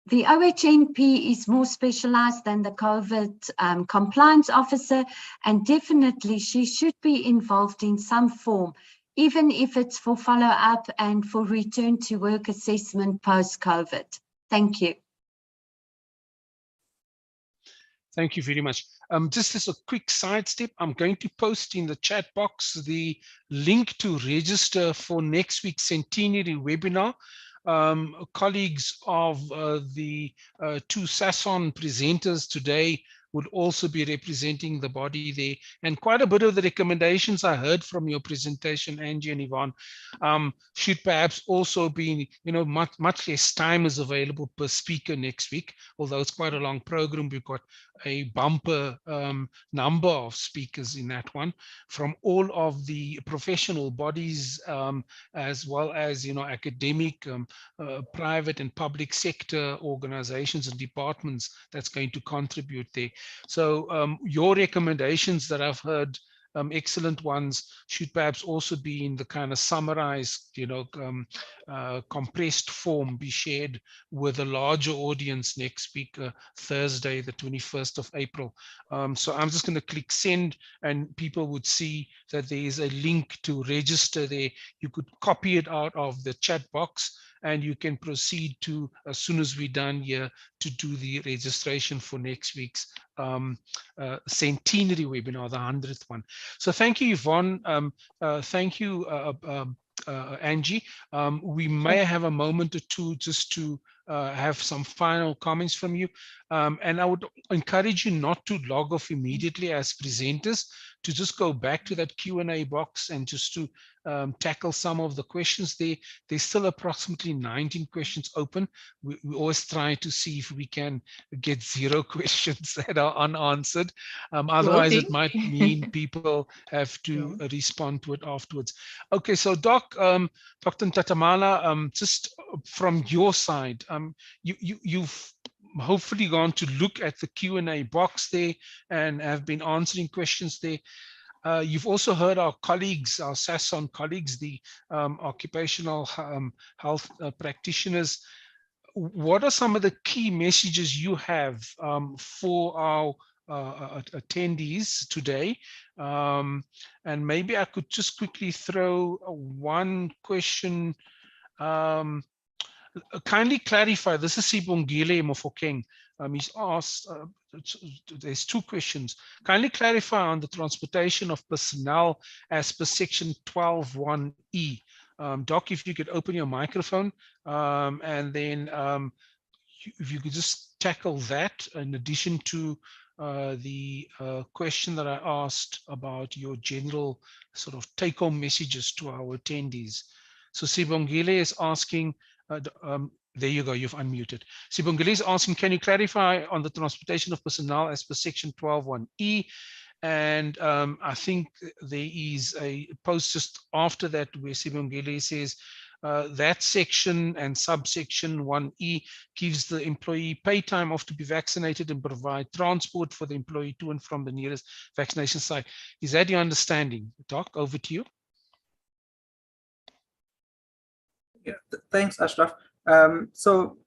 Speaker 3: the OHNP is more specialized than the COVID compliance officer, and definitely she should be involved in some form, even if it's for follow-up and for return to work assessment post-COVID. Thank you.
Speaker 1: Thank you very much. Just as a quick sidestep, I'm going to post in the chat box the link to register for next week's centenary webinar. Colleagues of the two SASON presenters today would also be representing the body there. And quite a bit of the recommendations I heard from your presentation, Angie and Yvonne, should perhaps also be, you know, much less time is available per speaker next week, although it's quite a long program. We've got a bumper number of speakers in that one from all of the professional bodies, as well as, you know, academic, private and public sector organizations and departments that's going to contribute there. So your recommendations that I've heard excellent ones should perhaps also be in the kind of summarized, compressed form, be shared with a larger audience next week, Thursday, the 21st of April. So I'm just going to click send, and people would see that there is a link to register there. You could copy it out of the chat box, and you can proceed to, as soon as we're done here, to do the registration for next week's centenary webinar, the 100th one. So thank you, Yvonne. Thank you, Angie. We may have a moment or two just to have some final comments from you. And I would encourage you not to log off immediately as presenters, to just go back to that Q&A box and just to tackle some of the questions there. There's still approximately 19 questions open. We always try to see if we can get 0 questions that are unanswered. Otherwise, it might mean people have to respond to it afterwards. Okay, so Dr. Ntatamala, just from your side, you've hopefully gone to look at the Q&A box there and have been answering questions there. You've also heard our colleagues, our SASON colleagues, the occupational health practitioners. What are some of the key messages you have for our attendees today? And maybe I could just quickly throw one question. Kindly clarify, this is Sibongile Mofokeng. He's asked, there's 2 questions. Kindly clarify on the transportation of personnel as per section 12(1)(e). Doc, if you could open your microphone, and then if you could just tackle that in addition to the question that I asked about your general sort of take-home messages to our attendees. So Sibongile is asking, there you go, you've unmuted. Sibongile is asking, can you clarify on the transportation of personnel as per section 12(1)(e)? And I think there is a post just after that where Sibongile says that section and subsection 1(e) gives the employee pay time off to be vaccinated and provide transport for the employee to and from the nearest vaccination site. Is that your understanding? Doc, over to you.
Speaker 4: Yeah, thanks, Ashraf. So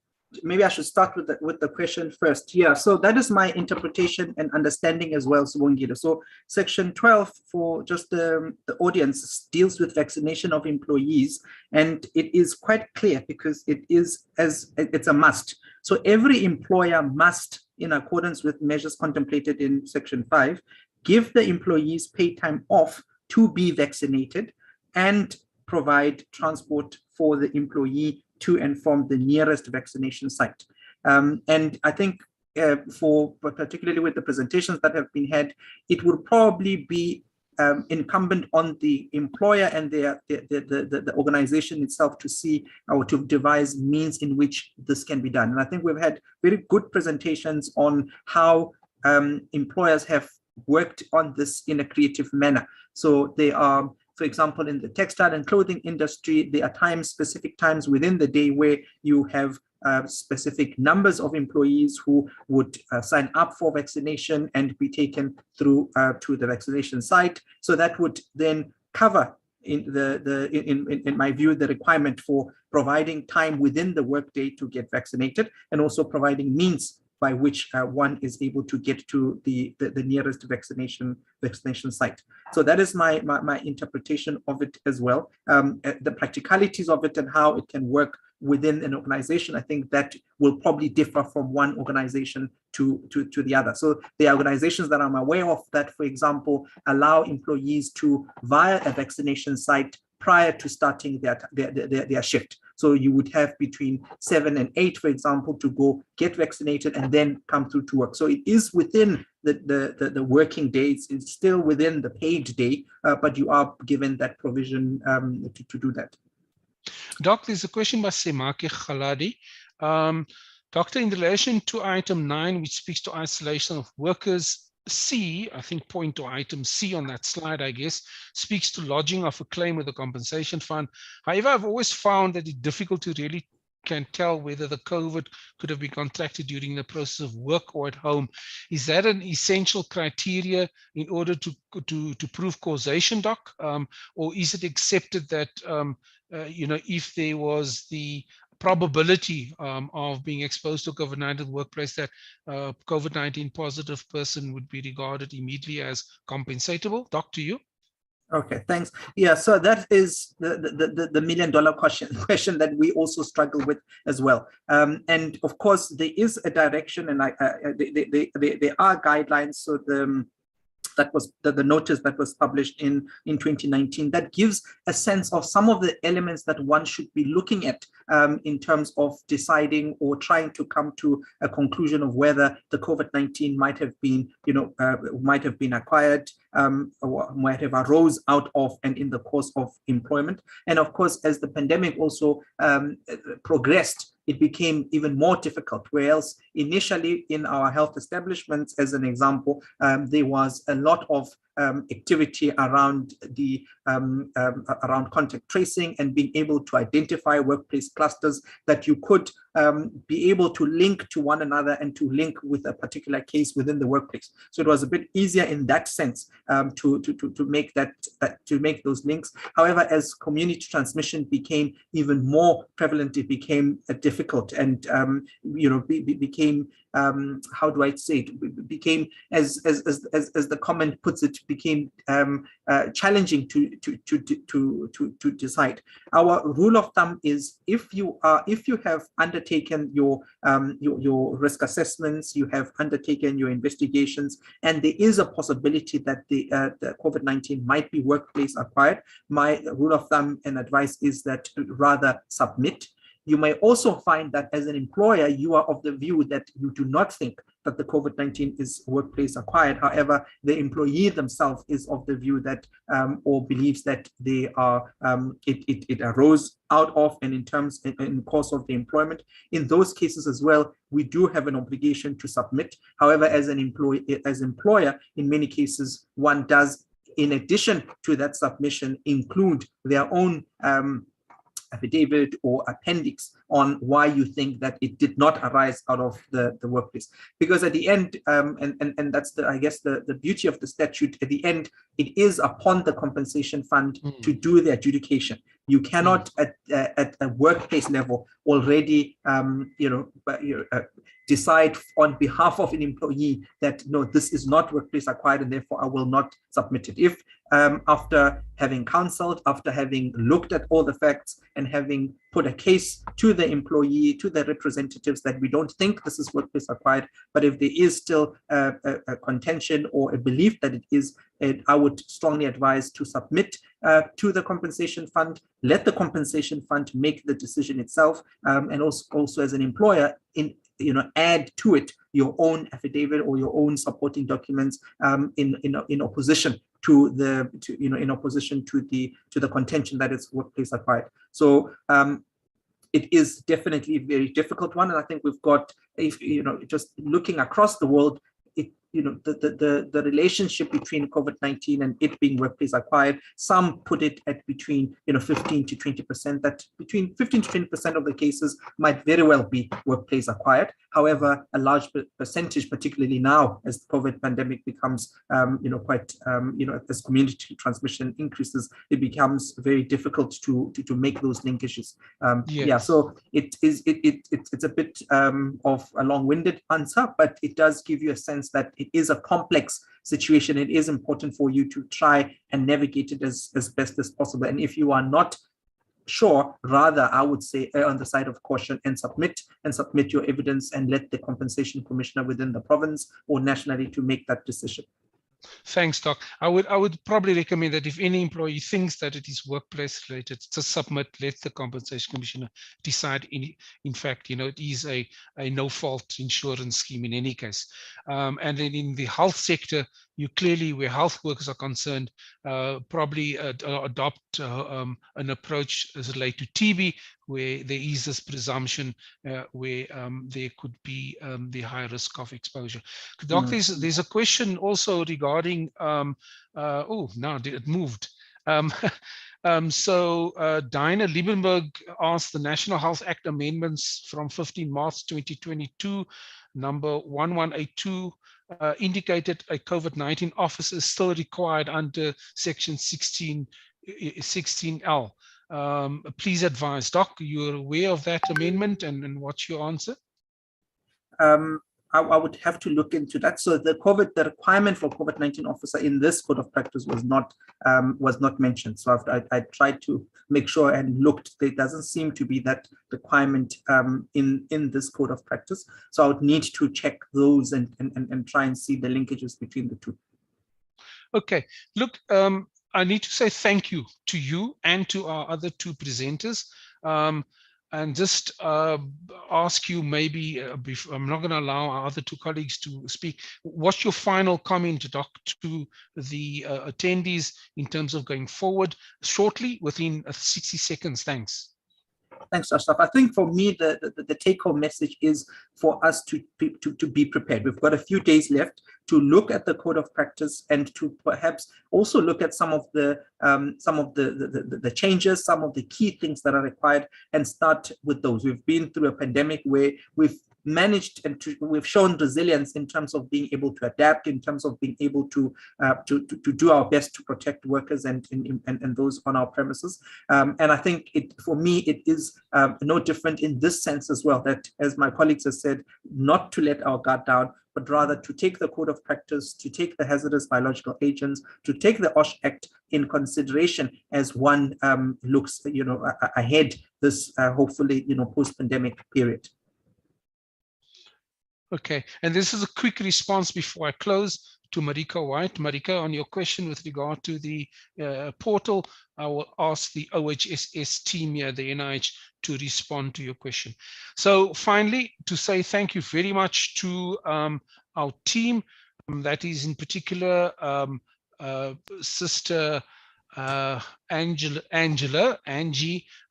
Speaker 4: maybe I should start with the question first. Yeah, so that is my interpretation and understanding as well, Sibongile. So section 12 for just the audience deals with vaccination of employees, and it is quite clear because it's a must. So every employer must, in accordance with measures contemplated in section 5, give the employees paid time off to be vaccinated and provide transport for the employee to and from the nearest vaccination site. And I think particularly with the presentations that have been had, it would probably be incumbent on the employer and the organization itself to see or to devise means in which this can be done. And I think we've had very good presentations on how employers have worked on this in a creative manner. So they are, for example, in the textile and clothing industry, there are specific times within the day where you have specific numbers of employees who would sign up for vaccination and be taken through to the vaccination site. So that would then cover, in my view, the requirement for providing time within the workday to get vaccinated, and also providing means by which one is able to get to the nearest vaccination site. So that is my interpretation of it as well. The practicalities of it and how it can work within an organization, I think that will probably differ from one organization to the other. So the organizations that I'm aware of that, for example, allow employees to, via a vaccination site, prior to starting their shift. So you would have between 7 and 8, for example, to go get vaccinated and then come through to work. So it is within the working days. It's still within the paid day, but you are given that provision to do that.
Speaker 1: Doc, there's a question by Semake Khaladi. Doctor, in relation to item 9, which speaks to isolation of workers, C, I think point to item C on that slide, I guess, speaks to lodging of a claim with the compensation fund. However, I've always found that it's difficult to really can tell whether the COVID could have been contracted during the process of work or at home. Is that an essential criteria in order to prove causation, Doc? Or is it accepted that, if there was the probability of being exposed to COVID-19 in the workplace, that COVID-19 positive person would be regarded immediately as compensatable? Doc, to you.
Speaker 4: Okay, thanks. Yeah, so that is the million-dollar question that we also struggle with as well. And of course, there is a direction, and there are guidelines. So that was the notice that was published in 2019 that gives a sense of some of the elements that one should be looking at in terms of deciding or trying to come to a conclusion of whether the COVID-19 might have been acquired or might have arose out of and in the course of employment. And of course, as the pandemic also progressed, it became even more difficult, whereas initially in our health establishments, as an example, there was a lot of activity around around contact tracing and being able to identify workplace clusters that you could be able to link to one another and to link with a particular case within the workplace. So it was a bit easier in that sense to make those links. However, as community transmission became even more prevalent, it became difficult and became how do I say it? Became, as the comment puts it, became challenging to decide. Our rule of thumb is if you have undertaken your risk assessments, you have undertaken your investigations, and there is a possibility that the COVID-19 might be workplace acquired, my rule of thumb and advice is that rather submit. You may also find that as an employer, you are of the view that you do not think that the COVID-19 is workplace acquired. However, the employee themselves is of the view that or believes that they are it arose out of and in the course of the employment. In those cases as well, we do have an obligation to submit. However, as an employer, in many cases, one does, in addition to that submission, include their own affidavit or appendix on why you think that it did not arise out of the workplace. Because at the end, and that's the beauty of the statute, at the end, it is upon the compensation fund to do the adjudication. You cannot at a workplace level already decide on behalf of an employee that no, this is not workplace acquired and therefore I will not submit it. If after having counseled, after having looked at all the facts and having put a case to the employee, to the representatives that we don't think this is workplace acquired, but if there is still a contention or a belief that it is, I would strongly advise to submit to the compensation fund, let the compensation fund make the decision itself, and also as an employer, add to it your own affidavit or your own supporting documents in opposition to the contention that it's workplace acquired. So it is definitely a very difficult one, and I think we've got, just looking across the world, the relationship between COVID-19 and it being workplace acquired, some put it at between 15 to 20%, that between 15 to 20% of the cases might very well be workplace acquired. However, a large percentage, particularly now as the COVID pandemic becomes quite as community transmission increases, it becomes very difficult to make those linkages.
Speaker 1: Yes.
Speaker 4: Yeah, so it's a bit of a long-winded answer, but it does give you a sense that it is a complex situation. It is important for you to try and navigate it as best as possible. And if you are not sure, rather, I would say on the side of caution and submit your evidence and let the compensation commissioner within the province or nationally to make that decision.
Speaker 1: Thanks, Doc. I would probably recommend that if any employee thinks that it is workplace related, to submit, let the compensation commissioner decide. In fact, it is a no-fault insurance scheme in any case. And then in the health sector, you clearly, where health workers are concerned, probably adopt an approach as related to TB, where there is this presumption where there could be the high risk of exposure. Doc, there's a question also regarding, now it moved. Diana Liebenberg asked the National Health Act amendments from 15 March 2022, number 1182, indicated a COVID-19 officer is still required under section 16L. Please advise, Doc, you're aware of that amendment, and what's your answer?
Speaker 4: I would have to look into that. So the requirement for COVID-19 officer in this code of practice was not mentioned. So I tried to make sure and looked. There doesn't seem to be that requirement in this code of practice. So I would need to check those and try and see the linkages between the two.
Speaker 1: Okay, look, I need to say thank you to you and to our other two presenters. And just ask you maybe, I'm not going to allow our other two colleagues to speak. What's your final comment, Doc, to the attendees in terms of going forward shortly within 60 seconds? Thanks.
Speaker 4: Thanks, Ashraf. I think for me, the take-home message is for us to be prepared. We've got a few days left to look at the code of practice and to perhaps also look at some of the changes, some of the key things that are required, and start with those. We've been through a pandemic where we've managed and we've shown resilience in terms of being able to adapt, in terms of being able to do our best to protect workers and those on our premises. And I think for me, it is no different in this sense as well, that, as my colleagues have said, not to let our guard down, but rather to take the code of practice, to take the hazardous biological agents, to take the OSH Act in consideration as one looks, ahead this hopefully, post-pandemic period.
Speaker 1: Okay, and this is a quick response before I close to Marika White. Marika, on your question with regard to the portal, I will ask the OHSS team here, the NIH, to respond to your question. So finally, to say thank you very much to our team, that is in particular Sister Angie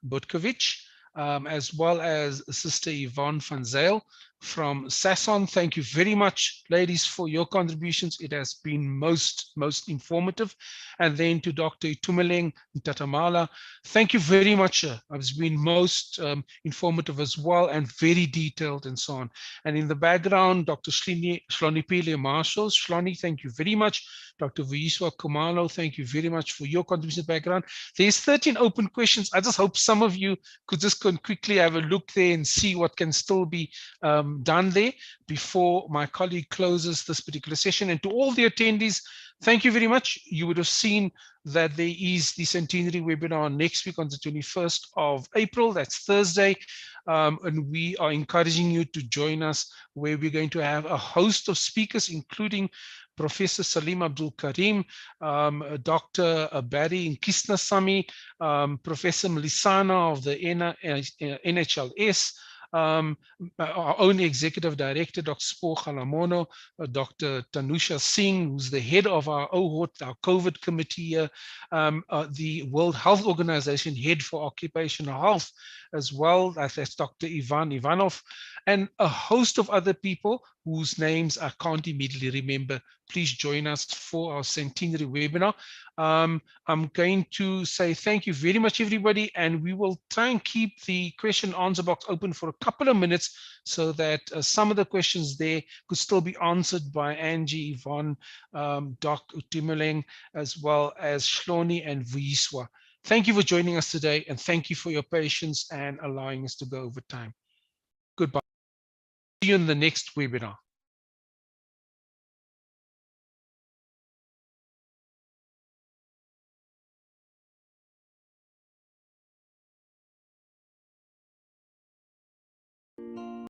Speaker 1: Butkovich, as well as Sister Yvonne van Zyl from SASON. Thank you very much, ladies, for your contributions. It has been most informative. And then to Dr. Itumeleng Tatamala, thank you very much. It's been most informative as well, and very detailed and so on. And in the background, Dr. Shlonipile Marshall. Shloni, thank you very much. Dr. Vuyiswa Kumalo, thank you very much for your contribution background. There's 13 open questions. I just hope some of you could just quickly have a look there and see what can still be done there before my colleague closes this particular session. And to all the attendees, thank you very much. You would have seen that there is the centenary webinar next week on the 21st of April. That's Thursday. And we are encouraging you to join us, where we're going to have a host of speakers, including Professor Salim Abdul Karim, Dr. Barry Nkisnasamy, Professor Melisana of the NHLS, our own Executive Director, Dr. Spo Khalamono, Dr. Tanusha Singh, who's the head of our OHOT, our COVID committee here, the World Health Organization head for occupational health, as well as Dr. Ivan Ivanov, and a host of other people whose names I can't immediately remember. Please join us for our centenary webinar. I'm going to say thank you very much, everybody, and we will try and keep the question answer box open for a couple of minutes so that some of the questions there could still be answered by Angie, Yvonne, Doc Itumeleng, as well as Shloni and Vuyiswa. Thank you for joining us today, and thank you for your patience and allowing us to go over time. Goodbye. See you in the next webinar.